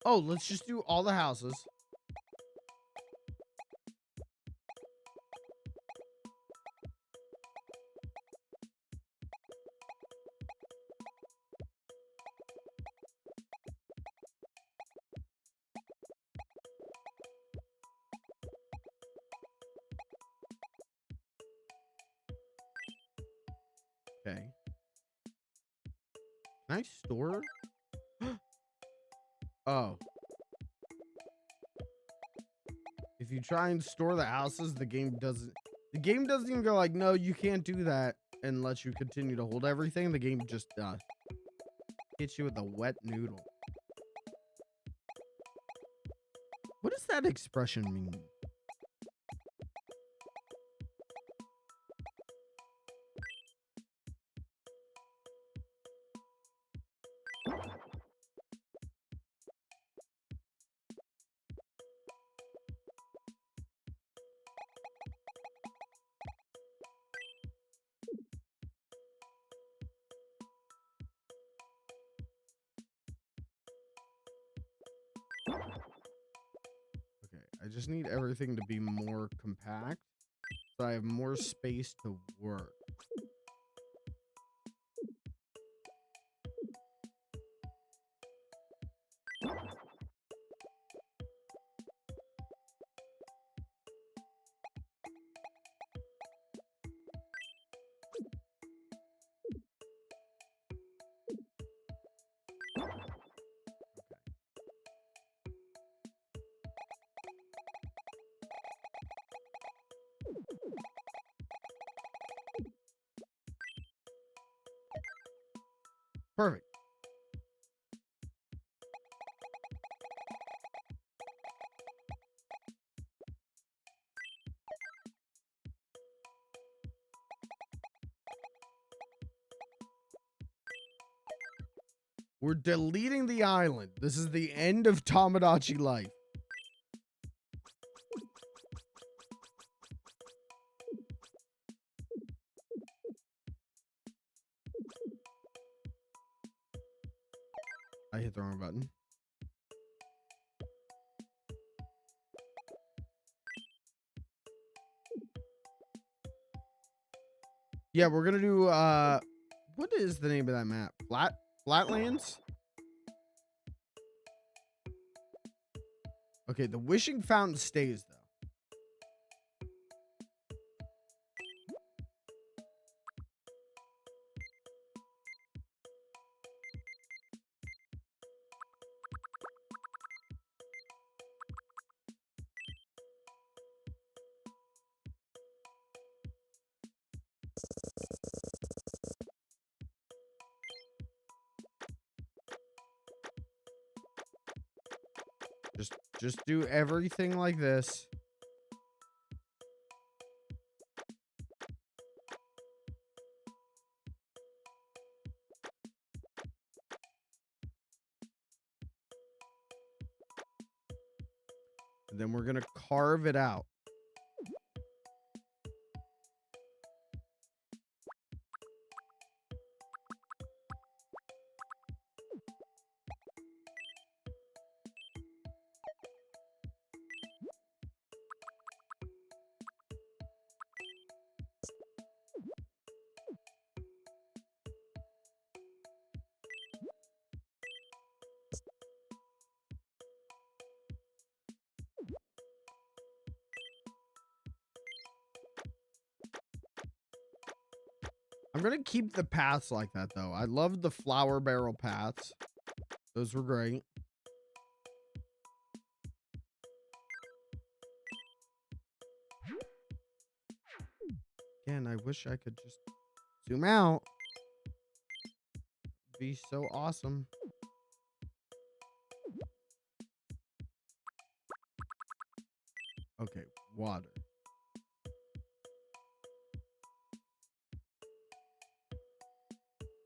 Oh, let's just do all the houses. Okay. Can I store? Oh. If you try and store the houses, the game doesn't even go like, no, you can't do that, and lets you continue to hold everything. The game just hits you with a wet noodle. What does that expression mean? Okay, I just need everything to be more compact so I have more space to work. Perfect. We're deleting the island. This is the end of Tomodachi life. I hit the wrong button. Yeah, we're gonna do what is the name of that map? Flatlands? Okay, the wishing fountain stays though. Just do everything like this. And then we're gonna carve it out. I'm gonna keep the paths like that though. I loved the flower barrel paths. Those were great. Again, I wish I could just zoom out. Be so awesome. Okay, water.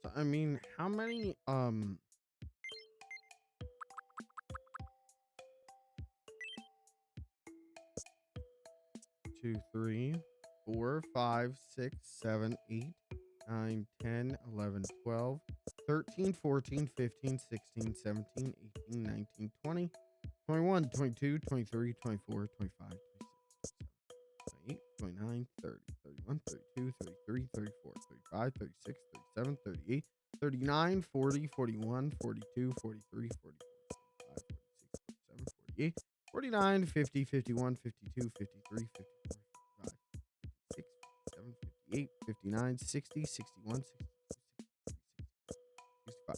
So, I mean, how many, 2, 3, 4, 5, 6, 7, 8, 9, 10, 11, 12, 13, 14, 15, 16, 17, 18, 19, 20, 21, 22, 23, 24, 25, 26, 27, 28, 29, 30, 31, 32, 33, 34, 35, 36, 37, 38, 39, 40, 41, 42, 43, 44, 45, 46, 47, 48, 49, 50, 51, 52, 53, 54, 55, 56, 57, 58, 59, 60, 61, 62, 65.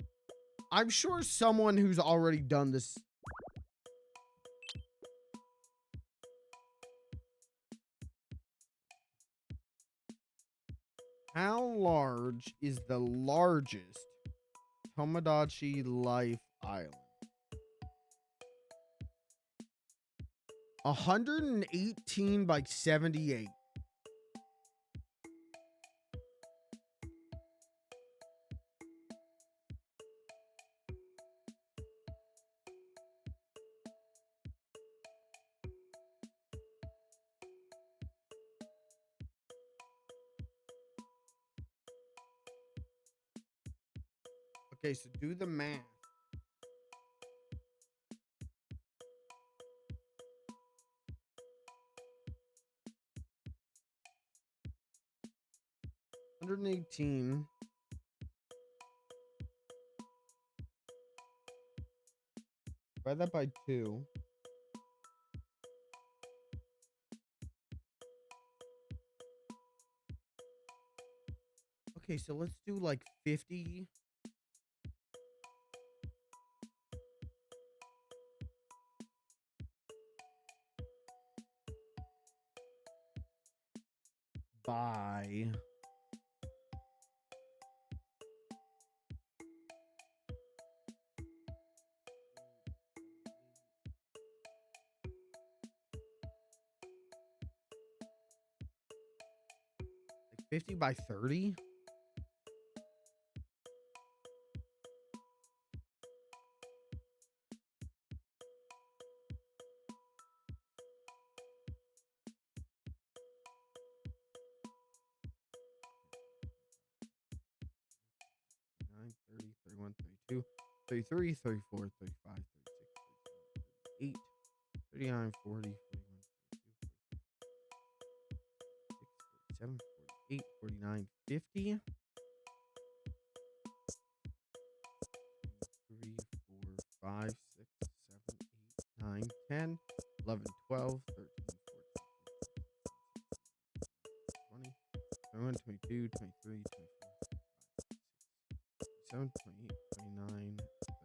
I'm sure someone who's already done this. How large is the largest Tomodachi Life Island? 118 by 78. Okay, so do the math. $118. Divide that by 2. Okay, so let's do like 50. By 50 by 30. Nine, 30, 31, 32, 33, 34, 35, 36, 38, 39, 40, 41, 42, 47, 48, 49, 50. 3, 4, 5, 6, 7, 8, 9, 10, 11, 12, 13, 14, 15, 16, 17, 18, 19, 20, 21, 22, 23, 24, 27, 28, 29, 30.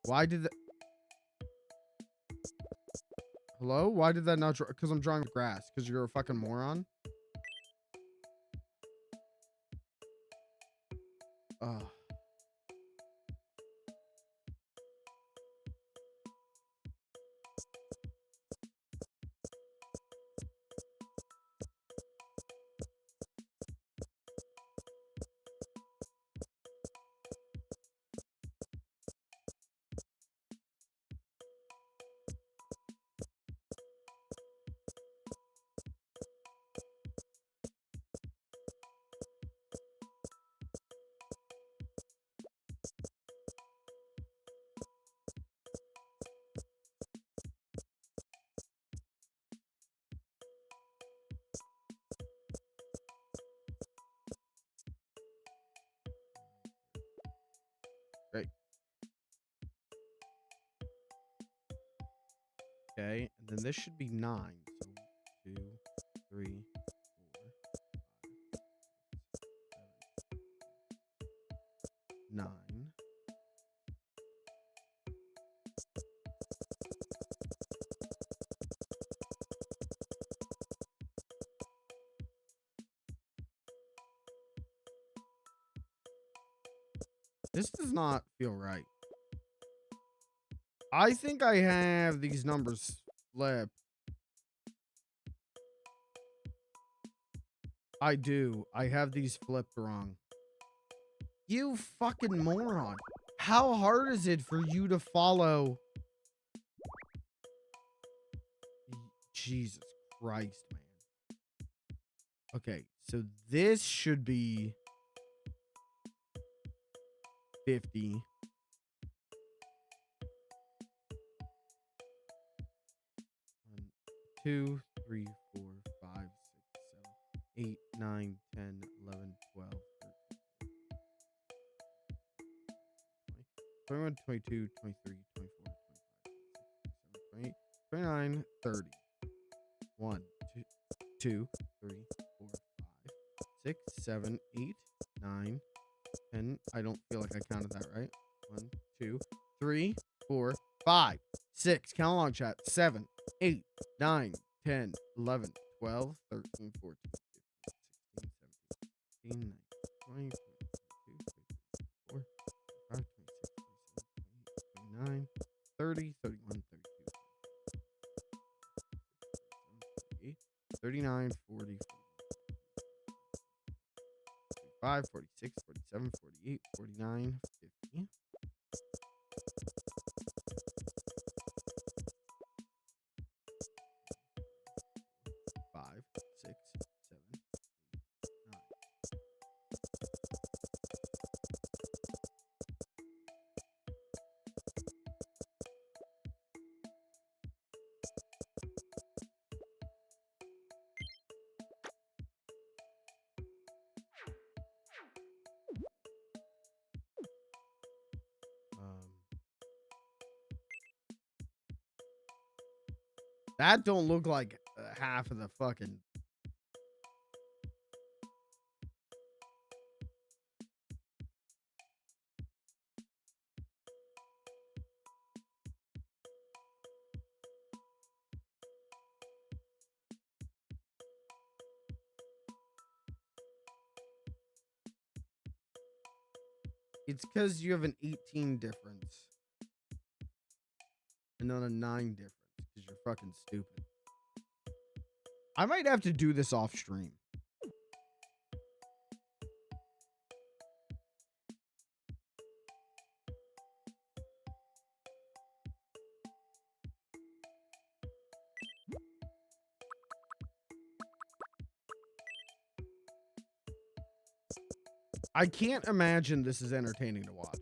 Why did that? Hello? Why did that not draw? Because I'm drawing grass. Because you're a fucking moron. Ugh. Okay, and then this should be 9. So 2, 3, 4, 5, 6, 7, 9. This does not feel right. I think I have these numbers flipped. I do. I have these flipped wrong. You fucking moron. How hard is it for you to follow? Jesus Christ, man. Okay, so this should be 50. 1, 2, 3, 4, 5, 6, 7, 8, 9, 10, 11, 12, 13, 21, 22, 23, 24, 25, 26, 27, 28, 29, 30. 1, 2, 3, 4, 5, 6, 7, 8, 9, 10. I don't feel like I counted that right. 1, 2, 3, 4, 5, 6. Count along, chat. 7, 8, 9, 10, 11, 12, 13, 14, 15, 16, 17, 18, 19, 20, 21, 22, 23, 24, 25, 26, 27, 28, 29, 30, 31, 32, 39, 40, 45, 46, 47, 48, 49, 50. 5, 6, 7, 8, 9. That don't look like half of the fucking. It's because you have an 18 difference and not a 9 difference because you're fucking stupid. I might have to do this off stream. I can't imagine this is entertaining to watch.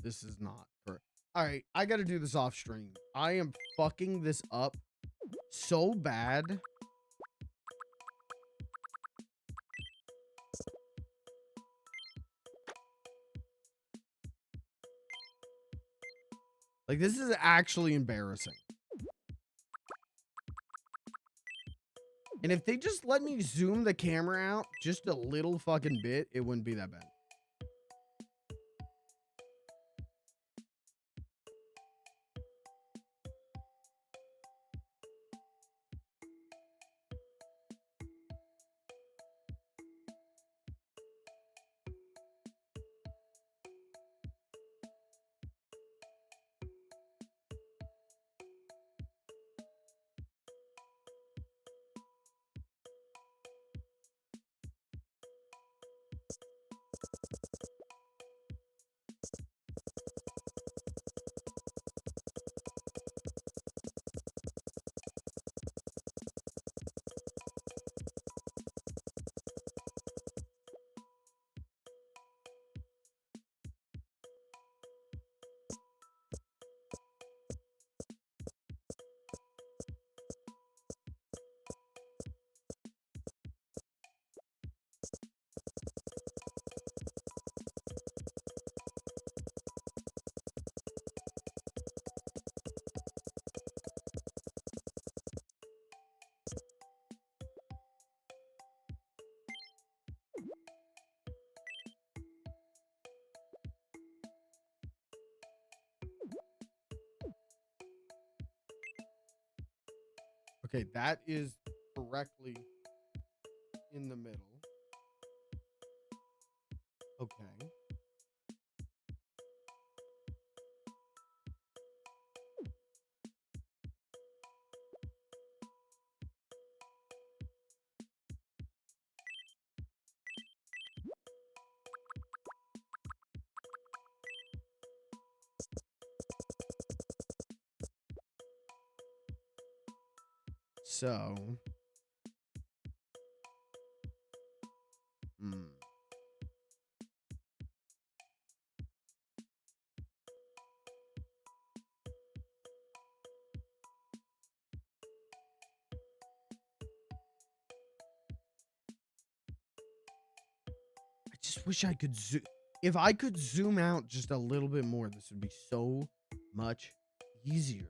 This is not for. All right, I got to do this off stream. I am fucking this up so bad. Like, this is actually embarrassing. And if they just let me zoom the camera out just a little fucking bit, it wouldn't be that bad. Okay, that is correctly in the middle. Okay. So, I just wish I could zoom. If I could zoom out just a little bit more, this would be so much easier.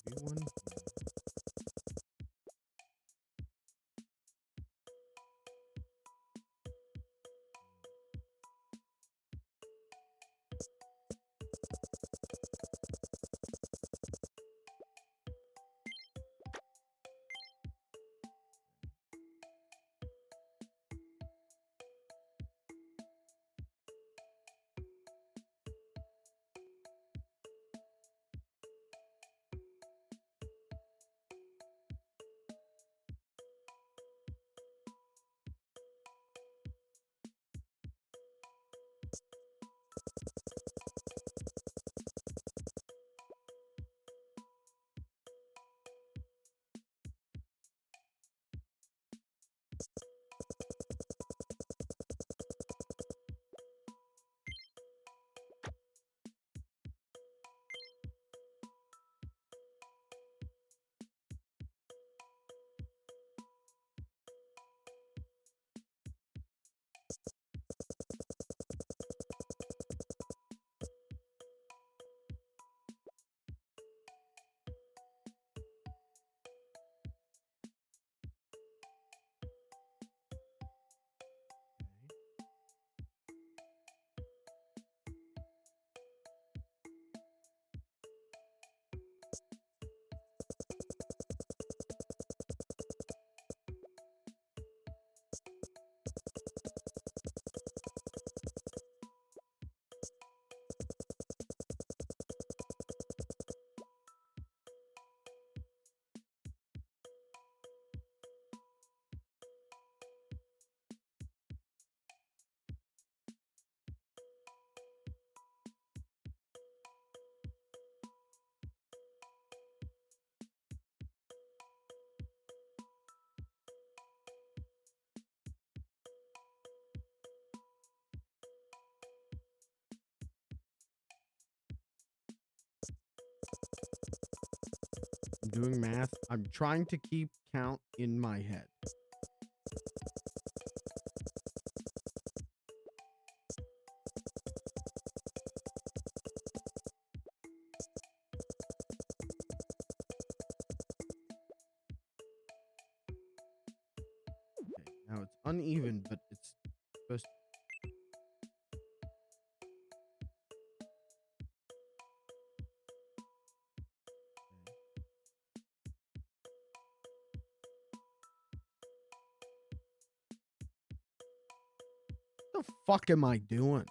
Maybe one. doing math. I'm trying to keep count in my head. Okay, now it's uneven, but it's supposed to. What the fuck am I doing?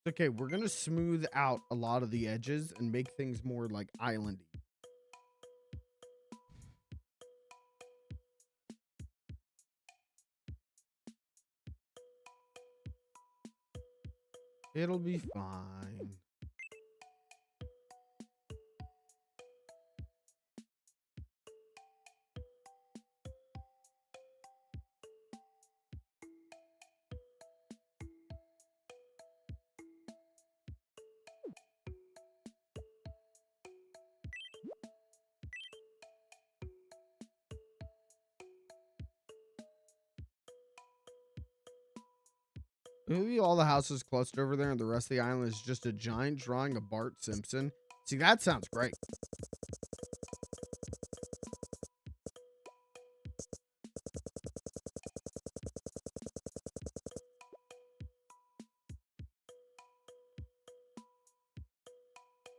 Okay, we're gonna smooth out a lot of the edges and make things more like islandy. It'll be fine. Maybe all the houses clustered over there and the rest of the island is just a giant drawing of Bart Simpson. See, that sounds great.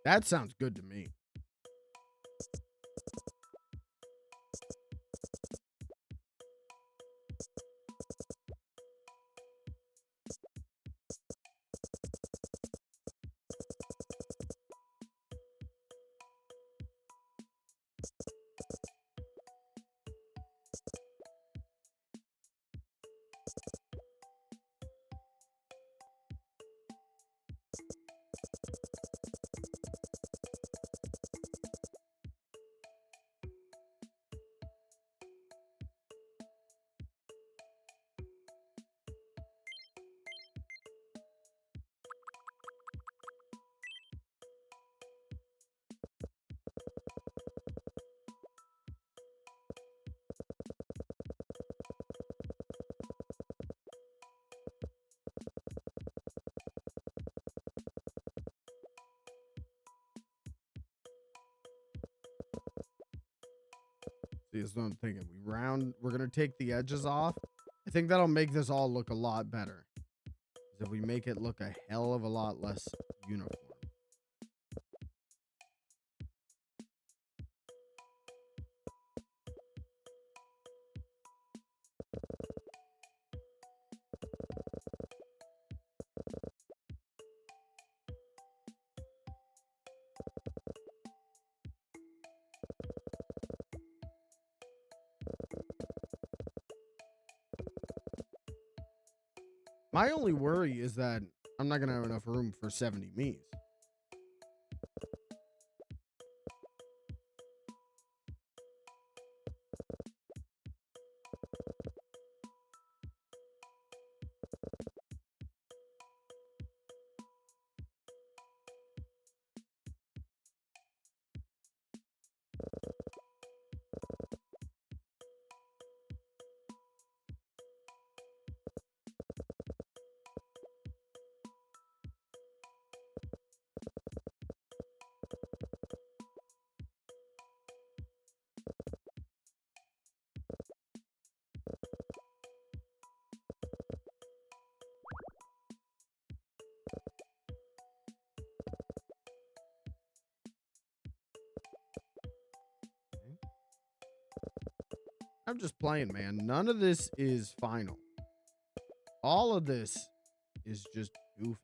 That sounds good to me. See, that's what I'm thinking. We're gonna take the edges off. I think that'll make this all look a lot better. If we make it look a hell of a lot less uniform. My only worry is that I'm not gonna have enough room for 70 Miis. I'm just playing, man. None of this is final. All of this is just goofy.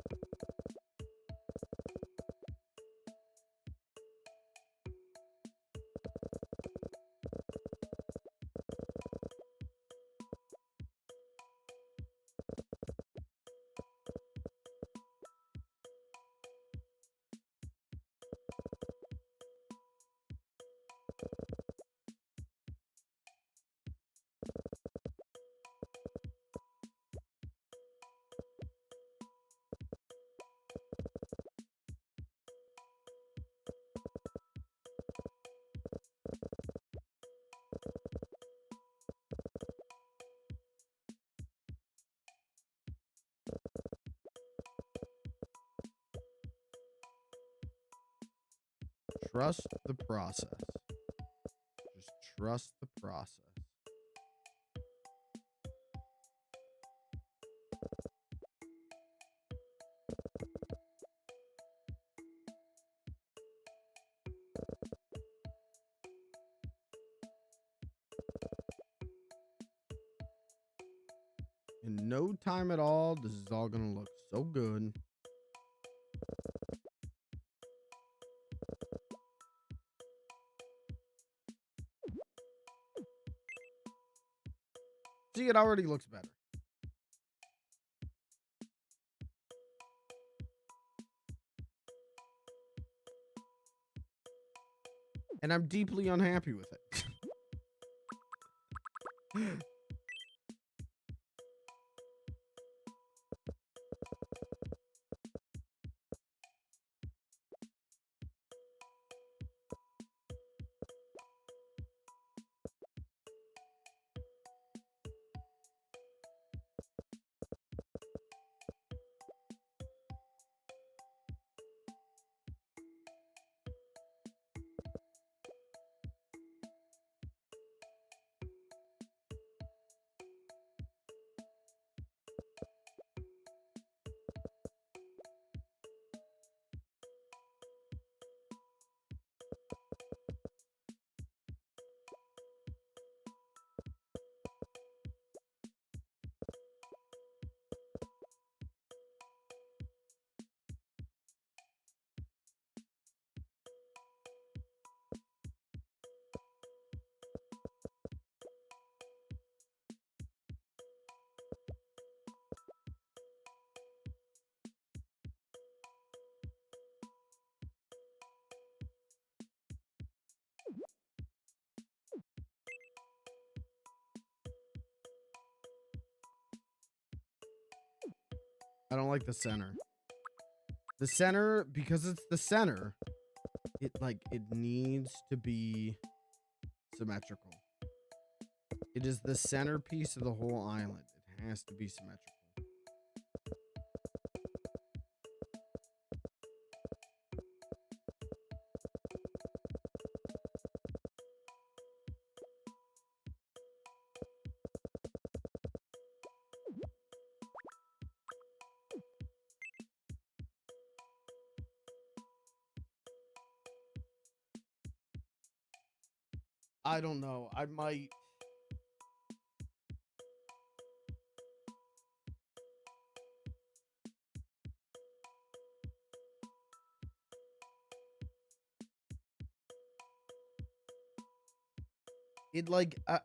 Trust the process. Just trust the process. In no time at all, this is all gonna look so good. See, it already looks better. And I'm deeply unhappy with it. I don't like the center. The center, because it's the center, it needs to be symmetrical. It is the centerpiece of the whole island. It has to be symmetrical. I don't know. I might.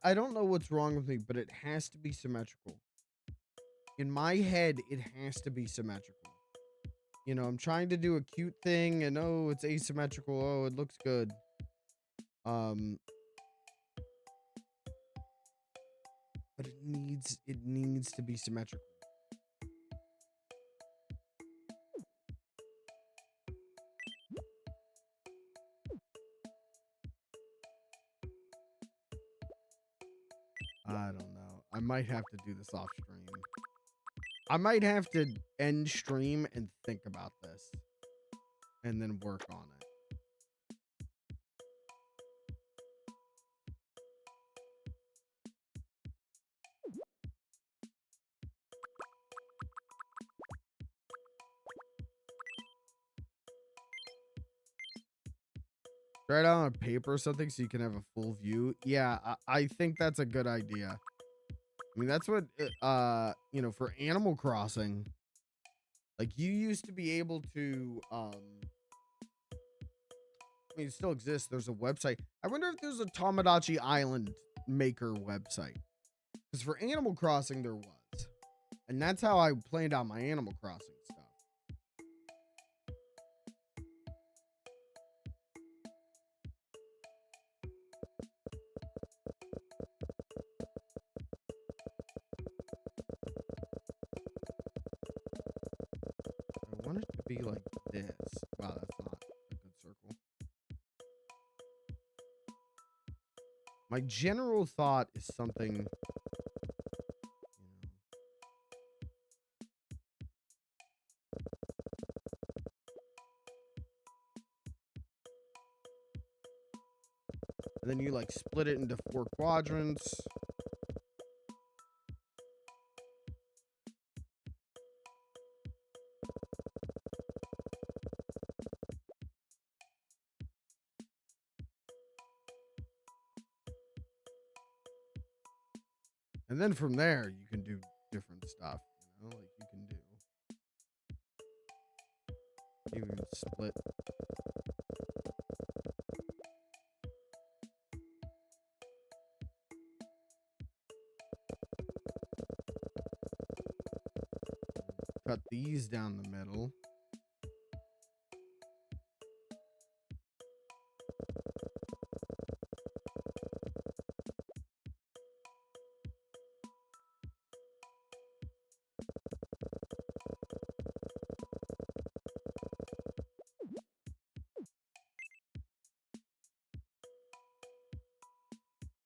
I don't know what's wrong with me, but it has to be symmetrical. In my head, it has to be symmetrical. You know, I'm trying to do a cute thing and oh, it's asymmetrical. Oh, it looks good. But it needs to be symmetrical. I don't know. I might have to do this off stream. I might have to end stream and think about this and then work on it. Try it out on paper or something so you can have a full view. Yeah, I think that's a good idea. I mean, that's what, you know, for Animal Crossing, like you used to be able to, I mean, it still exists. There's a website. I wonder if there's a Tomodachi Island maker website. Because for Animal Crossing, there was. And that's how I planned out my Animal Crossing stuff. I want it to be like this. Wow, that's not a good circle. My general thought is something, you know. And then you like split it into 4 quadrants. And then from there, you can do different stuff, you know, like you can split. Cut these down the middle.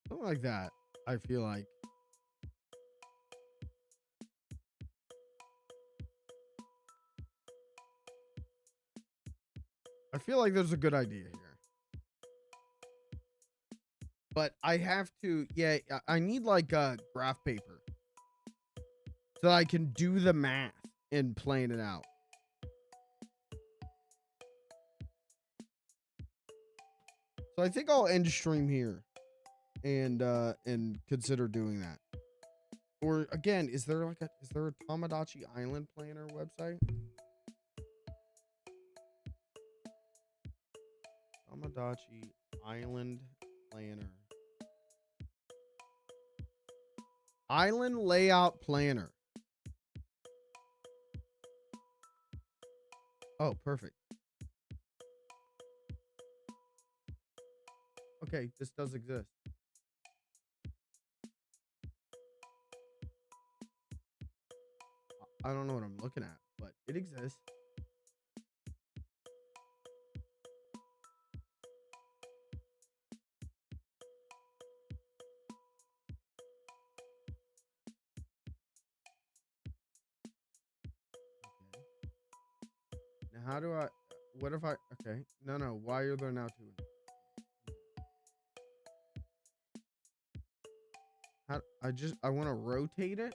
Something like that, I feel like. I feel like there's a good idea here. But I have to, yeah, I need like a graph paper so that I can do the math and plan it out. So I think I'll end stream here and consider doing that. Or again, is there a Tomodachi Island planner website? Tomodachi Island planner. Island layout planner. Oh, perfect. Okay, this does exist. I don't know what I'm looking at, but it exists. Okay. Now, how do I... What if I... Okay. No. Why are there now 2? How... I want to rotate it.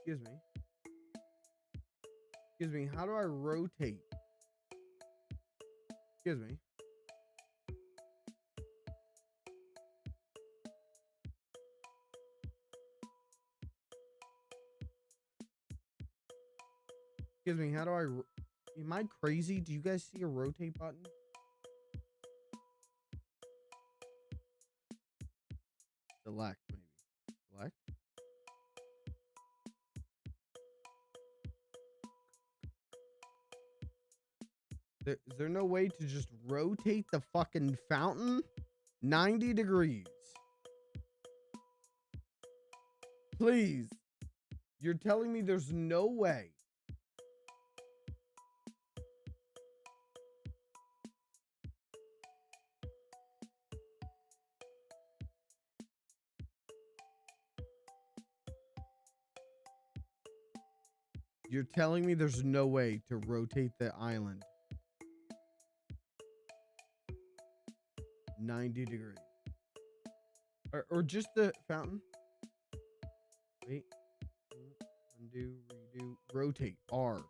Excuse me. How do I rotate? Excuse me. Excuse me. How do I... Am I crazy? Do you guys see a rotate button? Select, maybe. Select. Is there no way to just rotate the fucking fountain 90 degrees? Please. You're telling me there's no way. You're telling me there's no way to rotate the island 90 degrees. Or just the fountain. Wait. Undo, redo, rotate. R.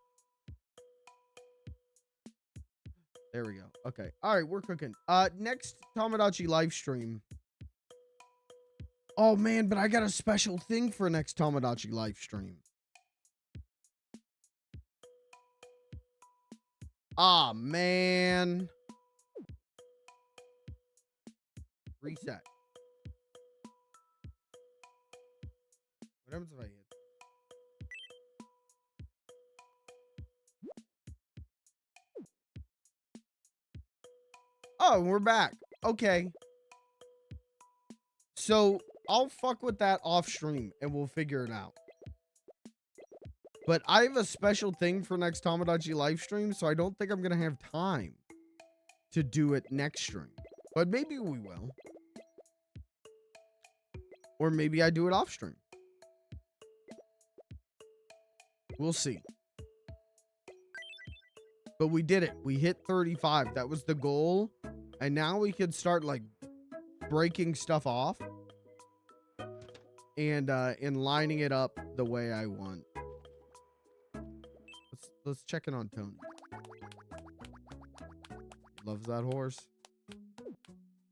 There we go. Okay. All right, we're cooking. Next Tomodachi live stream. Oh man, but I got a special thing for next Tomodachi live stream. Ah man. Reset. What happens if I hit? Oh, we're back. Okay. So I'll fuck with that off stream and we'll figure it out. But I have a special thing for next Tomodachi live stream, so I don't think I'm gonna have time to do it next stream. But maybe we will. Or maybe I do it off stream. We'll see. But we did it. We hit 35. That was the goal. And now we can start like breaking stuff off and lining it up the way I want. Let's check in on Tony. Loves that horse.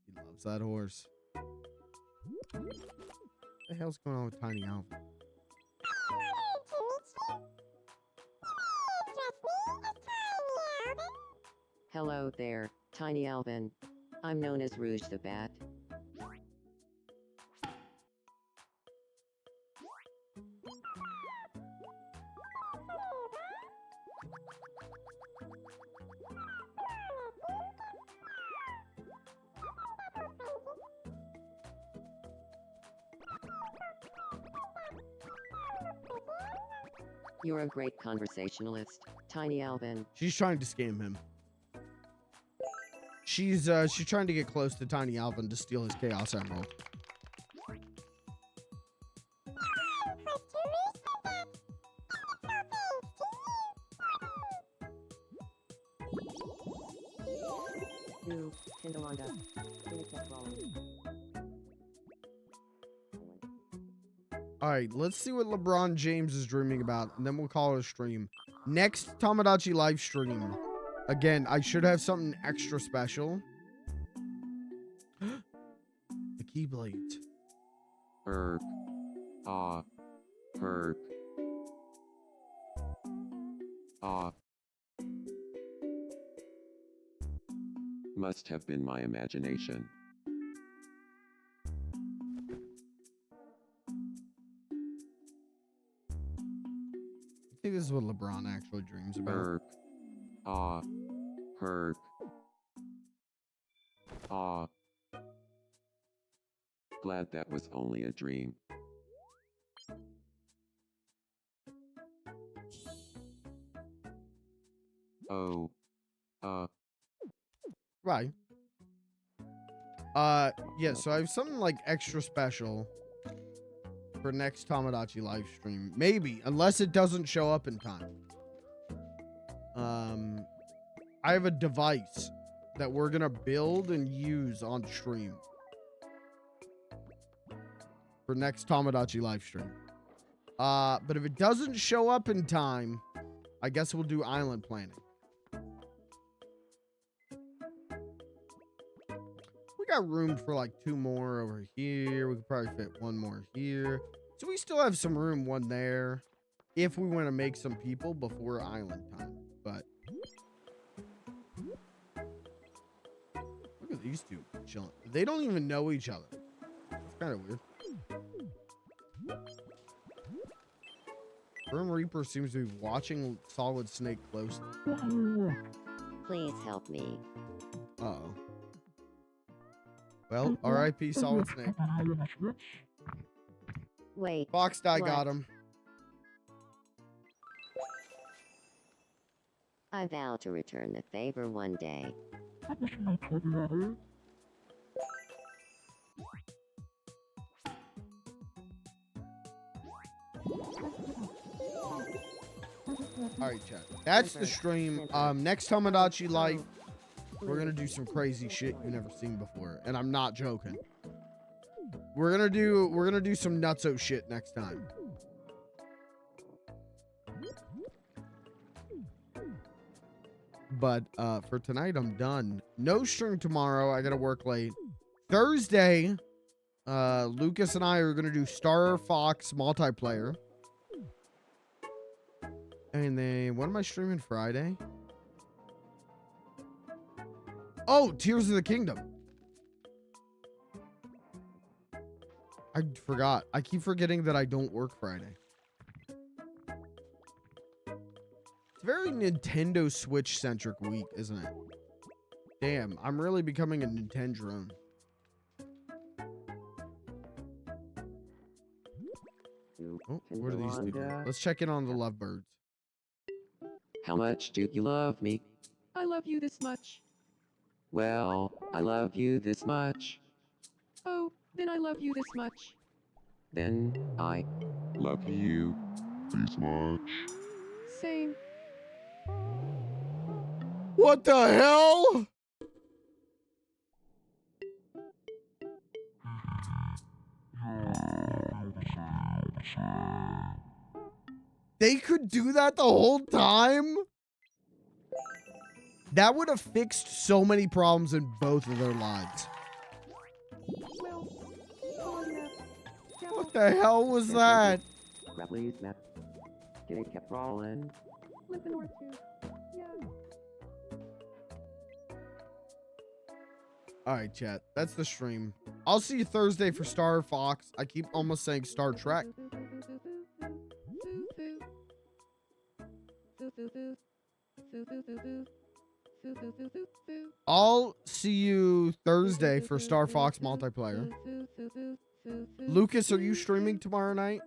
He loves that horse. What the hell's going on with Tiny Alvin? Hello there, Tiny Alvin. I'm known as Rouge the Bat. You're a great conversationalist, Tiny Alvin. She's trying to scam him. She's trying to get close to Tiny Alvin to steal his Chaos Emerald. Ooh, Kindawanda. All right, let's see what LeBron James is dreaming about, and then we'll call it a stream. Next Tomodachi live stream. Again, I should have something extra special. The Keyblades. Herb. Herb. Must have been my imagination. I think this is what LeBron actually dreams about. Herb. Herb. Glad that was only a dream. Oh. Right. Yeah, so I have something like extra special for next Tomodachi live stream. Maybe, unless it doesn't show up in time. I have a device that we're gonna build and use on stream for next Tomodachi live stream. But if it doesn't show up in time, I guess we'll do island planning. We got room for like 2 more over here. We could probably fit 1 more here. So we still have some room, 1 there, if we want to make some people before island time. But look at these 2 chilling. They don't even know each other. It's kind of weird. Grim Reaper seems to be watching Solid Snake closely. Please help me. Uh-oh. Well, R.I.P. Solid Snake. Wait. Box Die what? got him. I vow to return the favor one day. Alright, chat. That's the stream. Next Tomodachi Life, we're gonna do some crazy shit you've never seen before. And I'm not joking. We're gonna do some nutso shit next time. But for tonight, I'm done. No stream tomorrow. I gotta work late. Thursday, Lucas and I are gonna do Star Fox multiplayer. And then what am I streaming Friday? Oh, Tears of the Kingdom. I forgot. I keep forgetting that I don't work Friday. It's a very Nintendo Switch centric week, isn't it? Damn, I'm really becoming a Nintendo drone. Oh, what are these doing? Let's check in on the lovebirds. How much do you love me? I love you this much. Well, I love you this much. Oh, then I love you this much. Then, I Love you. This much. Same. What the hell? They could do that the whole time? That would have fixed so many problems in both of their lives. Well, on that. What the hell was that? Grapply snap. Getting kept rolling. Live north too. Yeah. All right, chat. That's the stream. I'll see you Thursday for Star Fox. I keep almost saying Star Trek. I'll see you Thursday for Star Fox multiplayer. Lucas, are you streaming tomorrow night?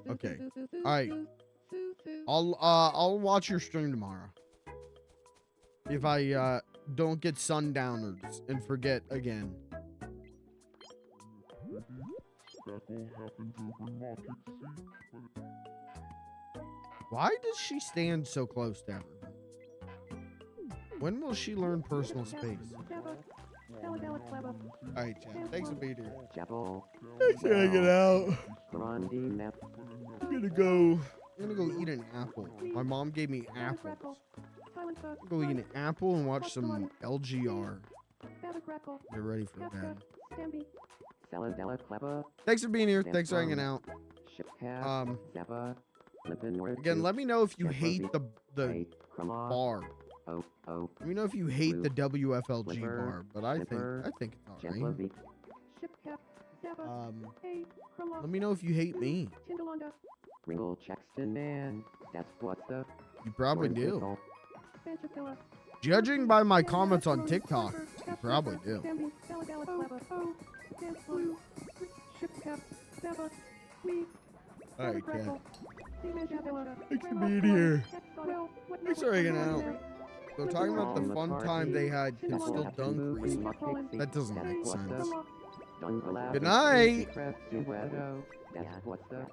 Okay. All right. I'll watch your stream tomorrow. If I don't get sundowners and forget again. Why does she stand so close to everyone? When will she learn personal space? Alright, chat. Thanks for being here. Chapel. Thanks for hanging out. Grandi map. I'm gonna go eat an apple. My mom gave me apples. Go eat an apple and watch some LGR. Get ready for bed. Saladella Clever. Thanks for being here. Thanks for hanging out. Zappa. Again, let me know if you hate the bar. Let me know if you hate the WFLG bar, but I think it's alright. Let me know if you hate me. Ringle Chaxton man. That's what the. You probably do. Judging by my comments on TikTok, you probably do. Alright, Cat. Thanks for being here. Thanks for hanging out. So talking about the fun time they had can still dunk recently. That doesn't make sense. Good night. That's what the.